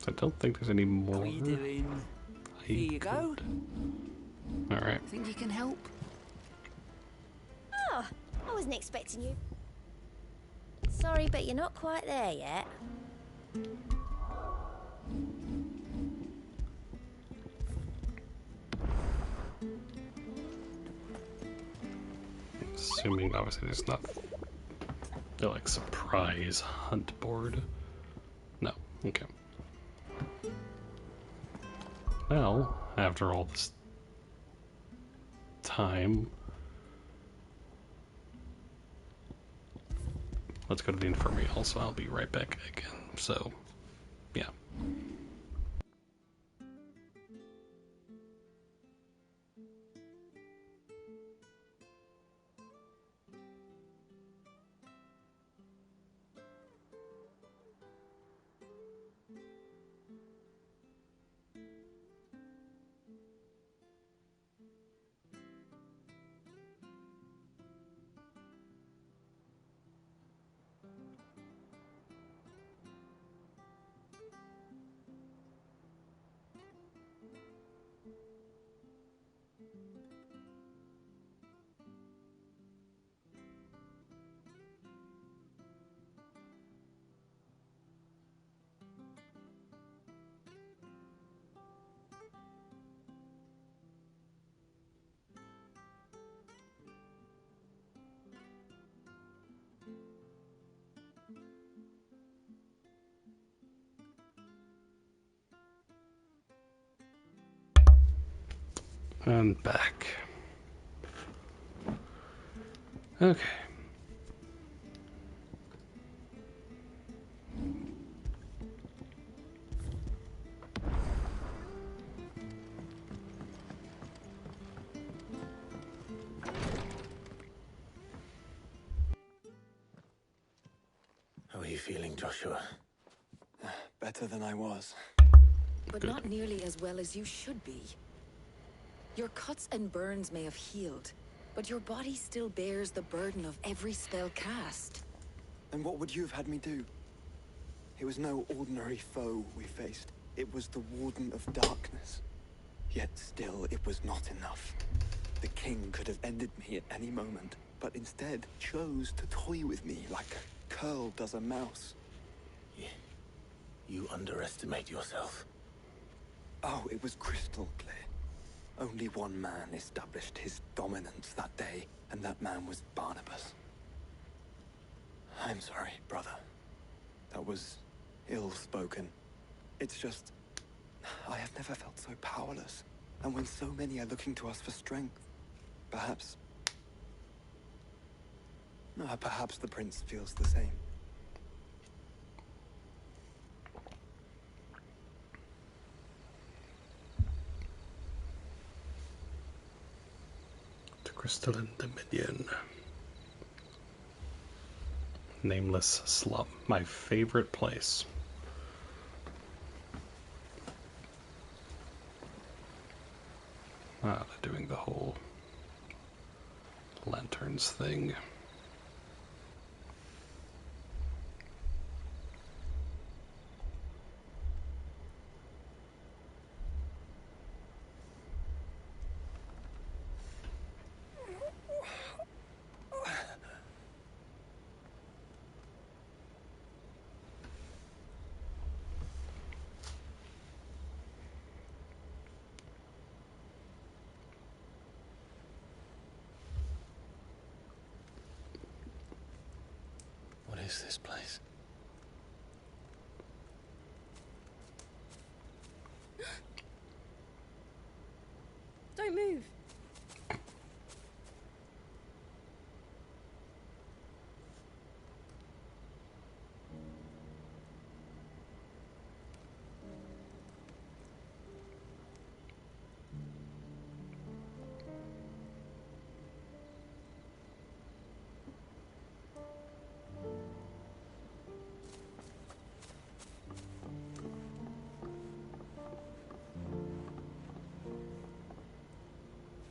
[SPEAKER 1] I don't think there's any more.
[SPEAKER 5] How are you doing? Here you go.
[SPEAKER 1] Alright.
[SPEAKER 5] Think you can help?
[SPEAKER 22] Oh, I wasn't expecting you. Sorry, but you're not quite there yet.
[SPEAKER 1] Assuming, obviously, there's not... they're like surprise hunt board. No. Okay. Well, after all this time, let's go to the infirmary also. I'll be right back again. So, yeah. And back. Okay.
[SPEAKER 3] feeling, Joshua?
[SPEAKER 11] Better than I was.
[SPEAKER 8] But not nearly as well as you should be. Your cuts and burns may have healed, but your body still bears the burden of every spell cast.
[SPEAKER 11] And what would you have had me do? It was no ordinary foe we faced. It was the Warden of Darkness. Yet still, it was not enough. The king could have ended me at any moment, but instead chose to toy with me like a curl does a mouse.
[SPEAKER 3] Yeah. You underestimate yourself.
[SPEAKER 11] Oh, it was crystal clear. Only one man established his dominance that day, and that man was Barnabas. I'm sorry, brother. That was ill-spoken. It's just, I have never felt so powerless. And when so many are looking to us for strength, perhaps the prince feels the same.
[SPEAKER 1] To Crystalline Dominion. Nameless slum. My favorite place. Ah, they're doing the whole lanterns thing.
[SPEAKER 11] What is this place?
[SPEAKER 14] Don't move.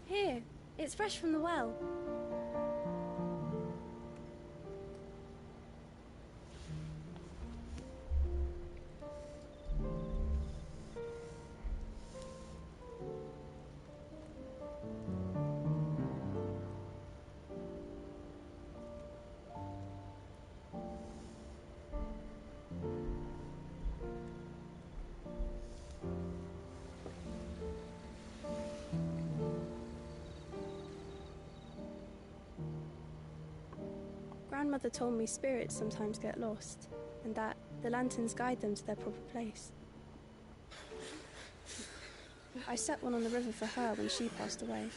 [SPEAKER 14] Here, it's fresh from the well. Grandmother told me spirits sometimes get lost, and that the lanterns guide them to their proper place. I set one on the river for her when she passed away.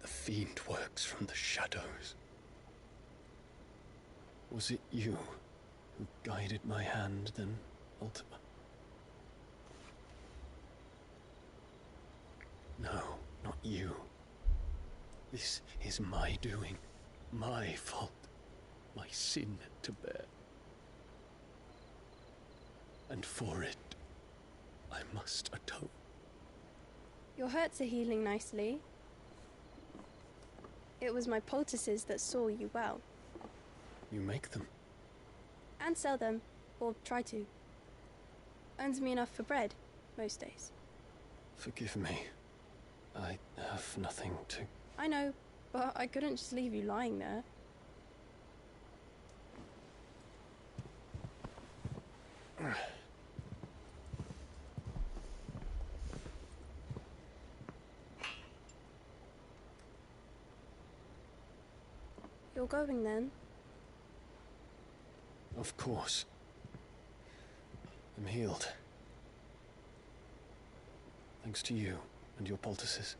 [SPEAKER 11] The fiend works from the shadows. Was it you who guided my hand, then, Ultima? No, not you. This is my doing, my fault, my sin to bear. And for it, I must atone.
[SPEAKER 14] Your hurts are healing nicely. It was my poultices that saw you well.
[SPEAKER 11] You make them?
[SPEAKER 14] And sell them, or try to. Earns me enough for bread, most days.
[SPEAKER 11] Forgive me. I have nothing to...
[SPEAKER 14] I know, but I couldn't just leave you lying there. You're going then?
[SPEAKER 11] Of course. I'm healed. Thanks to you and your poultices.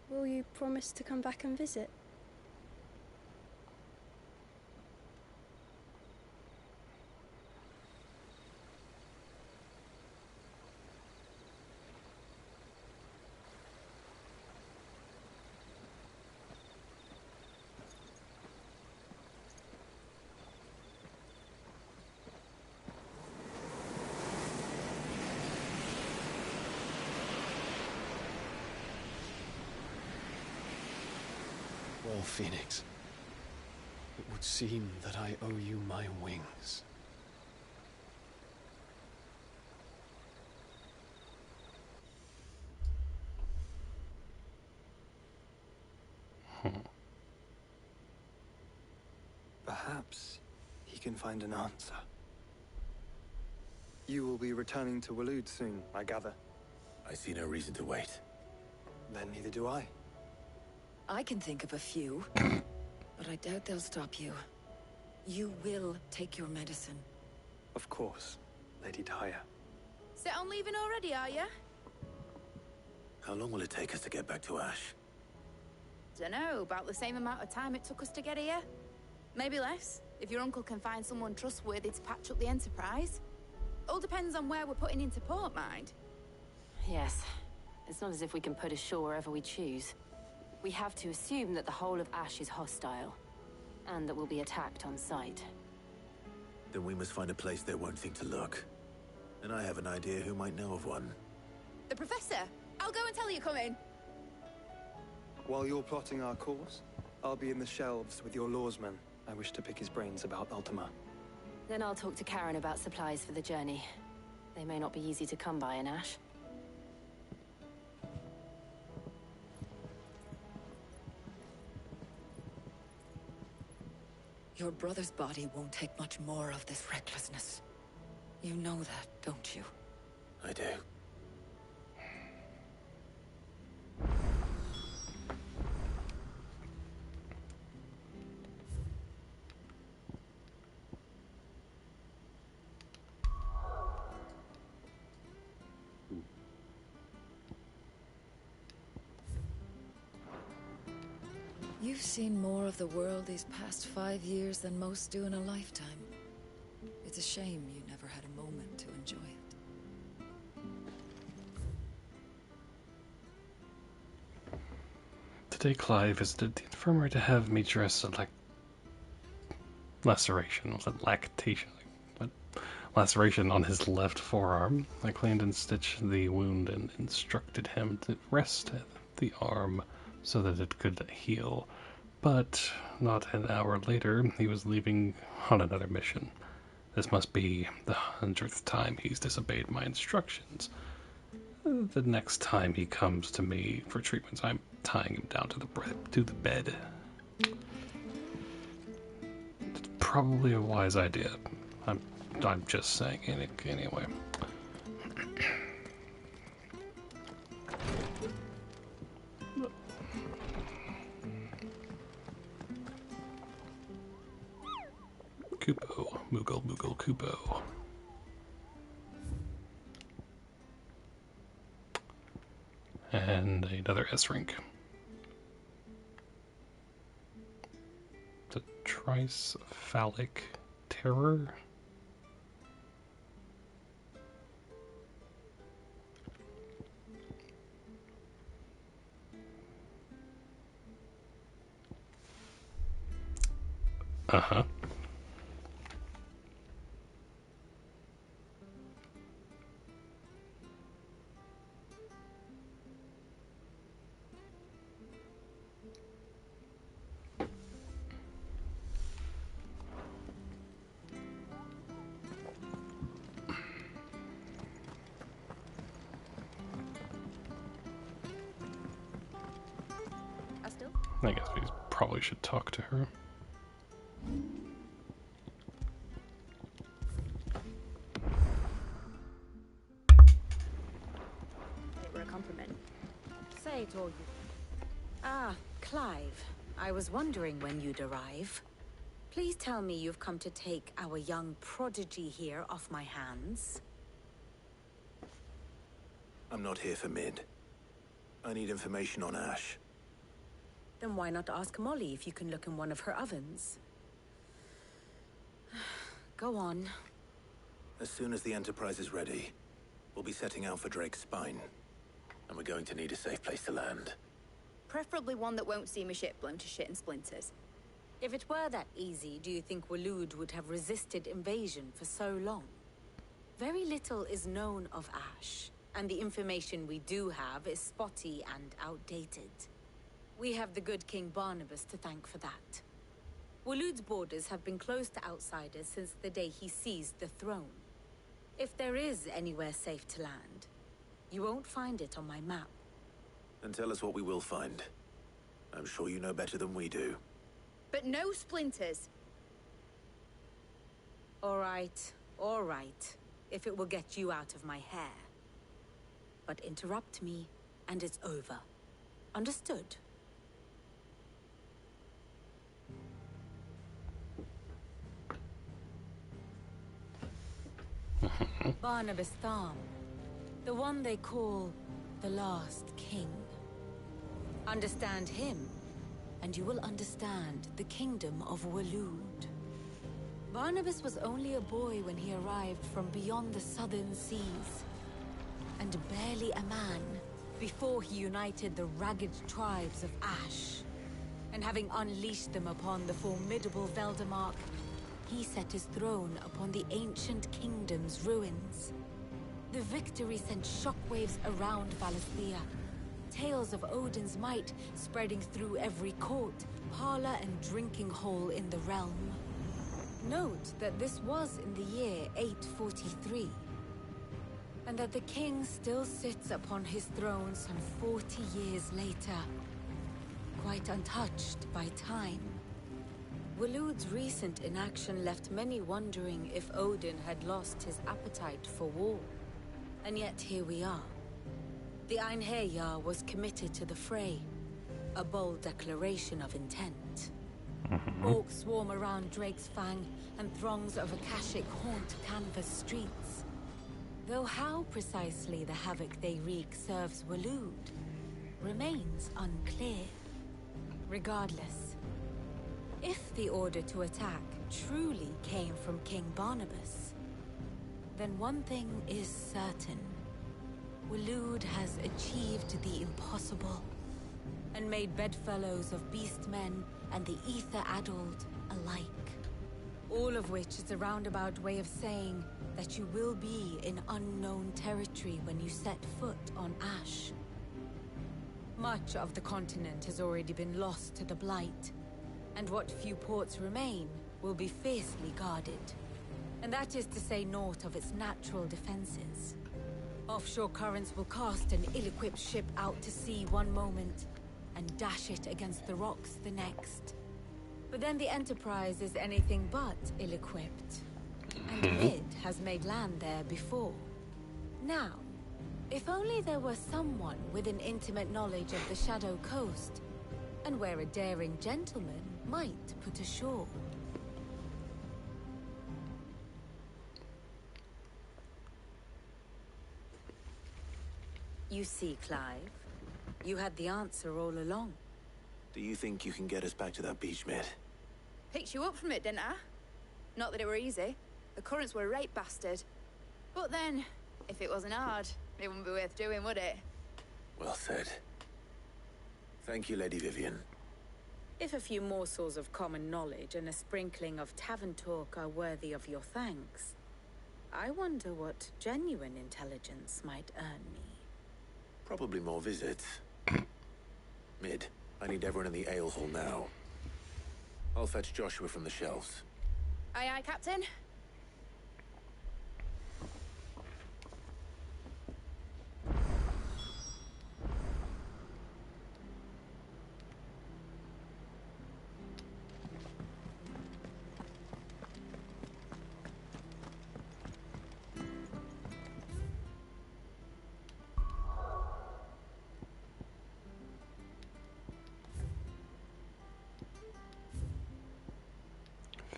[SPEAKER 14] Will you promise to come back and visit?
[SPEAKER 11] Well, Phoenix, it would seem that I owe you my wings.
[SPEAKER 6] Perhaps he can find an answer. You will be returning to Waloed soon, I gather.
[SPEAKER 3] I see no reason to wait.
[SPEAKER 6] Then neither do I.
[SPEAKER 8] I can think of a few, but I doubt they'll stop you. You will take your medicine.
[SPEAKER 6] Of course, Lady Daya.
[SPEAKER 19] Set on leaving already, are you?
[SPEAKER 3] How long will it take us to get back to Ash?
[SPEAKER 19] Dunno, about the same amount of time it took us to get here. Maybe less, if your uncle can find someone trustworthy to patch up the Enterprise. All depends on where we're putting into port, mind.
[SPEAKER 20] Yes. It's not as if we can put ashore wherever we choose. We have to assume that the whole of Ash is hostile, and that we'll be attacked on sight.
[SPEAKER 3] Then we must find a place they won't think to look. And I have an idea who might know of one.
[SPEAKER 19] The Professor! I'll go and tell you come in.
[SPEAKER 6] While you're plotting our course, I'll be in the shelves with your lawsman. I wish to pick his brains about Ultima.
[SPEAKER 20] Then I'll talk to Karen about supplies for the journey. They may not be easy to come by in Ash.
[SPEAKER 8] Your brother's body won't take much more of this recklessness. You know that, don't you?
[SPEAKER 3] I do.
[SPEAKER 8] You've seen more of the world these past 5 years than most do in a lifetime. It's a shame you never had a moment to enjoy it.
[SPEAKER 1] Today Clive visited the infirmary to have me dress a laceration. Was it lactation? What? Laceration on his left forearm. I cleaned and stitched the wound and instructed him to rest the arm so that it could heal. But not an hour later, he was leaving on another mission. This must be the 100th time he's disobeyed my instructions. The next time he comes to me for treatments, I'm tying him down to the bed. It's probably a wise idea. I'm just saying anyway. Kupo, Moogle, Kupo. And another S-Rink. The Tricephalic Terror. Uh-huh. I guess we probably should talk to her.
[SPEAKER 2] It were a compliment. Say it all you. Ah, Clive. I was wondering when you'd arrive.
[SPEAKER 8] Please tell me you've come to take our young prodigy here off my hands.
[SPEAKER 3] I'm not here for Mid. I need information on Ash.
[SPEAKER 8] Then why not ask Molly if you can look in one of her ovens? Go on.
[SPEAKER 3] As soon as the Enterprise is ready, we'll be setting out for Drake's Spine. And we're going to need a safe place to land.
[SPEAKER 19] Preferably one that won't see my ship blown to shit and splinters.
[SPEAKER 8] If it were that easy, do you think Waloed would have resisted invasion for so long? Very little is known of Ash, and the information we do have is spotty and outdated. We have the good King Barnabas to thank for that. Waloed's borders have been closed to outsiders since the day he seized the throne. If there is anywhere safe to land, you won't find it on my map.
[SPEAKER 3] Then tell us what we will find. I'm sure you know better than we do.
[SPEAKER 19] But no splinters.
[SPEAKER 8] All right, if it will get you out of my hair. But interrupt me, and it's over. Understood? Barnabas Tham, the one they call the Last King. Understand him, and you will understand the kingdom of Waloed. Barnabas was only a boy when he arrived from beyond the southern seas, and barely a man before he united the ragged tribes of Ash. And having unleashed them upon the formidable Veldamark, he set his throne upon the ancient kingdom's ruins. The victory sent shockwaves around Valisthea, tales of Odin's might spreading through every court, parlor, and drinking hole in the realm. Note that this was in the year 843, and that the king still sits upon his throne some 40 years later, quite untouched by time. Waloed's recent inaction left many wondering if Odin had lost his appetite for war. And yet here we are. The Einherjar was committed to the fray, a bold declaration of intent. Orcs swarm around Drake's Fang, and throngs of Akashic haunt canvas streets. Though how precisely the havoc they wreak serves Waloed remains unclear. Regardless, if the order to attack truly came from King Barnabas, then one thing is certain. Waloed has achieved the impossible, and made bedfellows of beastmen and the ether-addled alike. All of which is a roundabout way of saying that you will be in unknown territory when you set foot on Ash. Much of the continent has already been lost to the Blight, and what few ports remain will be fiercely guarded. And that is to say naught of its natural defenses. Offshore currents will cast an ill-equipped ship out to sea one moment, and dash it against the rocks the next. But then the Enterprise is anything but ill-equipped. And Mid has made land there before. Now, if only there were someone with an intimate knowledge of the Shadow Coast, and where a daring gentleman might put ashore. You see, Clive, you had the answer all along.
[SPEAKER 3] Do you think you can get us back to that beach, Mid?
[SPEAKER 19] Picked you up from it, didn't I? Not that it were easy. The currents were a right bastard. But then, if it wasn't hard, it wouldn't be worth doing, would it?
[SPEAKER 3] Well said. Thank you, Lady Vivian.
[SPEAKER 8] If a few morsels of common knowledge and a sprinkling of tavern talk are worthy of your thanks, I wonder what genuine intelligence might earn me.
[SPEAKER 3] Probably more visits. Mid, I need everyone in the ale hall now. I'll fetch Joshua from the shelves.
[SPEAKER 19] Aye, aye, Captain.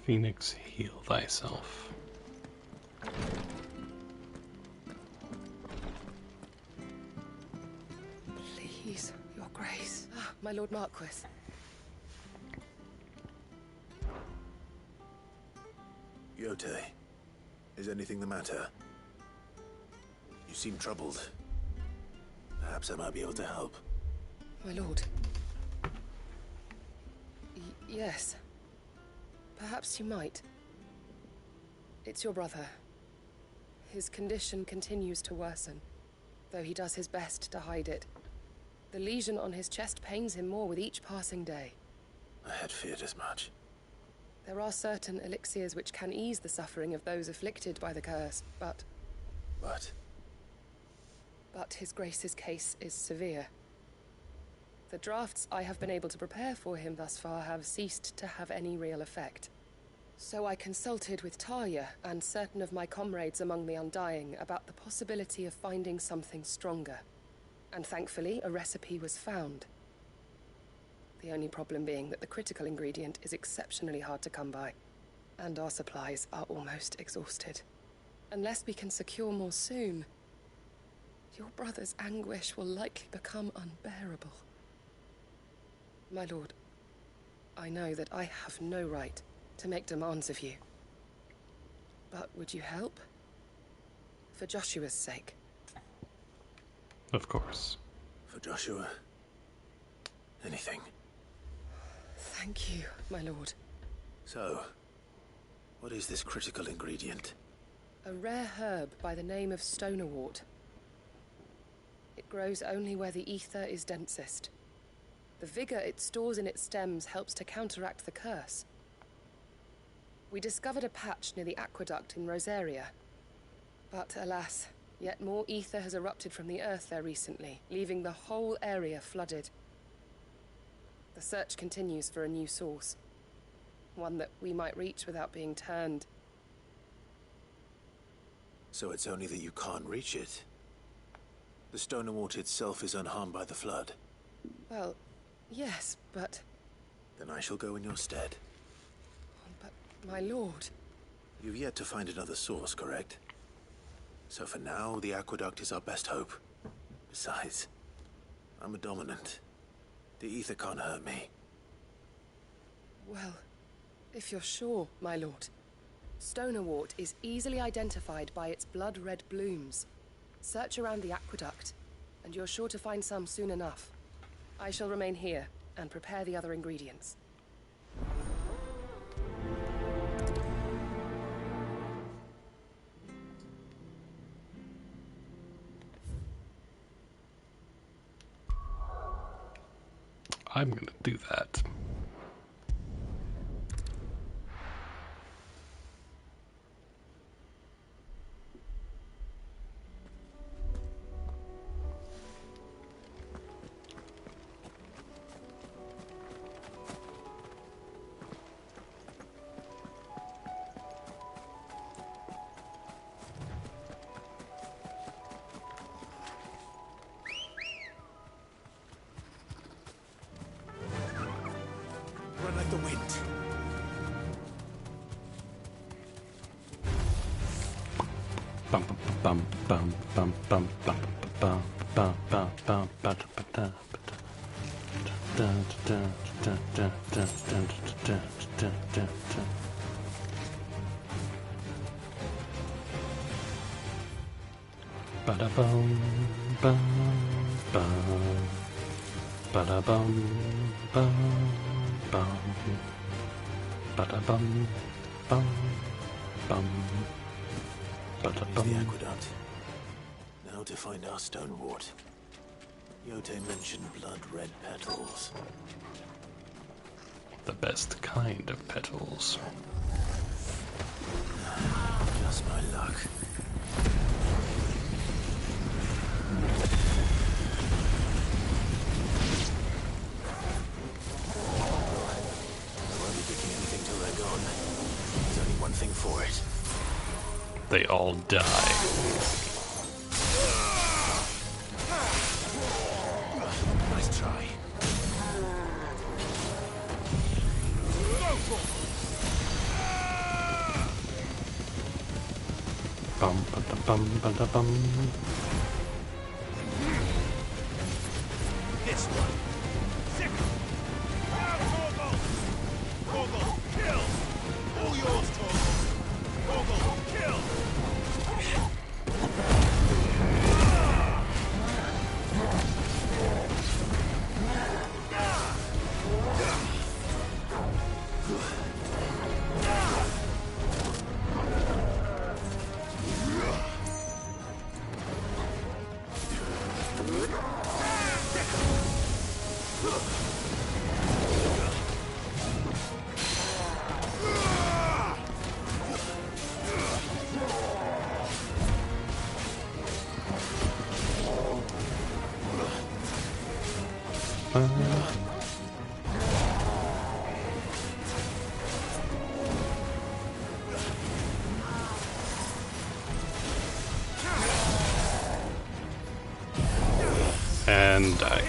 [SPEAKER 1] Phoenix, heal thyself.
[SPEAKER 4] Please, your grace. Ah, my lord Marquis.
[SPEAKER 3] Yote, is anything the matter? You seem troubled. Perhaps I might be able to help.
[SPEAKER 4] My lord. Yes. Perhaps you might. It's your brother. His condition continues to worsen, though he does his best to hide it. The lesion on his chest pains him more with each passing day.
[SPEAKER 3] I had feared as much.
[SPEAKER 4] There are certain elixirs which can ease the suffering of those afflicted by the curse, but... But His Grace's case is severe. The drafts I have been able to prepare for him thus far have ceased to have any real effect. So I consulted with Talia and certain of my comrades among the Undying about the possibility of finding something stronger. And thankfully, a recipe was found. The only problem being that the critical ingredient is exceptionally hard to come by, and our supplies are almost exhausted. Unless we can secure more soon, your brother's anguish will likely become unbearable. My lord, I know that I have no right to make demands of you. But would you help? For Joshua's sake.
[SPEAKER 1] Of course.
[SPEAKER 3] For Joshua, anything.
[SPEAKER 4] Thank you, my lord.
[SPEAKER 3] So, what is this critical ingredient?
[SPEAKER 4] A rare herb by the name of stonerwort. It grows only where the ether is densest. The vigor it stores in its stems helps to counteract the curse. We discovered a patch near the aqueduct in Rosaria. But alas, yet more ether has erupted from the earth there recently, leaving the whole area flooded. The search continues for a new source. One that we might reach without being turned.
[SPEAKER 3] So it's only that you can't reach it. The stonerwort itself is unharmed by the flood.
[SPEAKER 4] Well, yes, but...
[SPEAKER 3] Then I shall go in your stead.
[SPEAKER 4] But, my lord...
[SPEAKER 3] You've yet to find another source, correct? So for now, the aqueduct is our best hope. Besides, I'm a dominant. The ether can't hurt me.
[SPEAKER 4] Well, if you're sure, my lord. Stonerwort is easily identified by its blood-red blooms. Search around the aqueduct, and you're sure to find some soon enough. I shall remain here and prepare the other ingredients.
[SPEAKER 1] I'm gonna do that.
[SPEAKER 3] Run like the wind.
[SPEAKER 1] Bum bum bum bum bum bum bum bum bum bum bum bum Bada bum bum bum bada bum bum bum bada bum bum bum bada
[SPEAKER 3] The
[SPEAKER 1] bum.
[SPEAKER 3] aqueduct. Now to find our stonerwort. Yote mentioned blood-red petals.
[SPEAKER 1] The best kind of petals.
[SPEAKER 3] Just my luck. I won't be picking anything till they're gone. There's only one thing for it.
[SPEAKER 1] They all die.
[SPEAKER 3] Nice try.
[SPEAKER 1] Bum ba da bum ba da bum.
[SPEAKER 17] This one. Sick. Torgal, kill. All yours, Torgal. Torgal, kill.
[SPEAKER 1] And die.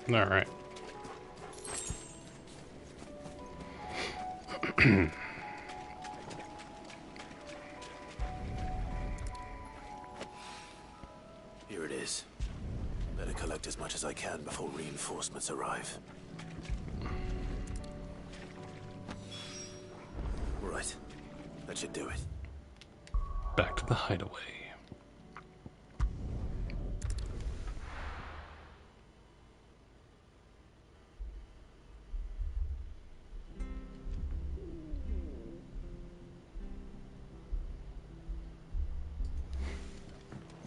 [SPEAKER 1] All right.
[SPEAKER 3] Here it is. Better collect as much as I can before reinforcements arrive. Right. That should do it.
[SPEAKER 1] Back to the hideaway.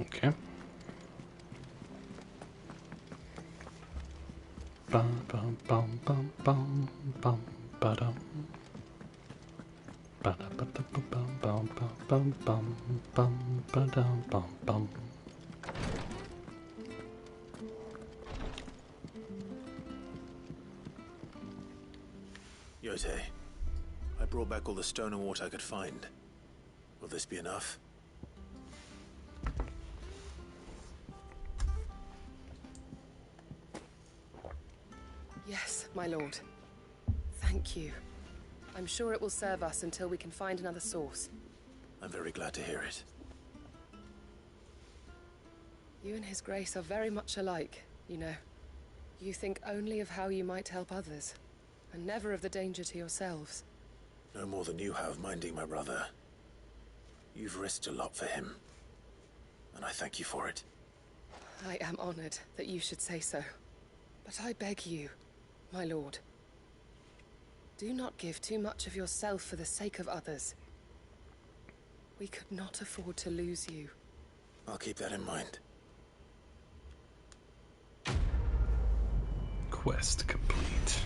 [SPEAKER 1] Okay. Bum bum bum bum bum bum ba dum. Ba da ba da bum bum bum bum bum bum ba dum bum bum.
[SPEAKER 3] Yote, I brought back all the stone and water I could find. Will this be enough?
[SPEAKER 4] Yes, my lord. Thank you. I'm sure it will serve us until we can find another source.
[SPEAKER 3] I'm very glad to hear it.
[SPEAKER 4] You and His Grace are very much alike, you know. You think only of how you might help others, and never of the danger to yourselves.
[SPEAKER 3] No more than you have minding my brother. You've risked a lot for him, and I thank you for it.
[SPEAKER 4] I am honored that you should say so. But I beg you, my lord, do not give too much of yourself for the sake of others. We could not afford to lose you.
[SPEAKER 3] I'll keep that in mind.
[SPEAKER 1] Quest complete.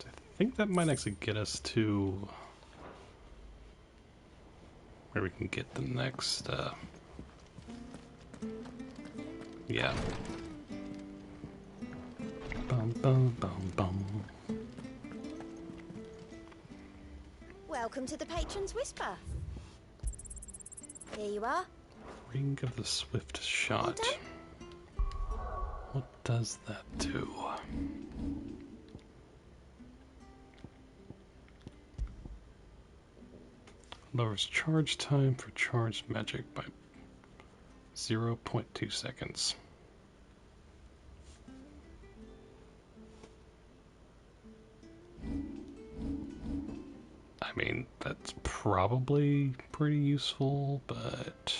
[SPEAKER 1] I think that might actually get us to where we can get the next, yeah. Bum, bum, bum, bum.
[SPEAKER 22] Welcome to the Patron's Whisper. Here you are.
[SPEAKER 1] Ring of the Swift Shot. What does that do? Lowers charge time for charged magic by 0.2 seconds. I mean, that's probably pretty useful, but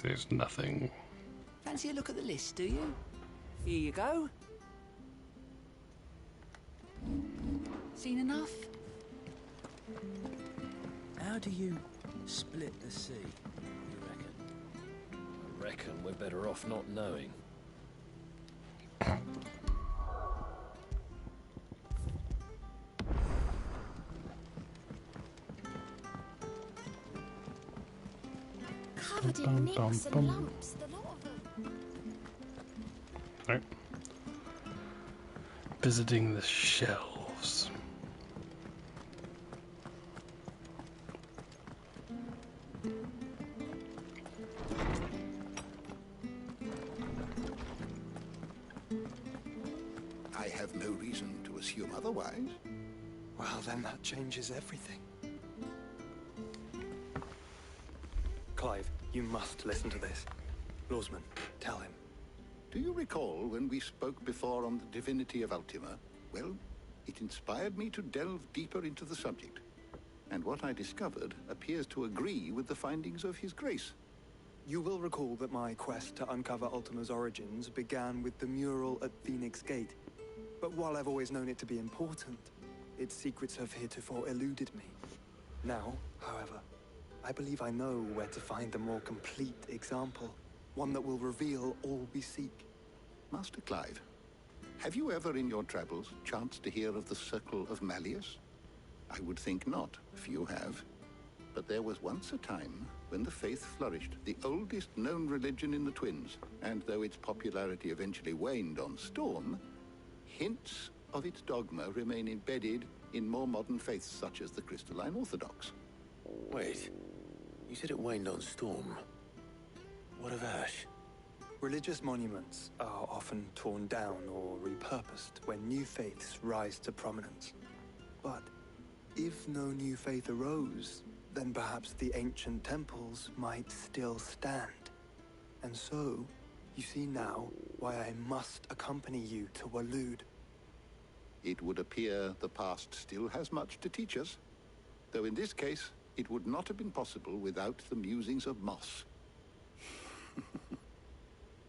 [SPEAKER 1] there's nothing.
[SPEAKER 5] Fancy a look at the list, do you? Here you go. Seen enough?
[SPEAKER 23] How do you split the sea, you reckon? I reckon we're better off not knowing.
[SPEAKER 22] Covered in nicks and lumps, the lot of them.
[SPEAKER 1] Alright. visiting the shelves.
[SPEAKER 7] I have no reason to assume otherwise.
[SPEAKER 6] Well, then that changes everything. Clive, you must listen to this. Lawsman, tell him.
[SPEAKER 7] Do you recall when we spoke before on the divinity of Ultima? Well, it inspired me to delve deeper into the subject. And what I discovered appears to agree with the findings of His Grace.
[SPEAKER 6] You will recall that my quest to uncover Ultima's origins began with the mural at Phoenix Gate. But while I've always known it to be important, its secrets have heretofore eluded me. Now, however, I believe I know where to find the more complete example. One that will reveal all we seek.
[SPEAKER 7] Master Clive, have you ever in your travels chanced to hear of the Circle of Malleus? I would think not, few have. But there was once a time when the faith flourished, the oldest known religion in the Twins, and though its popularity eventually waned on Storm, hints of its dogma remain embedded in more modern faiths such as the Crystalline Orthodox.
[SPEAKER 3] Wait, you said it waned on Storm. What of Ash?
[SPEAKER 6] Religious monuments are often torn down or repurposed when new faiths rise to prominence. But if no new faith arose, then perhaps the ancient temples might still stand. And so, you see now why I must accompany you to Waloed.
[SPEAKER 7] It would appear the past still has much to teach us, though in this case, it would not have been possible without the musings of Moss.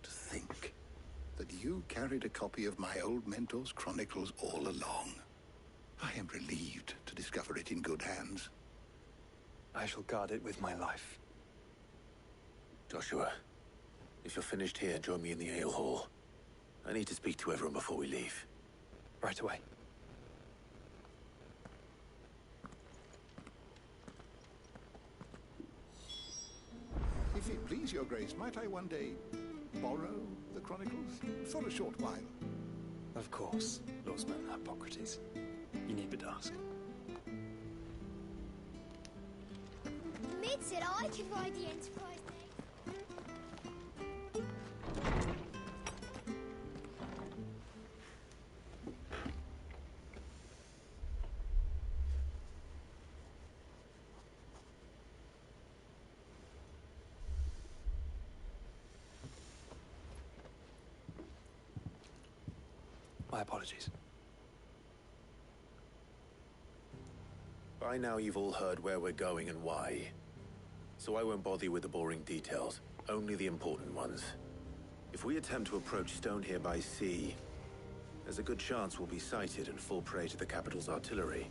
[SPEAKER 7] To think that you carried a copy of my old mentor's chronicles all along. I am relieved to discover it in good hands.
[SPEAKER 6] I shall guard it with my life.
[SPEAKER 3] Joshua, if you're finished here, join me in the ale hall. I need to speak to everyone before we leave.
[SPEAKER 6] Right away.
[SPEAKER 7] If it please your grace, might I one day borrow the chronicles for a short while?
[SPEAKER 6] Of course, Lawsman Hippocrates. You need but ask.
[SPEAKER 22] Mid said I could ride the Enterprise next.
[SPEAKER 6] My apologies.
[SPEAKER 3] By now you've all heard where we're going and why. So I won't bother you with the boring details, only the important ones. If we attempt to approach Stone here by sea, there's a good chance we'll be sighted and fall prey to the capital's artillery.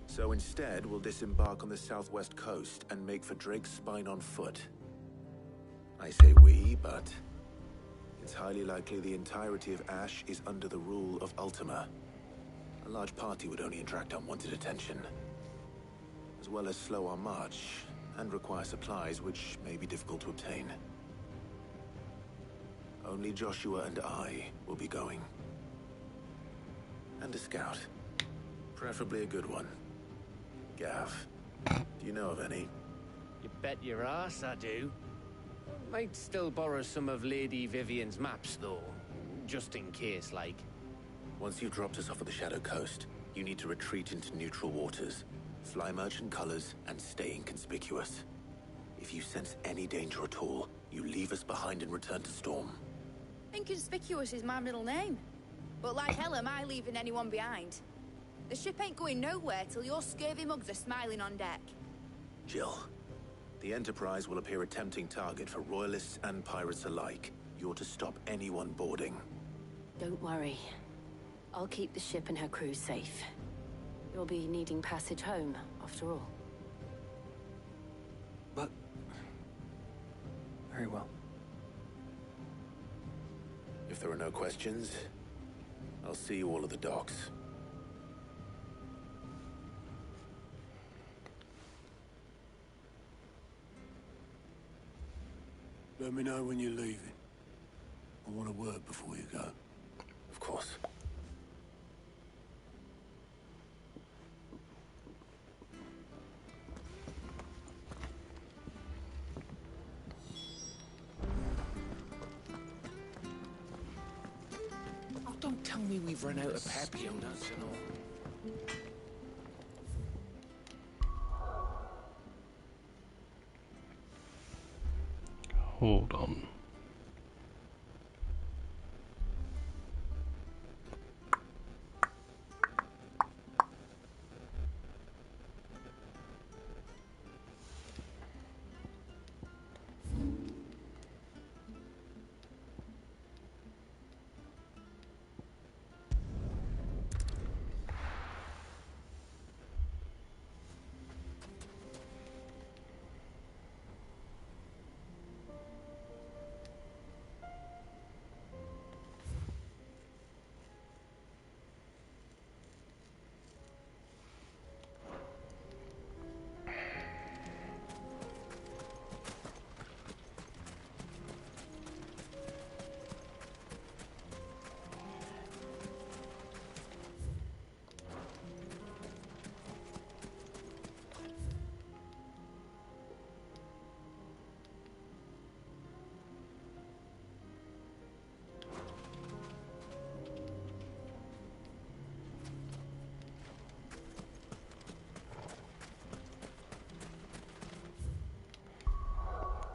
[SPEAKER 3] So instead, we'll disembark on the southwest coast and make for Drake's Spine on foot. I say we, but it's highly likely the entirety of Ash is under the rule of Ultima. A large party would only attract unwanted attention, as well as slow our march and require supplies which may be difficult to obtain. Only Joshua and I will be going. And a scout. Preferably a good one. Gav, do you know of any?
[SPEAKER 12] You bet your ass I do. Might still borrow some of Lady Vivian's maps, though. Just in case, like.
[SPEAKER 3] Once you've dropped us off at the Shadow Coast, you need to retreat into neutral waters, fly merchant colors, and stay inconspicuous. If you sense any danger at all, you leave us behind and return to Storm.
[SPEAKER 19] Inconspicuous is my middle name. But like hell am I leaving anyone behind. The ship ain't going nowhere till your scurvy mugs are smiling on deck.
[SPEAKER 3] Jill, the Enterprise will appear a tempting target for royalists and pirates alike. You're to stop anyone boarding.
[SPEAKER 20] Don't worry. I'll keep the ship and her crew safe. You'll be needing passage home, after all.
[SPEAKER 6] But... very well.
[SPEAKER 3] If there are no questions, I'll see you all at the docks.
[SPEAKER 10] Let me know when you're leaving. I want a word before you go.
[SPEAKER 3] Of course.
[SPEAKER 10] me we've run out of peppy and nuts and all.
[SPEAKER 1] Hold on.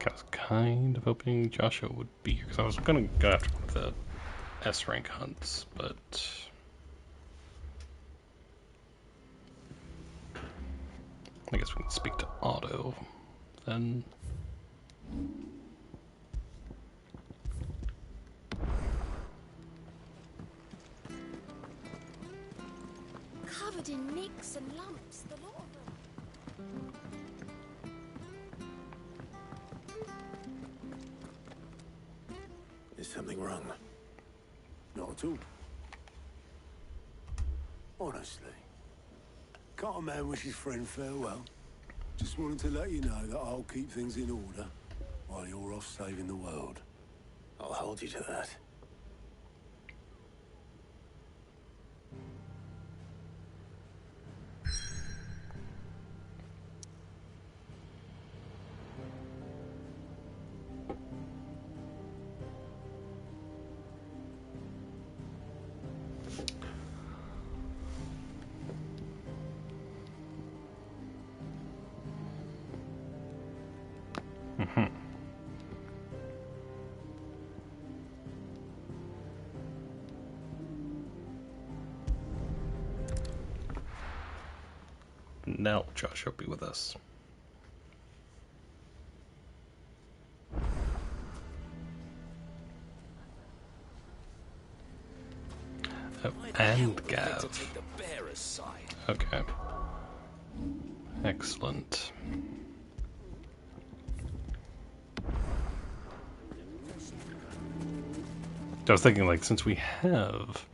[SPEAKER 1] I was kind of hoping Joshua would be here because I was going to go after one of the S rank hunts, but I guess we can speak to Otto then.
[SPEAKER 14] Covered in nicks and lumps, the lot of them.
[SPEAKER 3] Is something wrong?
[SPEAKER 15] Not at all. Honestly. Can't a man wish his friend farewell? Just wanted to let you know that I'll keep things in order while you're off saving the world.
[SPEAKER 3] I'll hold you to that.
[SPEAKER 1] Now Josh will be with us. Oh, and Gav. Okay. Excellent. I was thinking, like, since we have,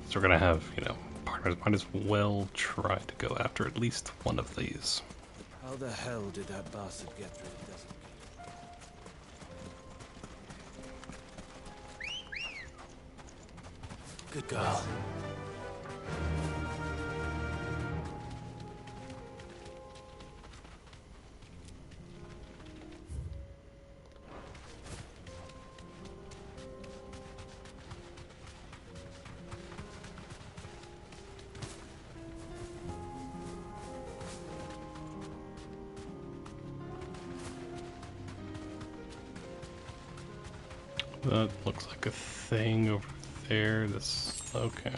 [SPEAKER 1] so we're gonna have, you know, partners, might as well try to go after at least one of these.
[SPEAKER 10] How the hell did that bastard get through the desert?
[SPEAKER 3] Good girl.
[SPEAKER 1] That looks like a thing over there. This, okay.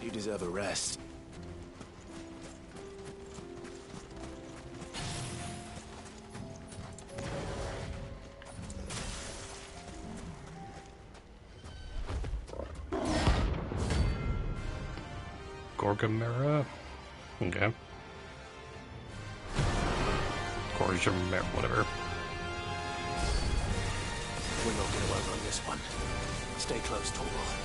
[SPEAKER 3] You deserve a rest.
[SPEAKER 1] Gorgamera? Okay. Gorgamera, whatever.
[SPEAKER 3] We're not going to outrun this one. Stay close, Torvald.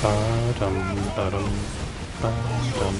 [SPEAKER 1] Ba-dum, ba-dum, ba-dum.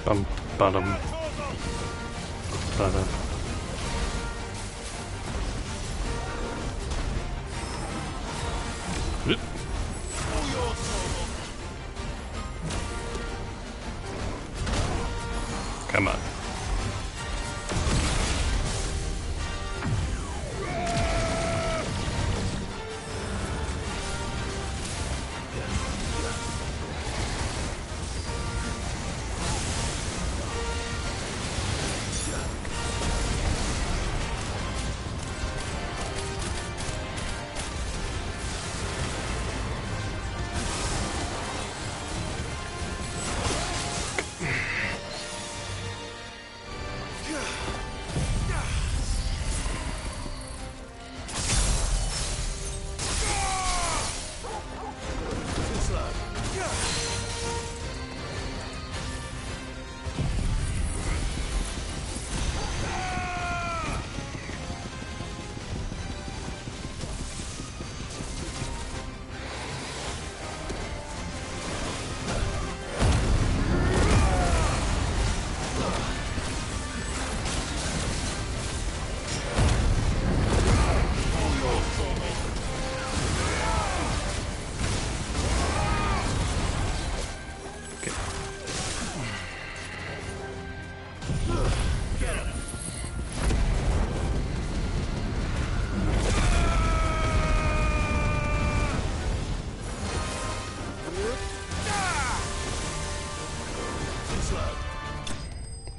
[SPEAKER 1] Bum, ba-dum, ba-dum. Come on.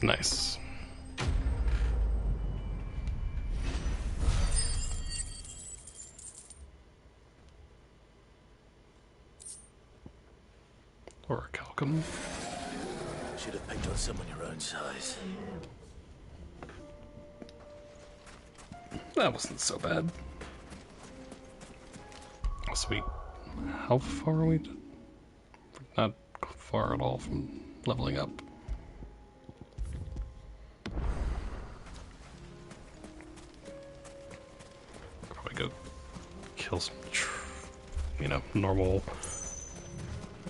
[SPEAKER 1] Nice. Or a Calcum.
[SPEAKER 17] Should have picked on someone your own size.
[SPEAKER 1] That wasn't so bad. Sweet. How far are we? Not far at all from leveling up. Probably go kill some, normal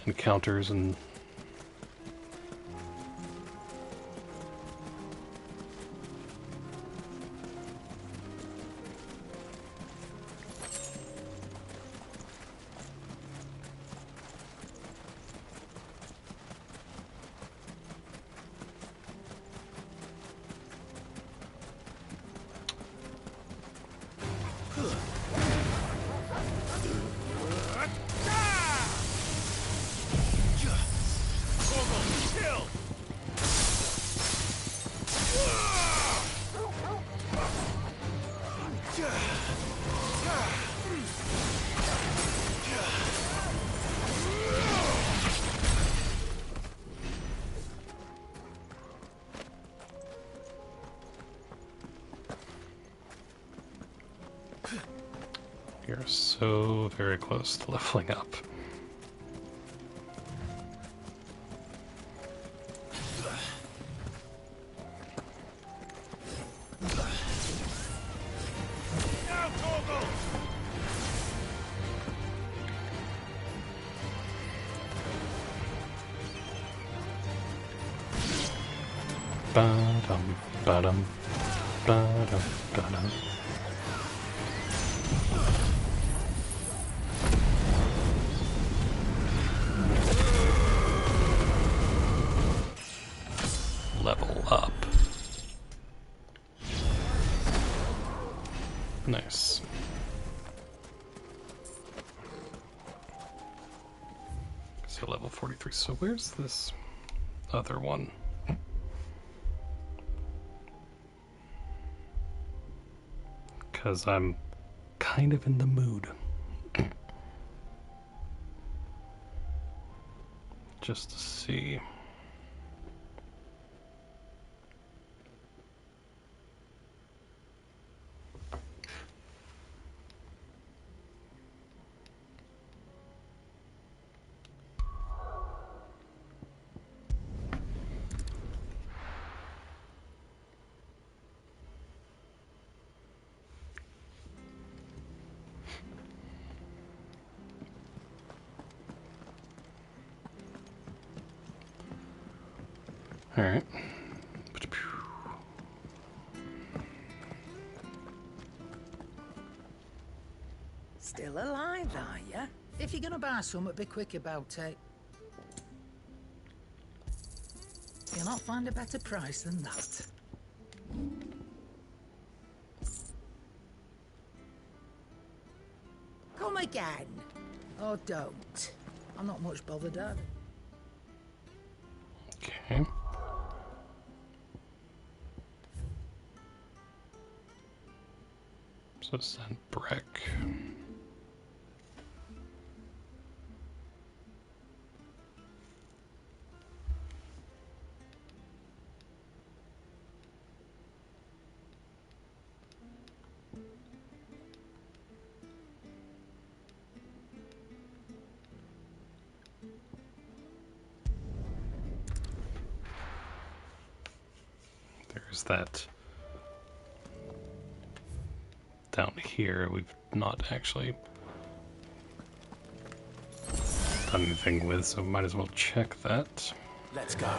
[SPEAKER 1] encounters and so very close to leveling up. Ba-dum, ba-dum, ba-dum, ba-dum. Level up. Nice. So level 43. So where's this other one? Because I'm kind of in the mood. Just to see. Alright.
[SPEAKER 13] Still alive, are ya? If you're gonna buy something, be quick about it. You'll not find a better price than that. Come again. Or don't. I'm not much bothered, Dad.
[SPEAKER 1] Okay. So send Breck. There's that down here we've not actually done anything with, so might as well check that.
[SPEAKER 17] Let's go.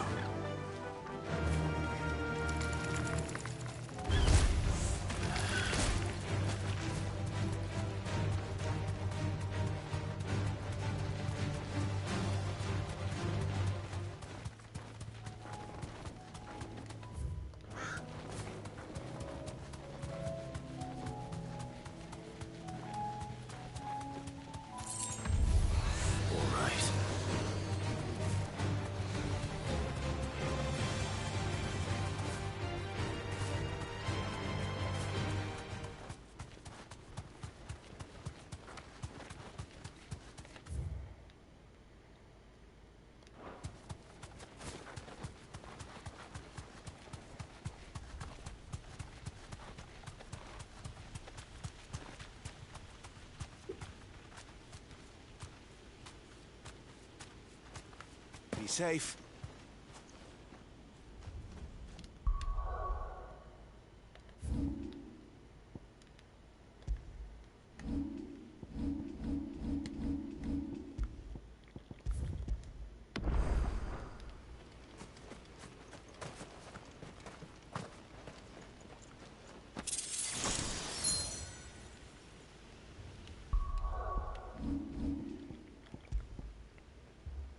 [SPEAKER 17] Be safe.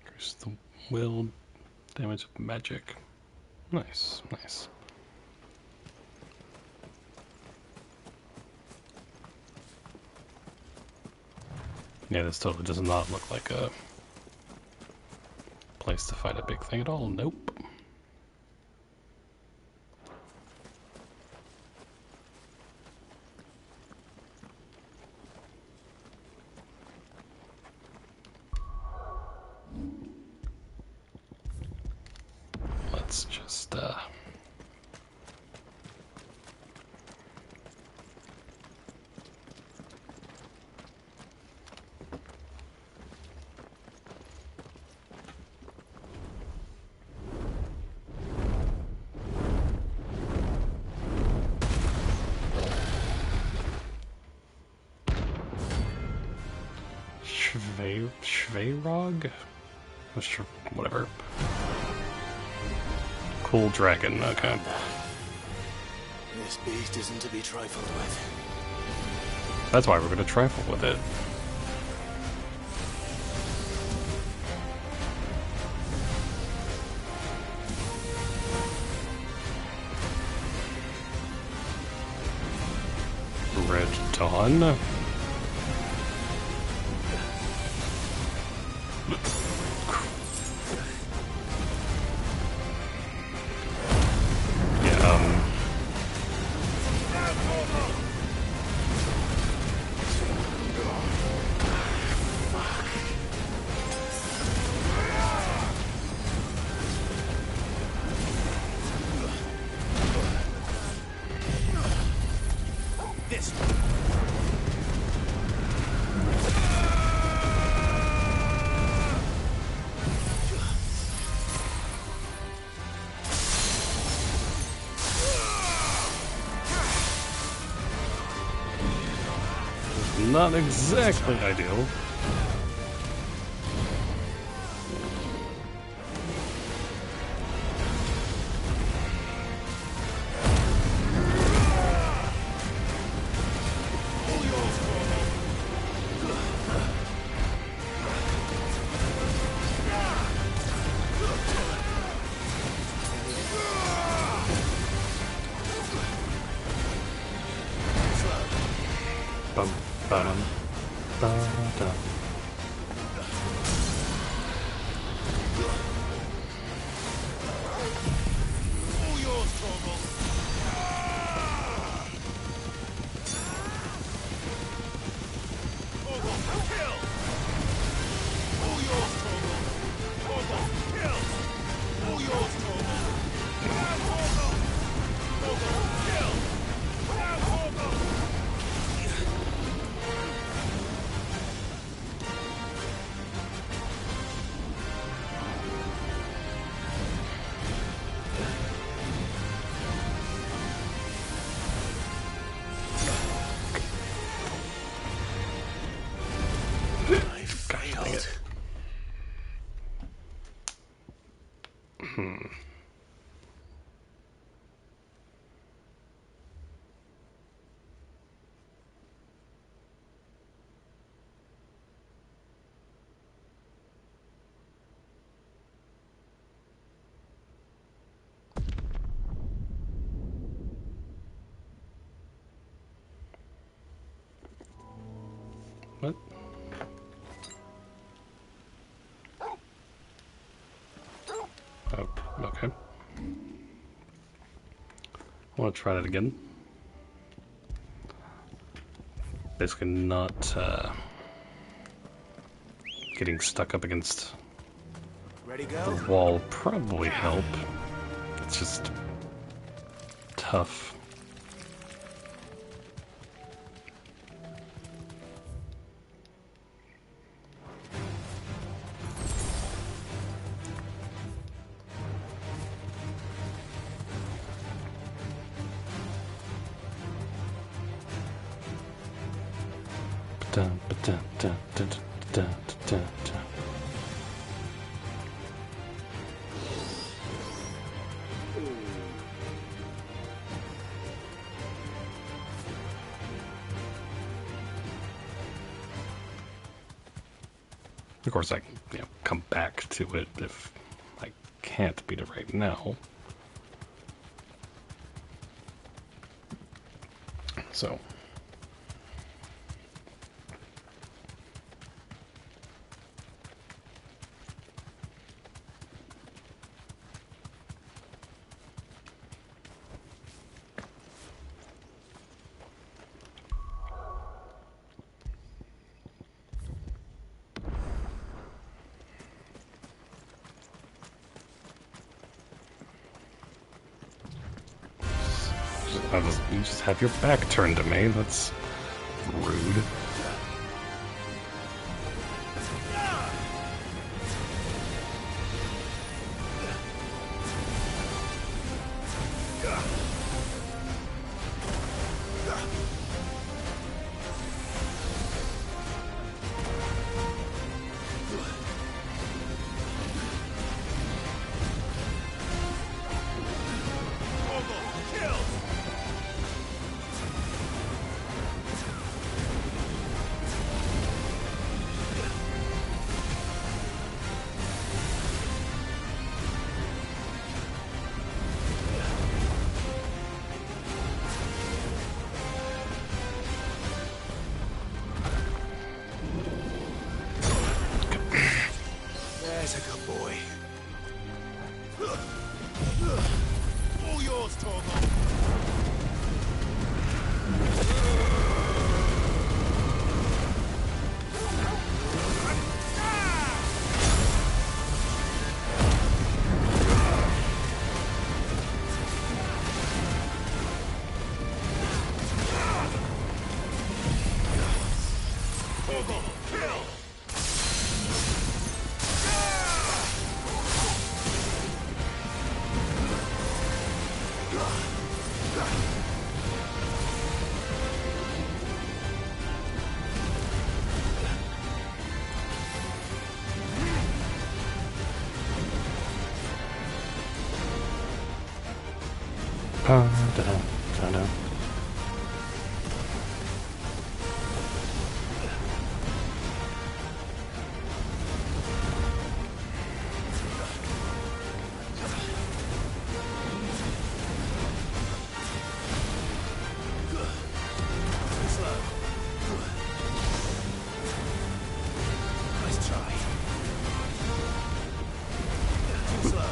[SPEAKER 1] Here's the will damage of magic. Nice, nice. Yeah, this totally does not look like a place to fight a big thing at all. Nope. Let's just Schweirog? Whatever. Cool dragon, okay.
[SPEAKER 17] This beast isn't to be trifled with.
[SPEAKER 1] That's why we're gonna trifle with it. Red Dawn? Not exactly ideal. What? Oh, okay. I want to try that again. Basically not getting stuck up against the wall would probably help. It's just tough. Of course, I can come back to it if I can't beat it right now. So. You just have your back turned to me. That's rude.
[SPEAKER 17] That's a good boy. All yours, Torgal.
[SPEAKER 1] Da-da.
[SPEAKER 17] Nice try. Too slow.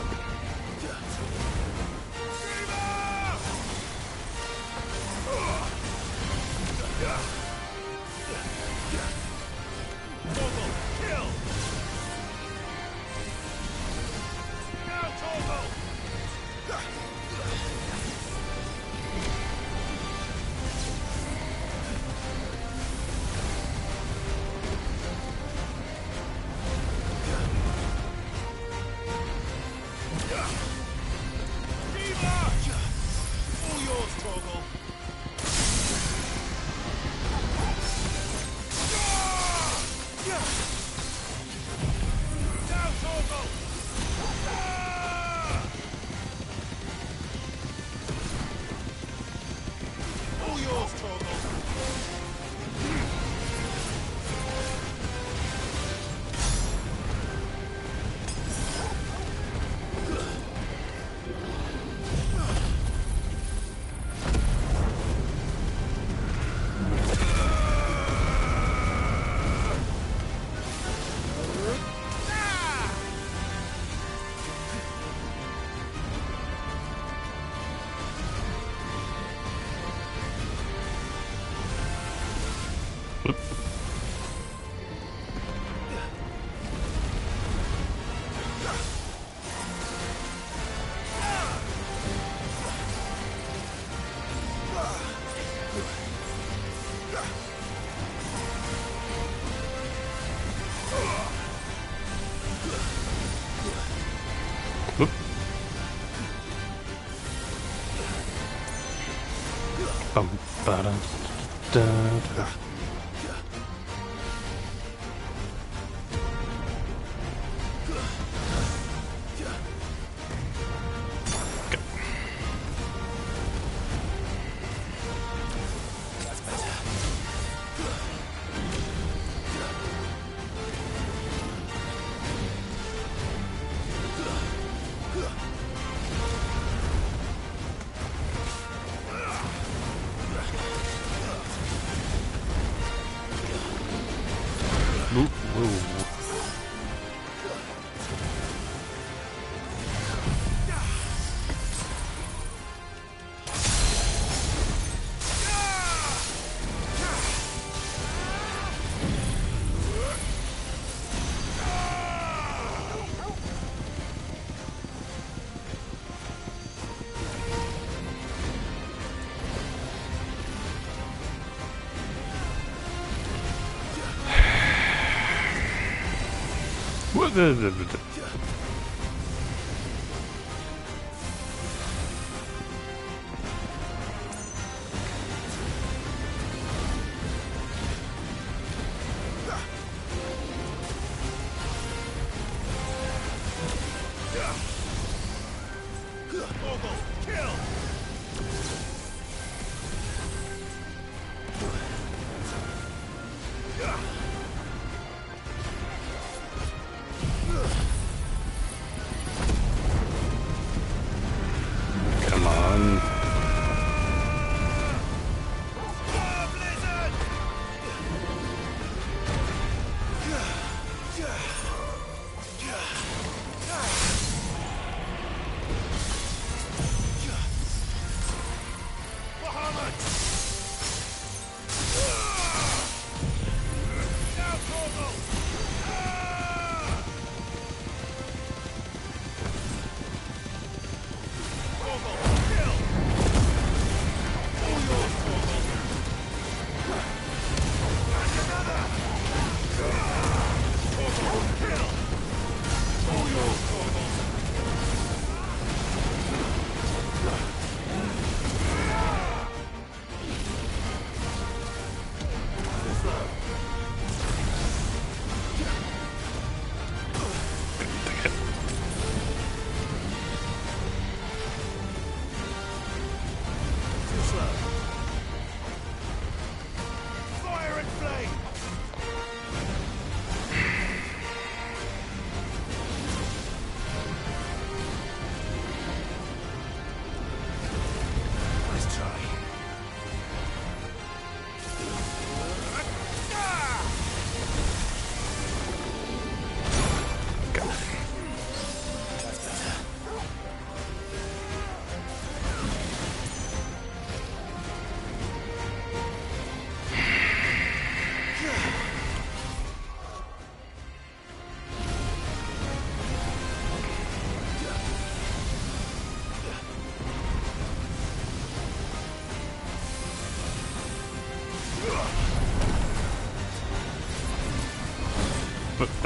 [SPEAKER 1] Da-da.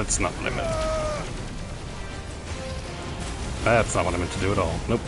[SPEAKER 1] that's not what I meant. That's not what I meant to do at all. Nope.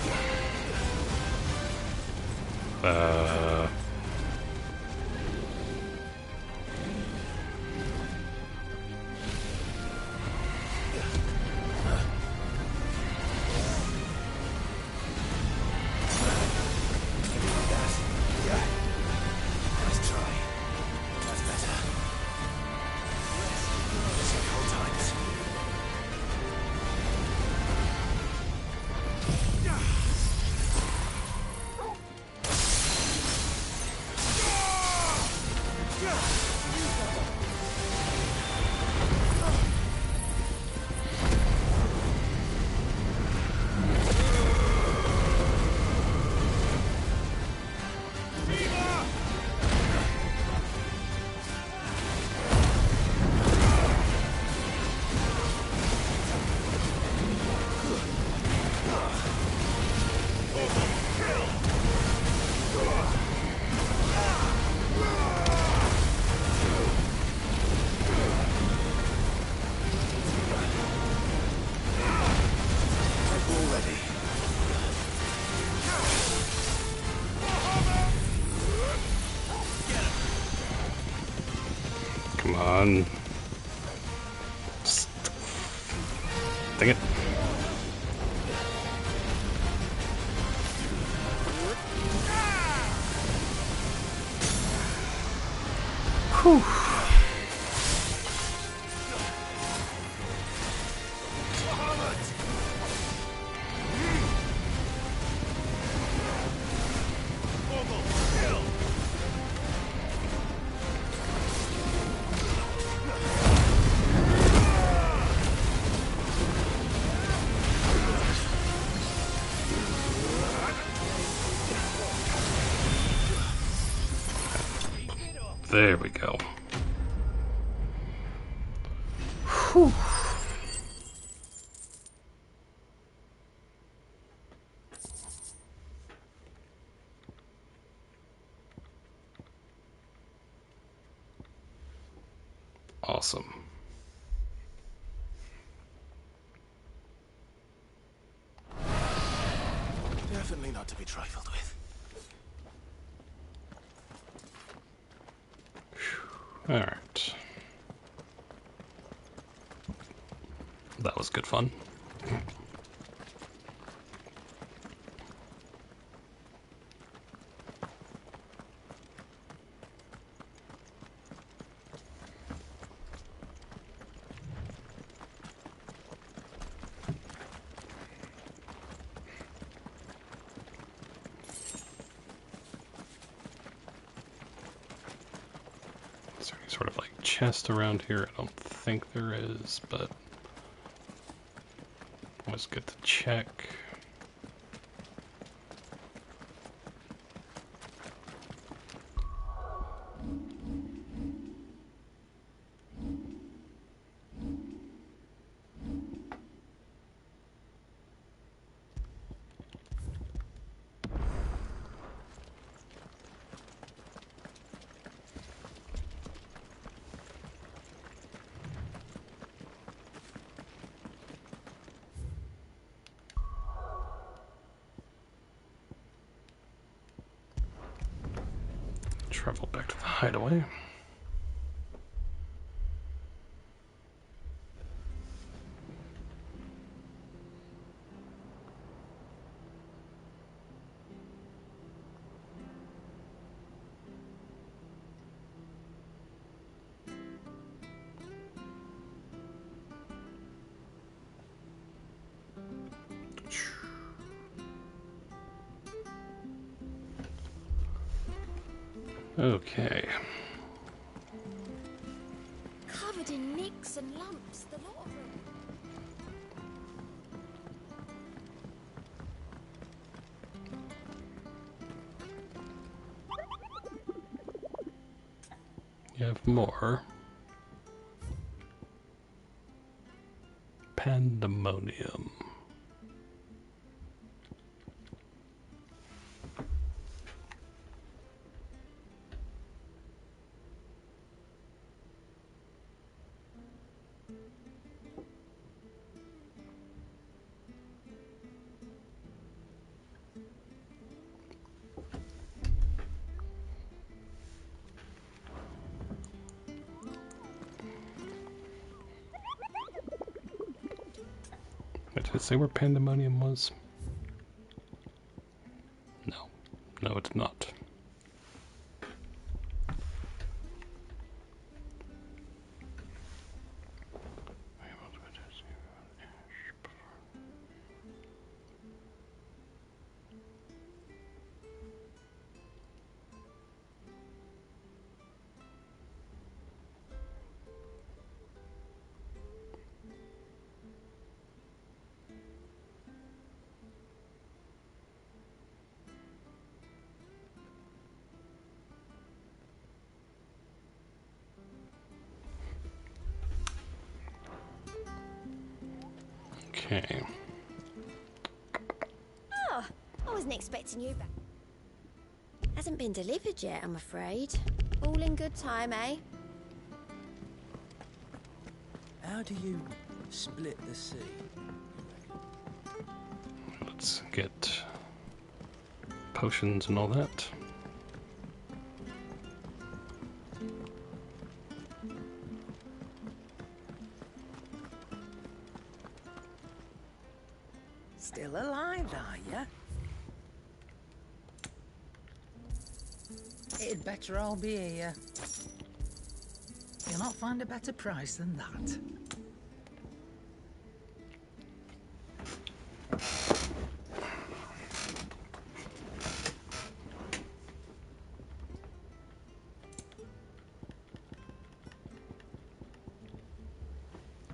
[SPEAKER 1] Come on. Dang it. Whew. There we go. Whew. Awesome.
[SPEAKER 3] Definitely not to be trifled with.
[SPEAKER 1] All right. That was good fun. Is there any sort of like chest around here? I don't think there is, but always good to check. Travel back to the hideaway. Okay.
[SPEAKER 14] Covered in nicks and lumps, the lot of them.
[SPEAKER 1] You have more. Pandemonium. Did it say where Pandemonium was? No. No, it's not. Okay.
[SPEAKER 22] Oh, I wasn't expecting you back. Hasn't been delivered yet, I'm afraid. All in good time, eh?
[SPEAKER 23] How do you split the sea?
[SPEAKER 1] Let's get potions and all that.
[SPEAKER 13] Still alive, are ya? It'd better all be here. You'll not find a better price than that.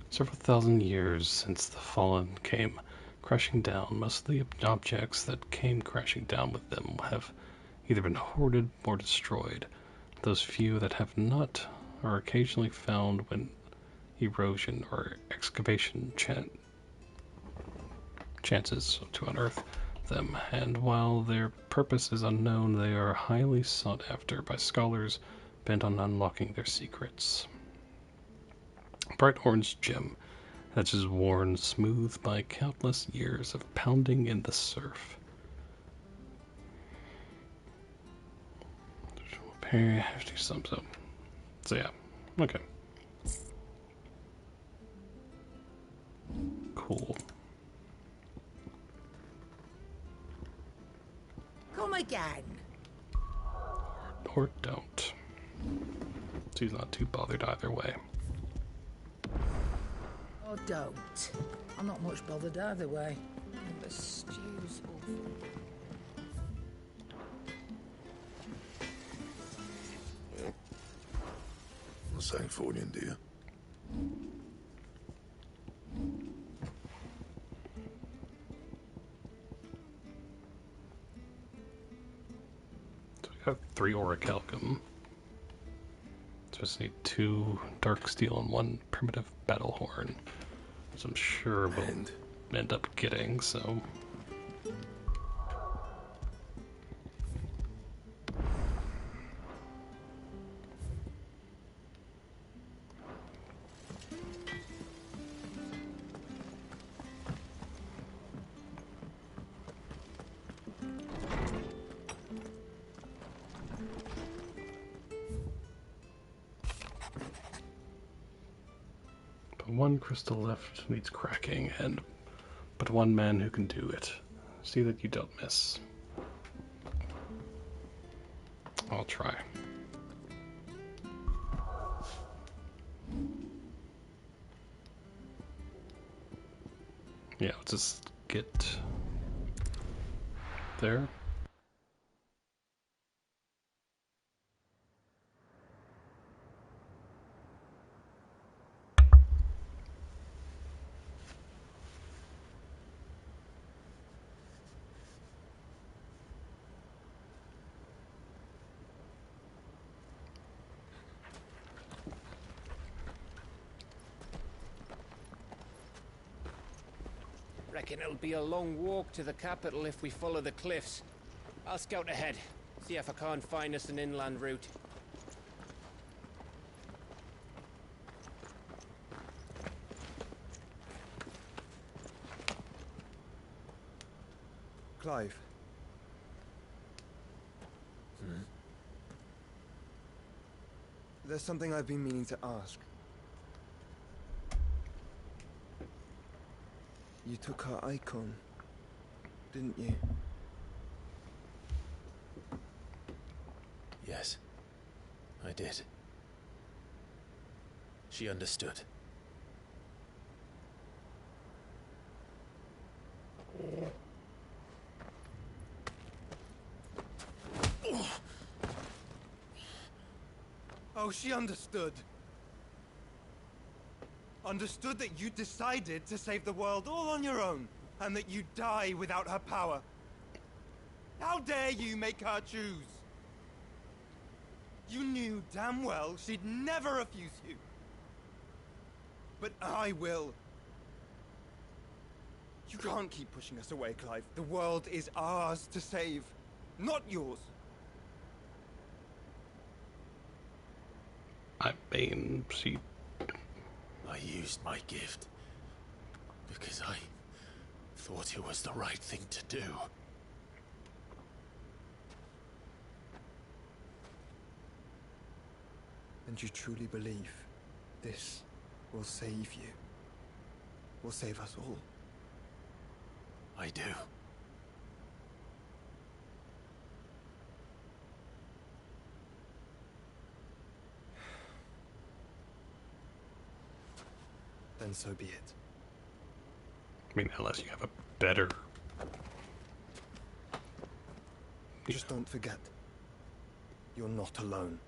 [SPEAKER 1] Several thousand years since the Fallen came crashing down, most of the objects that came crashing down with them have either been hoarded or destroyed. Those few that have not are occasionally found when erosion or excavation chances to unearth them, and while their purpose is unknown, they are highly sought after by scholars bent on unlocking their secrets. Bright orange gem that is worn smooth by countless years of pounding in the surf. Very hefty sum. So yeah, okay. Cool.
[SPEAKER 13] Come again.
[SPEAKER 1] Or don't. She's not too bothered either way.
[SPEAKER 13] Or don't. I'm not much bothered either way.
[SPEAKER 4] The stew's awful.
[SPEAKER 10] Something for you, dear.
[SPEAKER 1] So we have 3 orichalcum. Just need 2 dark steel and 1 primitive battle horn, which I'm sure we'll end up getting, so. One crystal left needs cracking, and but one man who can do it. See that you don't miss. I'll try. Yeah, let's just get there.
[SPEAKER 12] Reckon it'll be a long walk to the capital if we follow the cliffs. I'll scout ahead, see if I can't find us an inland route.
[SPEAKER 6] Clive. There's something I've been meaning to ask. You took her icon, didn't you?
[SPEAKER 3] Yes, I did. She understood.
[SPEAKER 6] Oh, she understood. Understood that you decided to save the world all on your own, and that you'd die without her power. How dare you make her choose? You knew damn well she'd never refuse you. But I will. You can't keep pushing us away, Clive. The world is ours to save, not yours.
[SPEAKER 1] I mean, she...
[SPEAKER 3] I used my gift because I thought it was the right thing to do.
[SPEAKER 6] And you truly believe this will save you? Will save us all?
[SPEAKER 3] I do.
[SPEAKER 6] Then so be it.
[SPEAKER 1] I mean, unless you have a better...
[SPEAKER 6] Just don't forget, you're not alone.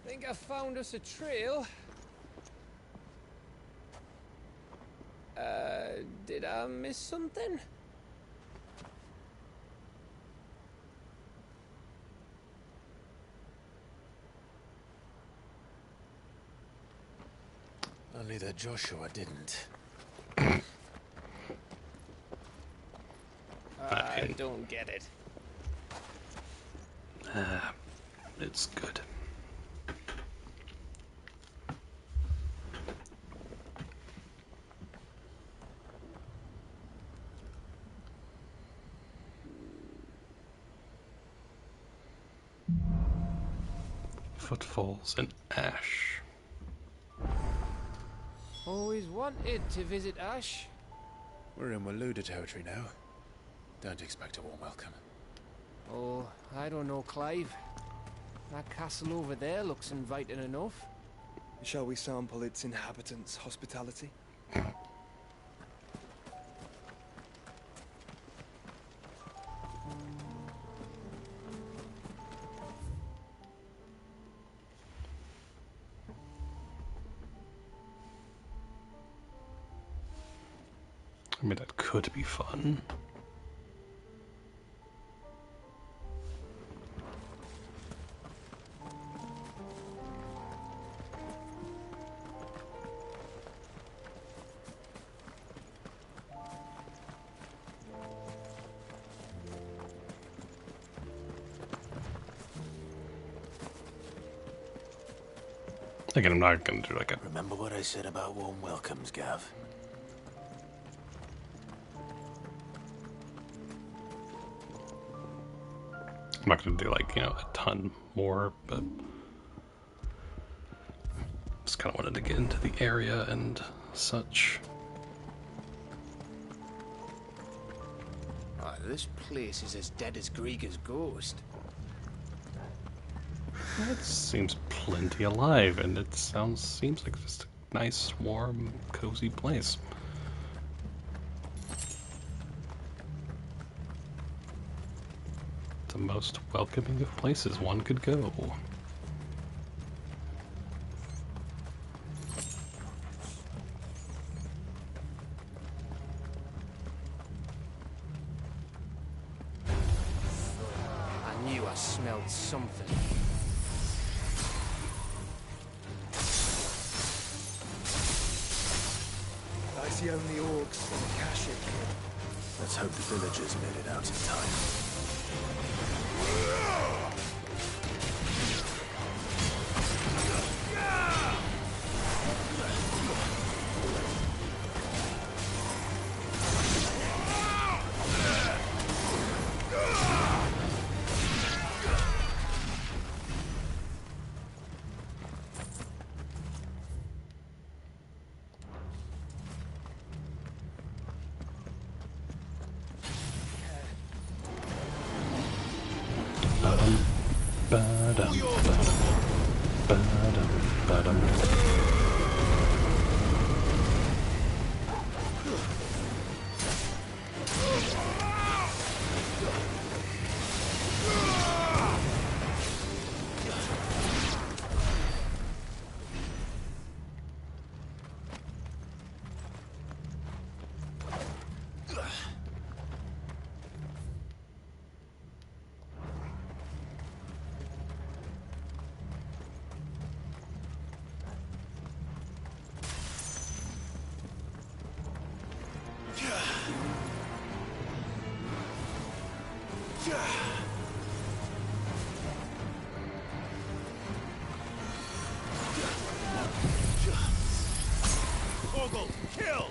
[SPEAKER 12] Think I found us a trail. Did I miss something?
[SPEAKER 3] Only that Joshua didn't.
[SPEAKER 12] I don't get it.
[SPEAKER 1] It's good. Footfalls in ash.
[SPEAKER 12] Always wanted to visit Ash.
[SPEAKER 3] We're in Waluda territory now. Don't expect a warm welcome.
[SPEAKER 12] Oh, I don't know, Clive. That castle over there looks inviting enough.
[SPEAKER 6] Shall we sample its inhabitants' hospitality?
[SPEAKER 1] I mean, that could be fun. Again, I'm not gonna do like a...
[SPEAKER 3] Remember what I said about warm welcomes, Gav?
[SPEAKER 1] I'm not gonna do like, you know, a ton more, but just kind of wanted to get into the area and such.
[SPEAKER 17] Oh, this place is as dead as Griega's ghost.
[SPEAKER 1] It seems plenty alive, and it seems like just a nice, warm, cozy place. The most welcoming of places one could go.
[SPEAKER 12] I knew I smelled something.
[SPEAKER 6] I see only orcs and Kashik.
[SPEAKER 3] Let's hope the villagers made it out in time.
[SPEAKER 17] Torgal, kill!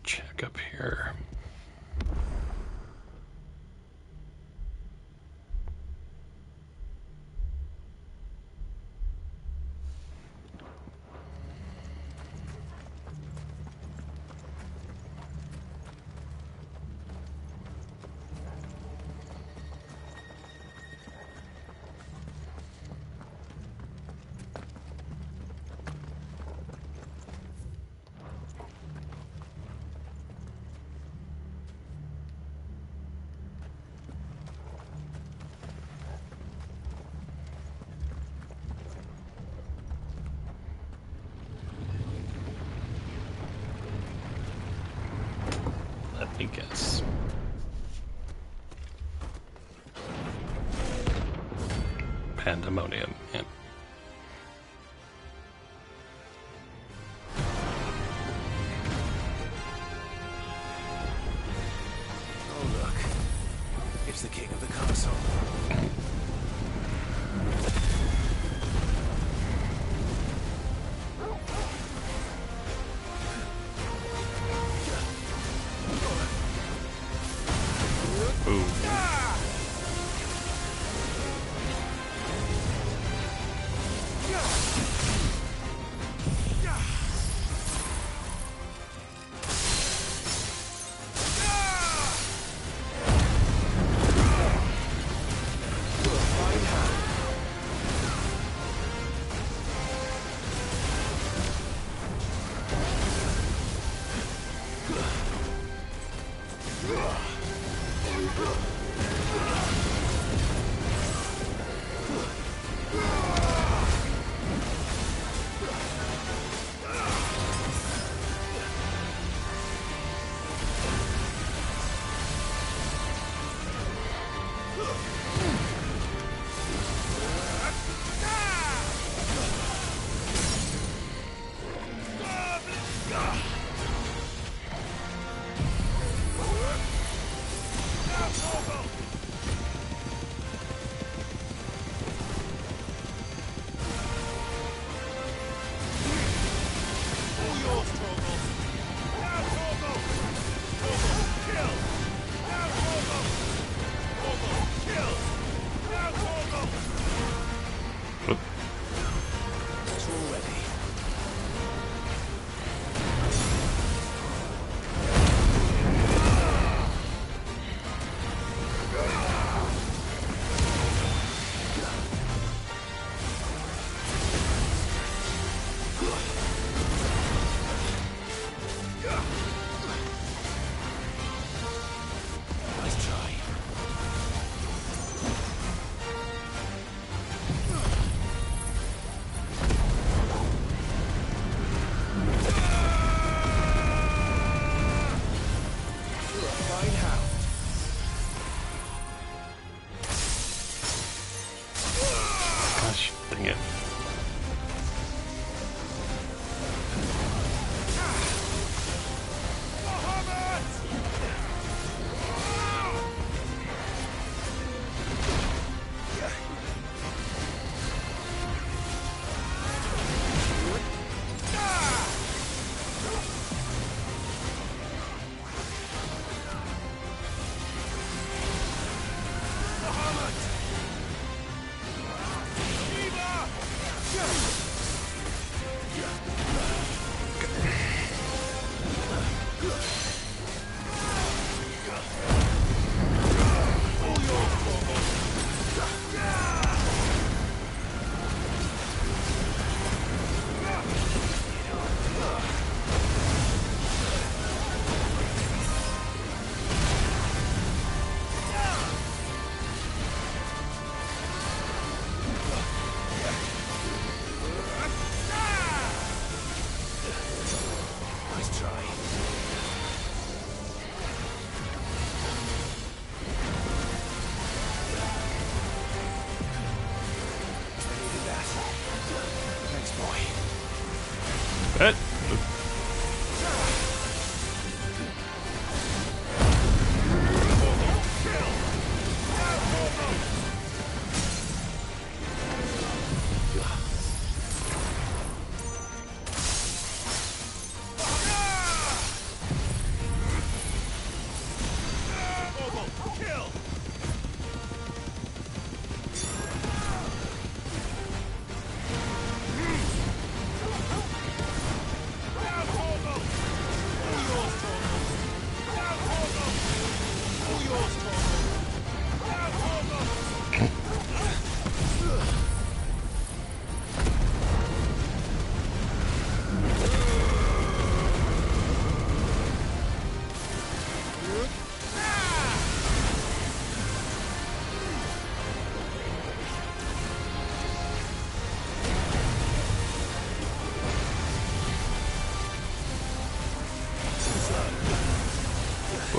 [SPEAKER 1] Check up here. Let me guess. Pandemonium. Yeah.
[SPEAKER 17] Oh, look. It's the king of the castle.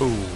[SPEAKER 1] Oh.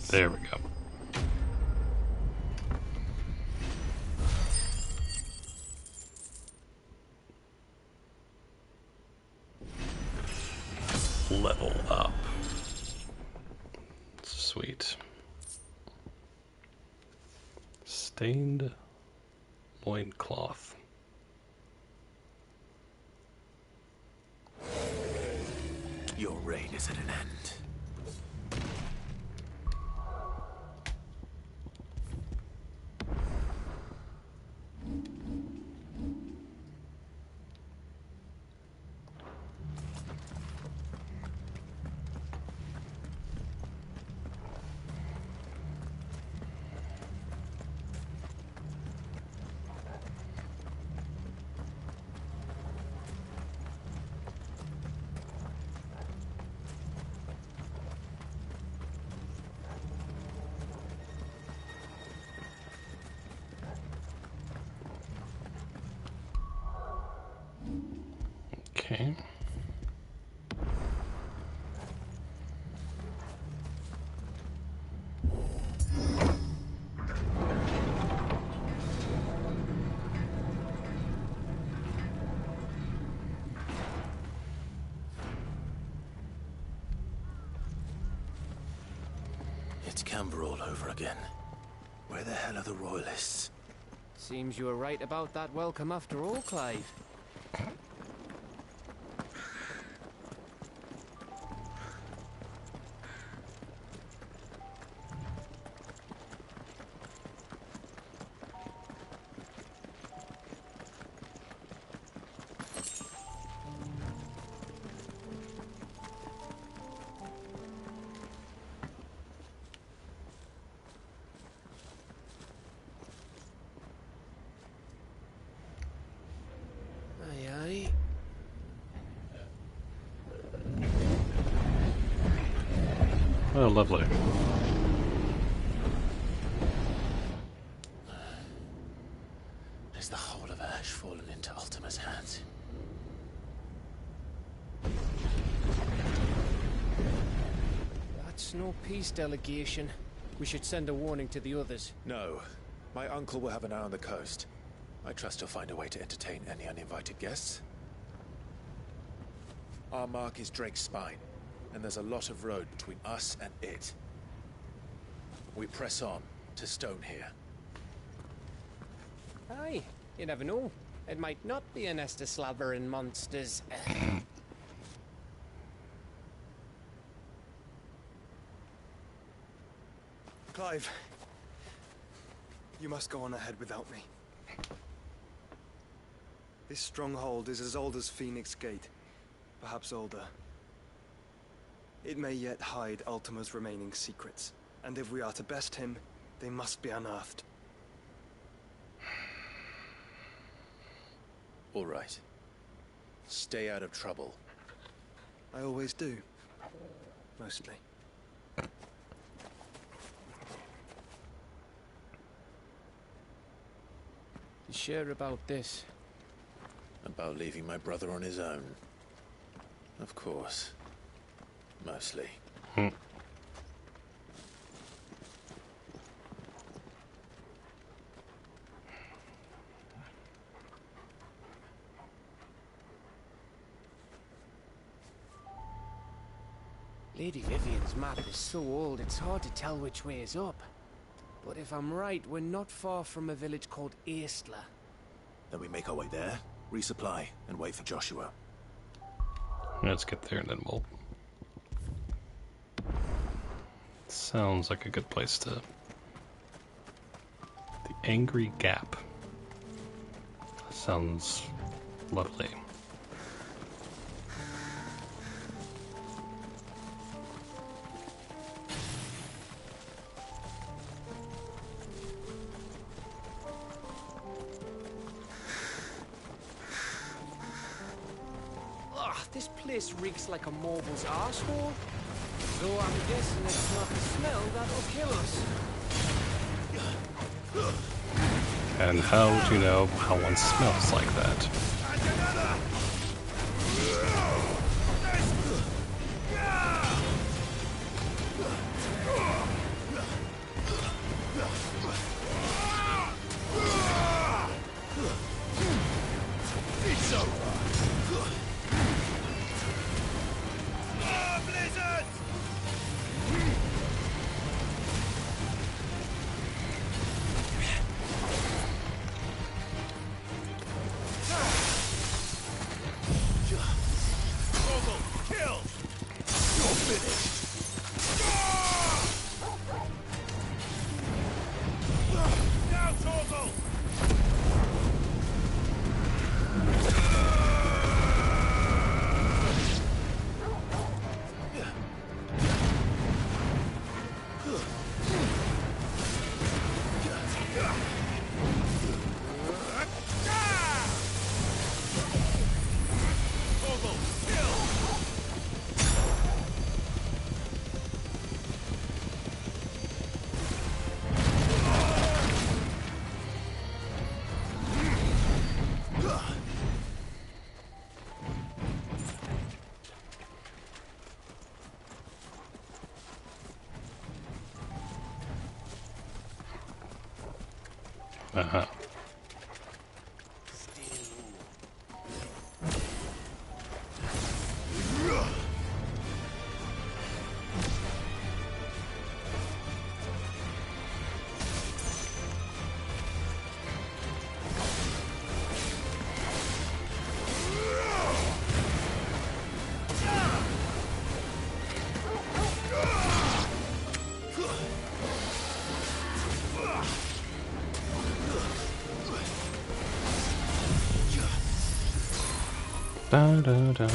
[SPEAKER 1] There we go. Level up. Sweet. Stained loincloth.
[SPEAKER 3] Your reign is at an end.
[SPEAKER 1] Okay.
[SPEAKER 3] It's Camber all over again. Where the hell are the royalists?
[SPEAKER 12] Seems you were right about that welcome after all, Clive.
[SPEAKER 1] Oh, lovely.
[SPEAKER 3] Is the whole of Ash fallen into Ultima's hands?
[SPEAKER 12] That's no peace delegation. We should send a warning to the others.
[SPEAKER 3] No. My uncle will have an eye on the coast. I trust he'll find a way to entertain any uninvited guests. Our mark is Drake's Spine, and there's a lot of road between us and it. We press on to Stone here.
[SPEAKER 12] Aye, you never know. It might not be a nest of slabbering monsters.
[SPEAKER 6] Clive, you must go on ahead without me. This stronghold is as old as Phoenix Gate, perhaps older. It may yet hide Ultima's remaining secrets, and if we are to best him, they must be unearthed.
[SPEAKER 3] All right. Stay out of trouble.
[SPEAKER 6] I always do. Mostly.
[SPEAKER 12] You sure about this?
[SPEAKER 3] About leaving my brother on his own? Of course. Mostly.
[SPEAKER 12] Lady Vivian's map is so old it's hard to tell which way is up. But if I'm right, we're not far from a village called Aistla.
[SPEAKER 3] Then we make our way there, resupply, and wait for Joshua.
[SPEAKER 1] Let's get there and then we'll... sounds like a good place to... The Angry Gap. Sounds lovely.
[SPEAKER 12] This place reeks like a moble's arsehole. Though I'm guessing it's not the smell that'll kill us.
[SPEAKER 1] And how would you know how one smells like that?
[SPEAKER 10] It's over.
[SPEAKER 1] Uh-huh. Da, da, da, da, da, da.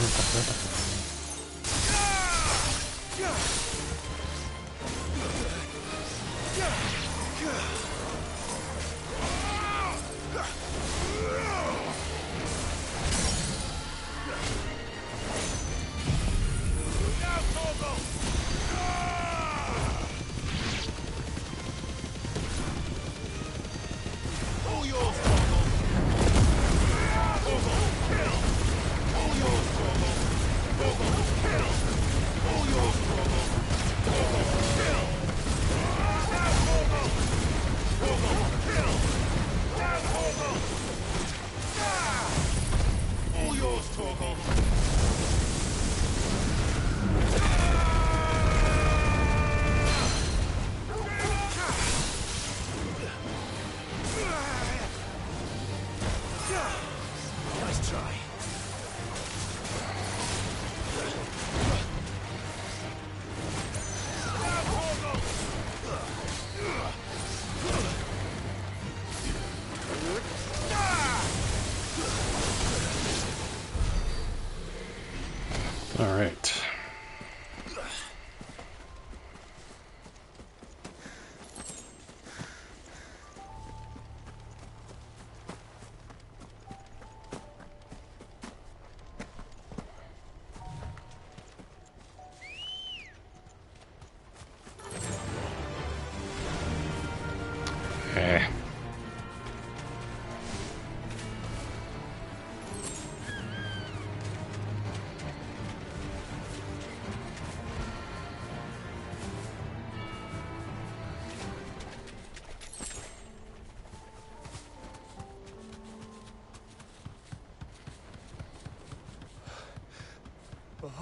[SPEAKER 1] All right.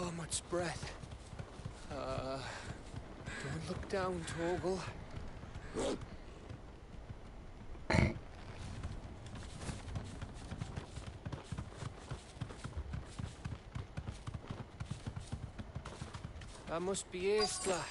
[SPEAKER 12] Oh, much breath. Don't look down, Torgal. That must be Aistla.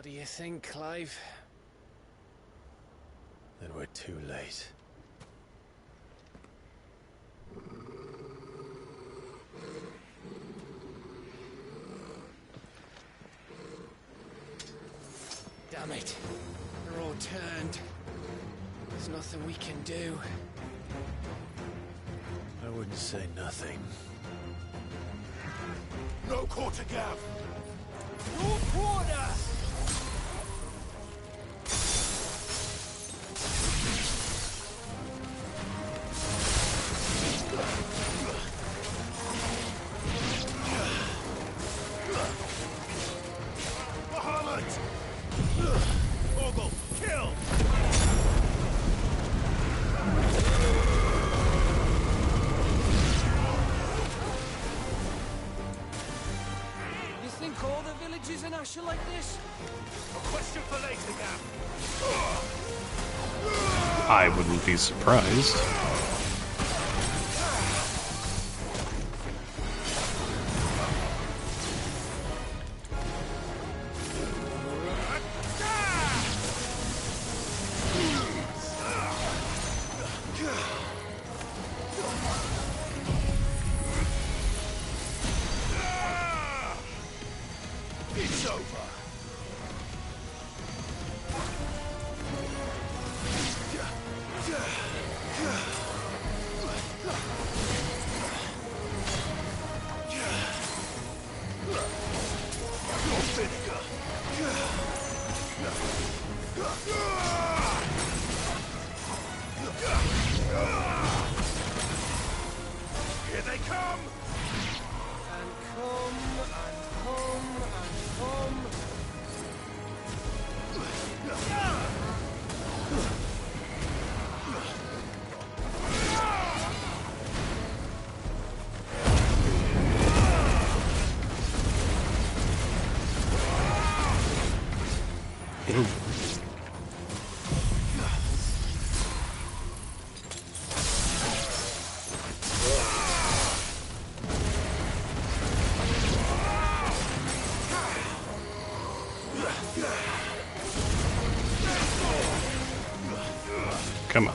[SPEAKER 12] What do you think, Clive?
[SPEAKER 9] Then we're too late.
[SPEAKER 12] Damn it. They're all turned. There's nothing we can do.
[SPEAKER 9] I wouldn't say nothing.
[SPEAKER 10] No quarter gav!
[SPEAKER 12] No quarter!
[SPEAKER 10] Bahamut! Ogle, kill!
[SPEAKER 12] You think all the villages in Ash are like this?
[SPEAKER 10] A question for later, Gav.
[SPEAKER 1] I wouldn't be surprised.
[SPEAKER 10] It's over. Here they come!
[SPEAKER 12] And come, and come, and come.
[SPEAKER 1] Ew. Come on.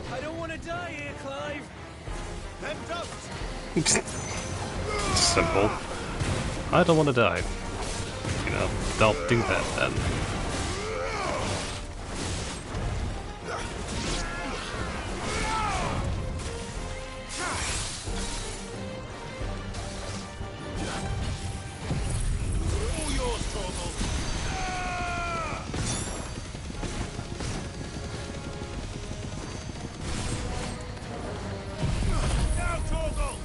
[SPEAKER 12] I don't want to die here, Clive.
[SPEAKER 10] Them don't!
[SPEAKER 1] Simple. I don't want to die. You know, don't do that then.
[SPEAKER 10] All yours, Torgal. Now, Torgal!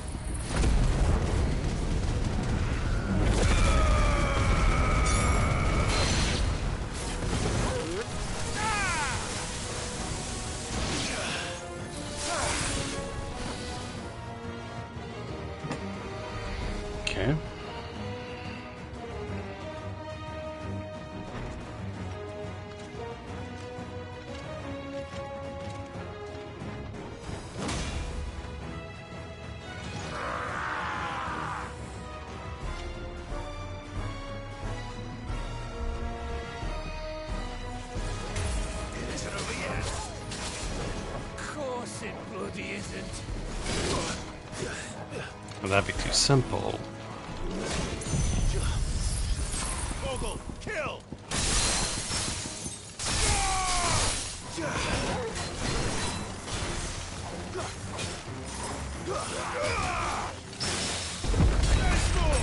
[SPEAKER 1] Okay.
[SPEAKER 10] It isn't over yet.
[SPEAKER 12] Of course it bloody isn't.
[SPEAKER 1] Well, that'd be too simple.
[SPEAKER 10] Torgal, kill! There's more!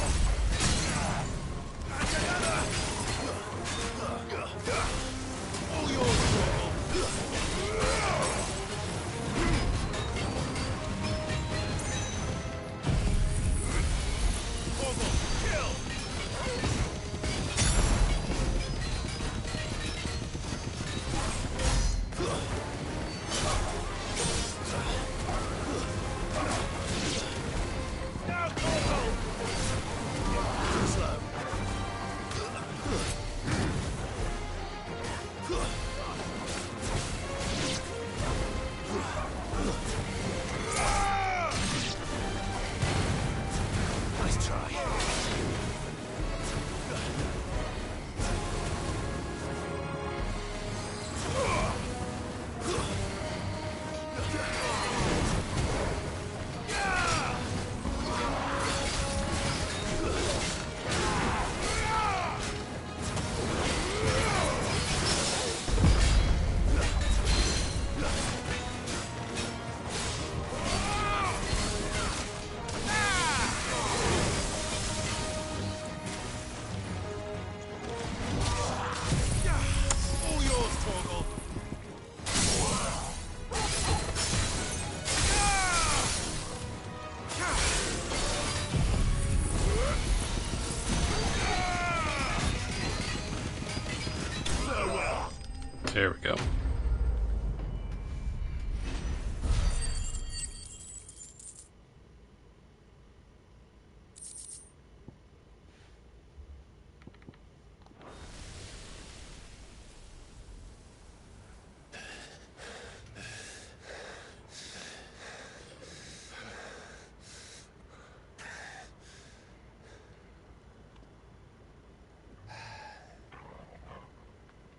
[SPEAKER 10] And another! All yours, Torgal. Torgal, kill!
[SPEAKER 1] There we go.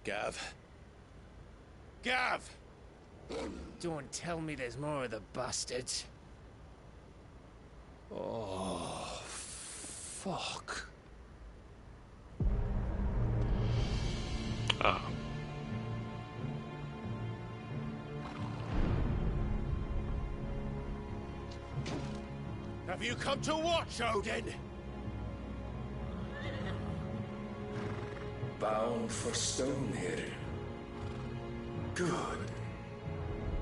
[SPEAKER 17] Gav. Gav!
[SPEAKER 12] Don't tell me there's more of the bastards.
[SPEAKER 10] Oh, fuck.
[SPEAKER 1] Ah.
[SPEAKER 17] Have you come to watch, Odin?
[SPEAKER 10] Bound for Stonehill. Good.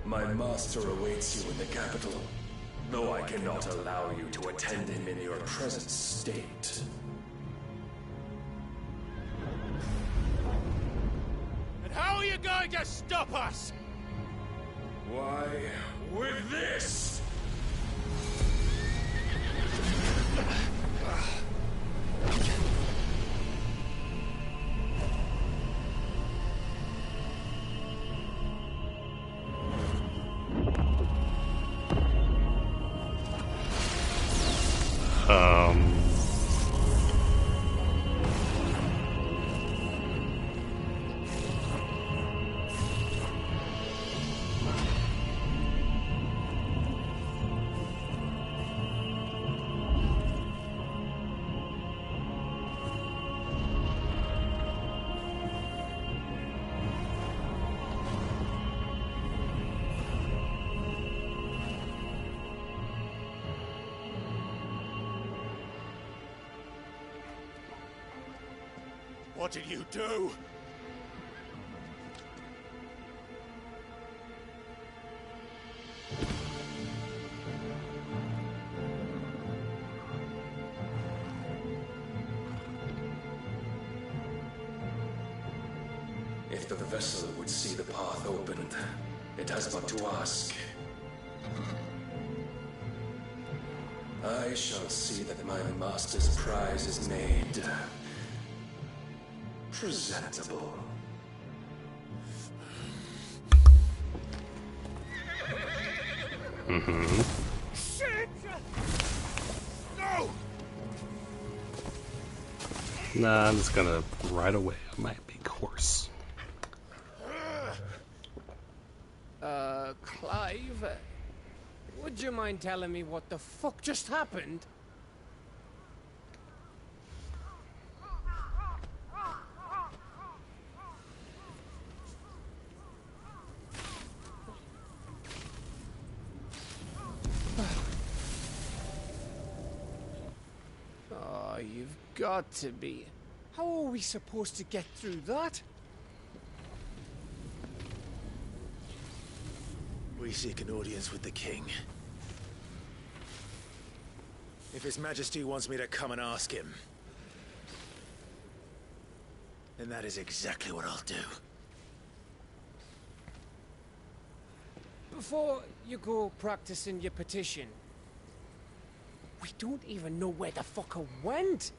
[SPEAKER 10] My master awaits you in the capital, though I cannot allow you to attend him in your present state.
[SPEAKER 17] And how are you going to stop us?
[SPEAKER 10] Why, with this!
[SPEAKER 17] What did you do?
[SPEAKER 10] If the vessel would see the path opened, it has but to ask. I shall see that my master's prize is made presentable.
[SPEAKER 17] Shit! No!
[SPEAKER 1] Nah, I'm just gonna ride away. I might be coarse.
[SPEAKER 12] Clive, would you mind telling me what the fuck just happened? Oh, you've got to be. How are we supposed to get through that?
[SPEAKER 3] We seek an audience with the king. If His Majesty wants me to come and ask him, then that is exactly what I'll do.
[SPEAKER 12] Before you go practicing your petition, we don't even know where the fucker went.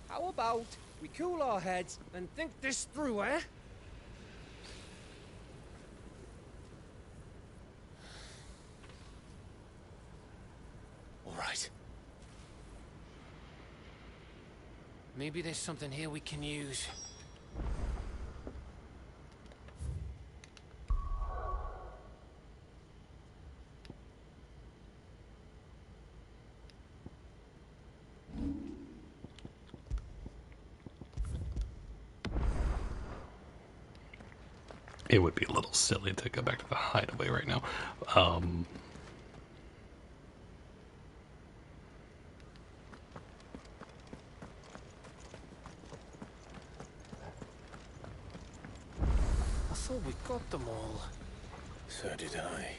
[SPEAKER 12] How about we cool our heads and think this through, eh?
[SPEAKER 3] All right.
[SPEAKER 12] Maybe there's something here we can use.
[SPEAKER 1] It would be a little silly to go back to the hideaway right now.
[SPEAKER 12] I thought we got them all.
[SPEAKER 3] So did I.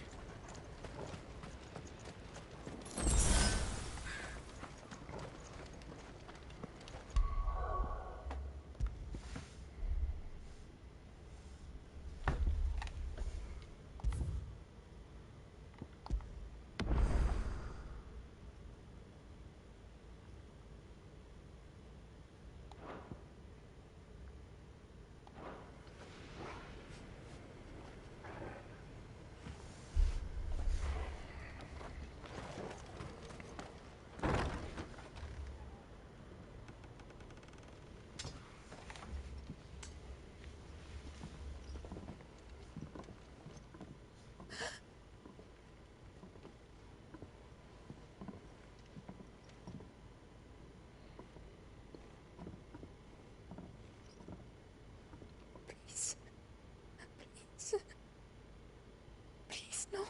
[SPEAKER 4] Please, no.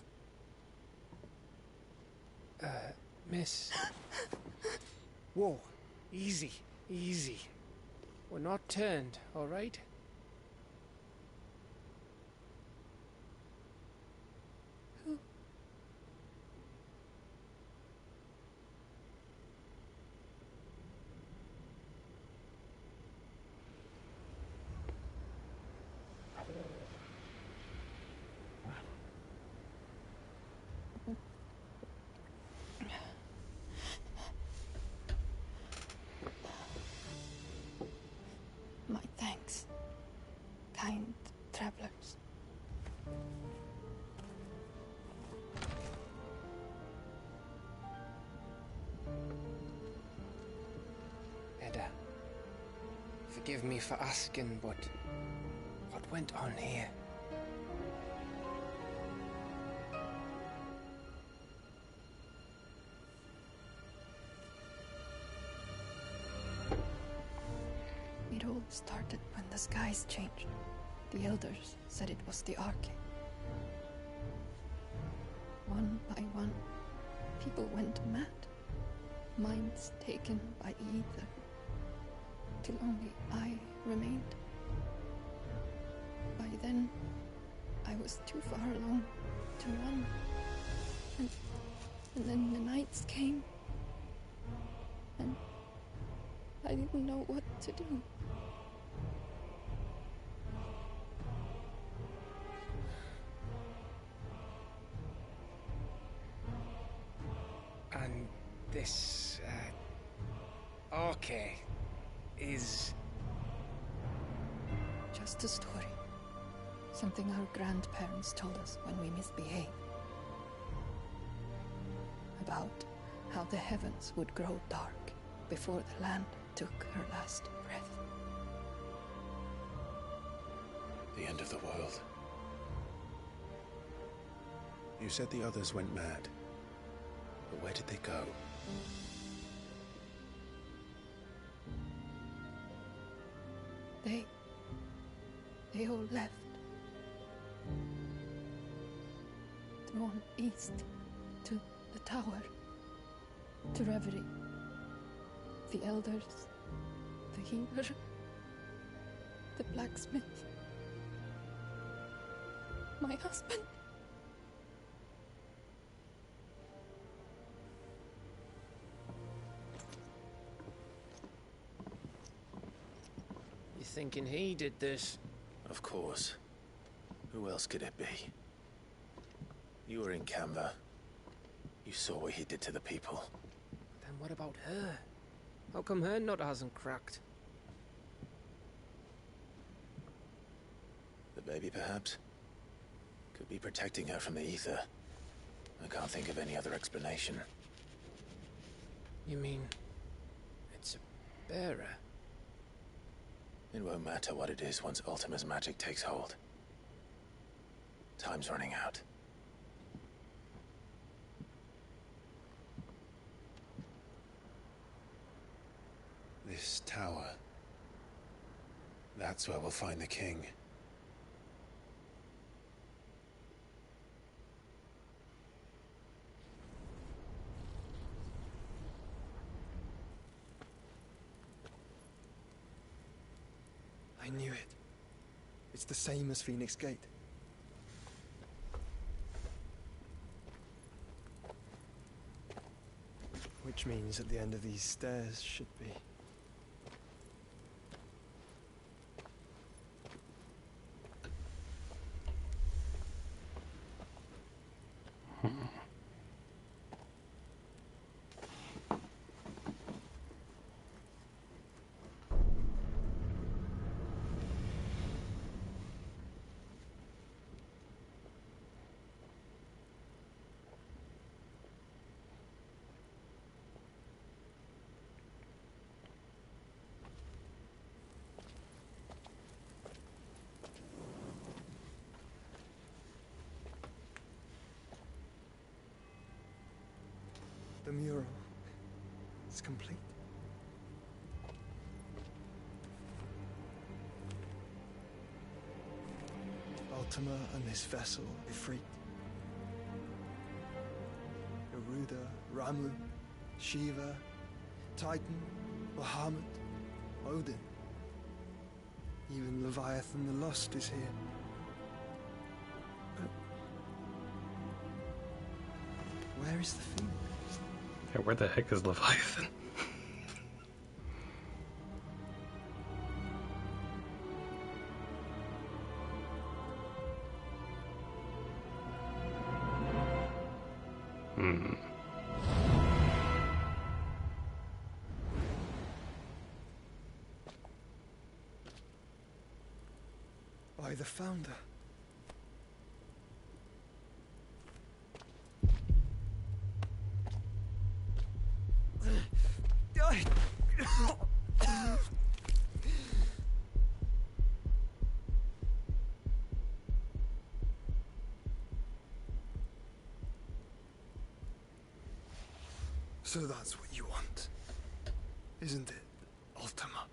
[SPEAKER 12] Miss. Whoa. Easy. Easy. We're not turned, all right?
[SPEAKER 4] Who? My thanks, kind travelers.
[SPEAKER 12] Edda, forgive me for asking, but what went on here?
[SPEAKER 4] It all started when the skies changed. The elders said it was the Arcane. One by one, people went mad. Minds taken by ether. Till only I remained. By then, I was too far along to run. And then the nights came. And I didn't know what to do.
[SPEAKER 12] And this, Arcane is...
[SPEAKER 4] Just a story. Something our grandparents told us when we misbehaved. About how the heavens would grow dark before the land took her last breath.
[SPEAKER 3] The end of the world. You said the others went mad. But where did they go?
[SPEAKER 4] They all left. Drawn east to the tower, to Reverie. The elders, the healer, the blacksmith, my husband.
[SPEAKER 12] You thinking he did this?
[SPEAKER 3] Of course. Who else could it be? You were in Canva. You saw what he did to the people.
[SPEAKER 12] Then what about her? How come her nut hasn't cracked?
[SPEAKER 3] The baby, perhaps? Could be protecting her from the ether. I can't think of any other explanation.
[SPEAKER 12] You mean... it's a bearer?
[SPEAKER 3] It won't matter what it is once Ultima's magic takes hold. Time's running out. This tower. That's where we'll find the king.
[SPEAKER 6] I knew it. It's the same as Phoenix Gate. Which means at the end of these stairs should be... The mural is complete. I'll Ultima and this vessel, Ifrit. Garuda, Ramu, Shiva, Titan, Bahamut, Odin. Even Leviathan the Lost is here. But where is the Phoenix?
[SPEAKER 1] Yeah, where the heck is Leviathan?
[SPEAKER 6] By the Founder. So that's what you want, isn't it, Ultima?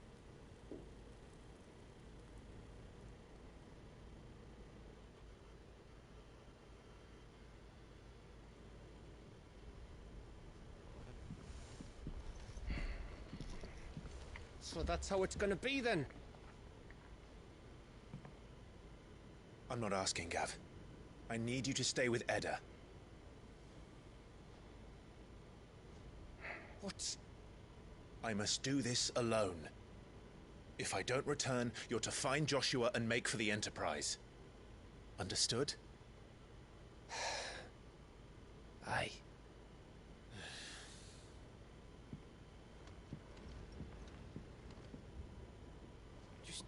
[SPEAKER 12] So that's how it's gonna be then?
[SPEAKER 3] I'm not asking, Gav. I need you to stay with Edda.
[SPEAKER 12] What?
[SPEAKER 3] I must do this alone. If I don't return, you're to find Joshua and make for the Enterprise. Understood?
[SPEAKER 12] Aye. Just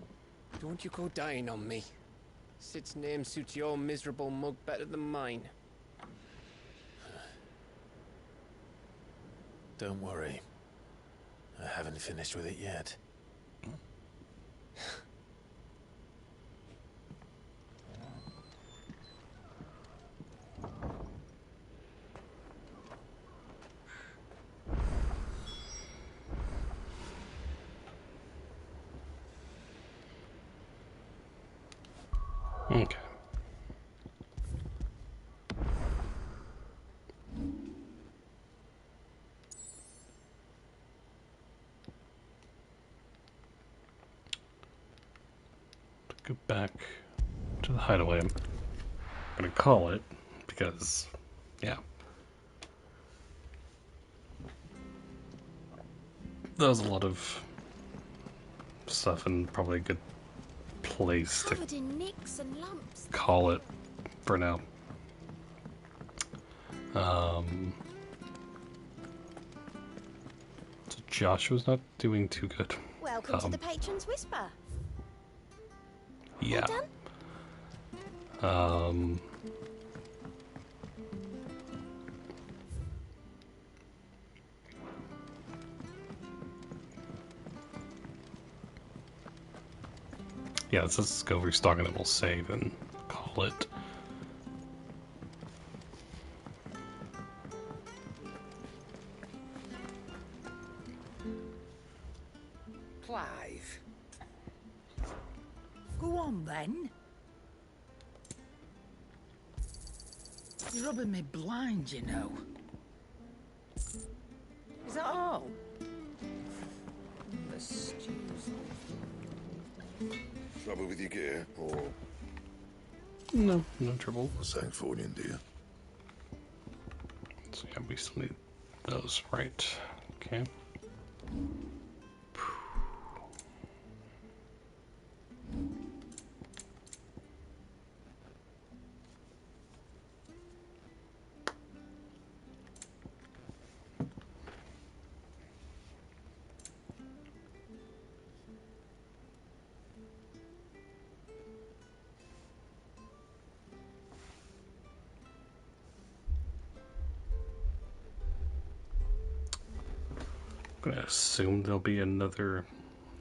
[SPEAKER 12] don't you go dying on me. Sid's name suits your miserable mug better than mine.
[SPEAKER 3] Don't worry. I haven't finished with it yet.
[SPEAKER 1] Okay. Go back to the hideaway. I'm gonna call it because, yeah. That was a lot of stuff and probably a good place to
[SPEAKER 22] Covered in nicks and lumps.
[SPEAKER 1] call it for now. So Joshua's not doing too good.
[SPEAKER 22] Welcome to the Patron's Whisper.
[SPEAKER 1] Yeah.
[SPEAKER 22] All done?
[SPEAKER 1] Yeah, let's just go restock and then we'll save and call it.
[SPEAKER 13] Clive. Go on then. You're rubbing me blind, you know. Is that all? The stews.
[SPEAKER 10] Trouble with your gear, or
[SPEAKER 1] No trouble.
[SPEAKER 10] Sancfordian, dear?
[SPEAKER 1] So yeah, we still need those, right? Okay. I'm gonna assume there'll be another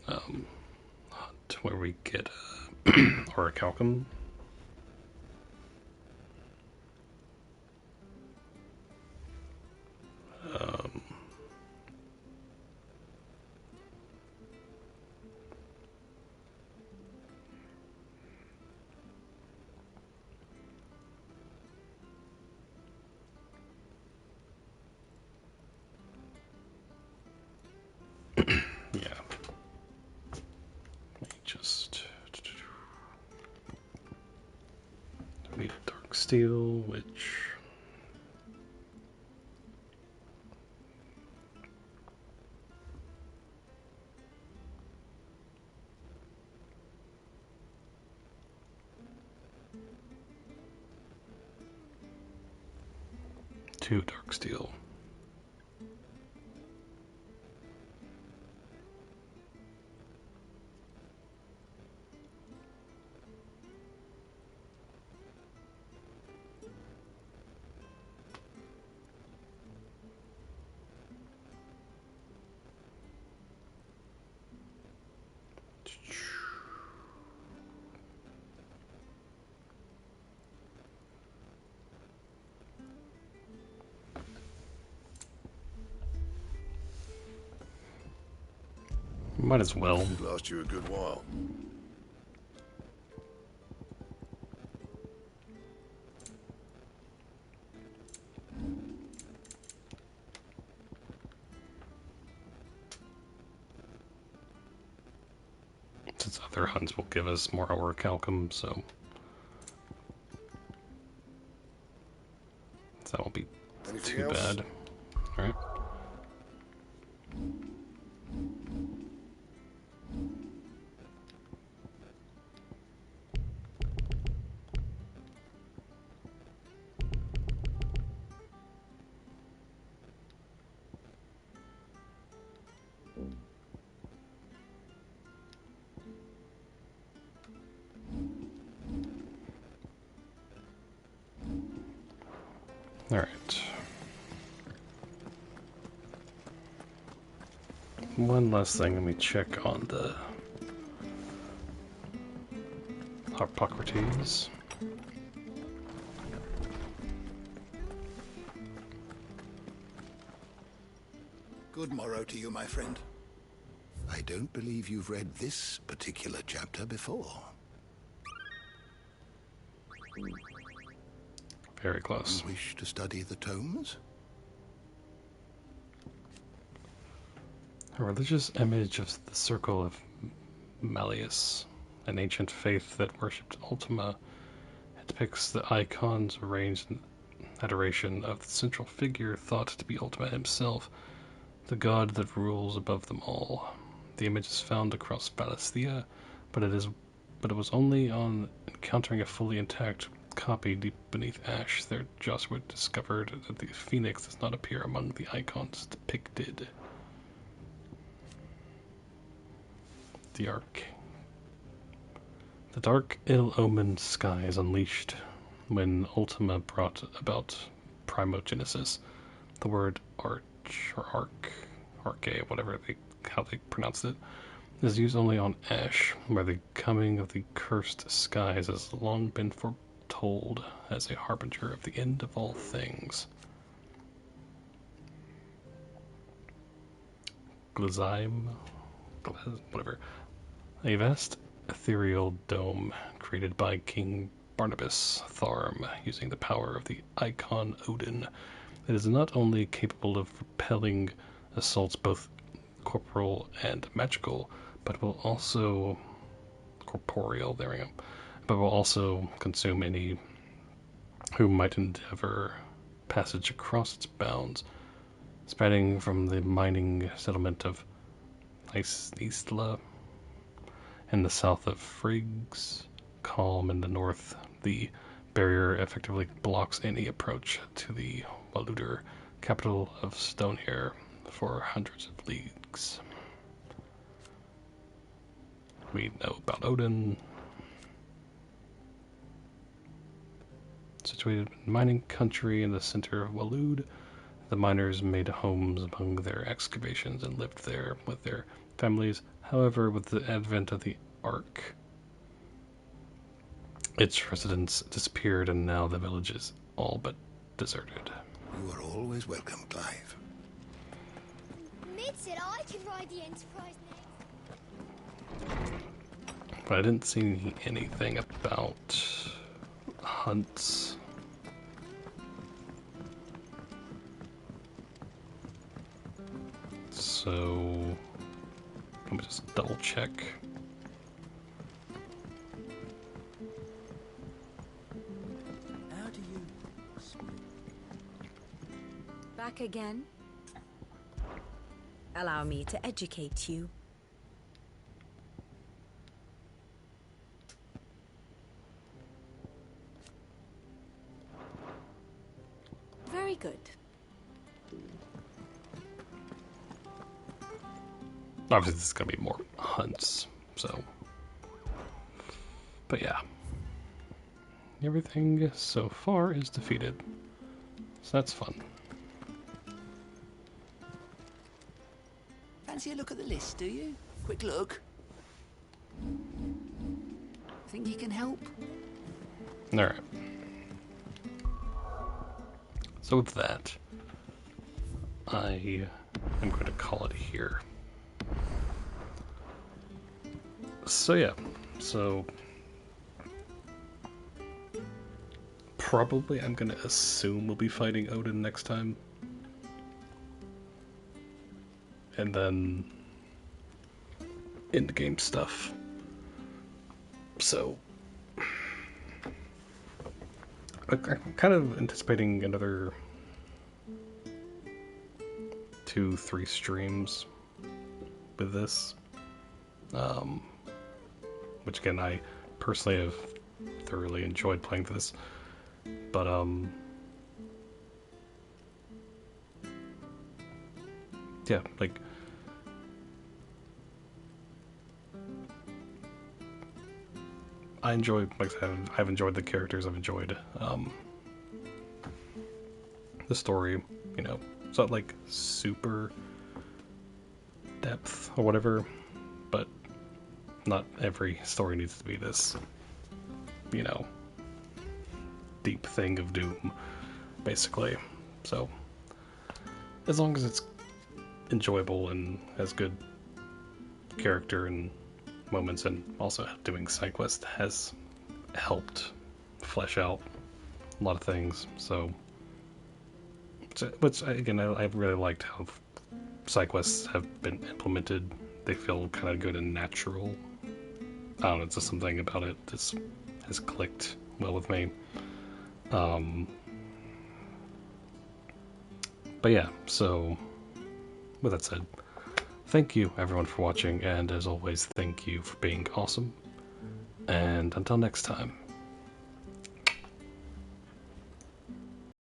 [SPEAKER 1] hunt where we get Orichalcum. be dark steel, which... Two dark steel. Might as well.
[SPEAKER 10] Last you a good while.
[SPEAKER 1] Since other hunts will give us more work outcome, so that won't be
[SPEAKER 10] Anything
[SPEAKER 1] too
[SPEAKER 10] else?
[SPEAKER 1] bad. Alright. Alright. One last thing, let me check on the Hippocrates.
[SPEAKER 7] Good morrow to you, my friend. I don't believe you've read this particular chapter before.
[SPEAKER 1] Very close.
[SPEAKER 7] You wish to study the tomes?
[SPEAKER 1] A religious image of the Circle of Malleus, an ancient faith that worshipped Ultima. It depicts the icons arranged in adoration of the central figure thought to be Ultima himself, the god that rules above them all. The image is found across Balasthea, but it was only on encountering a fully intact copy deep beneath ash that Joshua discovered that the phoenix does not appear among the icons depicted. The dark, ill-omened sky is unleashed when Ultima brought about primogenesis. The word arche, whatever how they pronounced it, is used only on Ash, where the coming of the cursed skies has long been foretold as a harbinger of the end of all things. Whatever. A vast ethereal dome created by King Barnabas Tharm using the power of the icon Odin. It is not only capable of repelling assaults both corporal and magical, but will also corporeal, there we go, but will also consume any who might endeavor passage across its bounds, spreading from the mining settlement of Isla in the south of Friggs, Calm in the north. The barrier effectively blocks any approach to the Waluder, capital of Stonehair, for hundreds of leagues. We know about Odin. Situated in mining country in the center of Walud, the miners made homes among their excavations and lived there with their families. However, with the advent of the Ark, its residents disappeared, and now the village is all but deserted.
[SPEAKER 7] You are always welcome, Clive.
[SPEAKER 14] Mid said I could ride the Enterprise next.
[SPEAKER 1] But I didn't see anything about hunts. So let me just double check.
[SPEAKER 8] Back again? Allow me to educate you. Very good.
[SPEAKER 1] Obviously, this is going to be more hunts, so. But yeah. Everything so far is defeated. So that's fun.
[SPEAKER 5] Fancy a look at the list, do you? Quick look. Think you can help?
[SPEAKER 1] Alright. So with that, I am going to call it here. So yeah, so probably I'm going to assume we'll be fighting Odin next time. And then in-game stuff. So I'm kind of anticipating another 2-3 streams with this. Which again, I personally have thoroughly enjoyed playing this. But yeah, like I enjoy, like I said, I've enjoyed the characters, I've enjoyed the story, you know. It's not like super depth or whatever, but not every story needs to be this, you know, deep thing of doom, basically. So as long as it's enjoyable and has good character and moments, and also doing side quests has helped flesh out a lot of things. So, which again, I've really liked how side quests have been implemented. They feel kind of good and natural. I don't know, it's just something about it that has clicked well with me. But yeah, so with that said, thank you everyone for watching, and as always, thank you for being awesome. And until next time.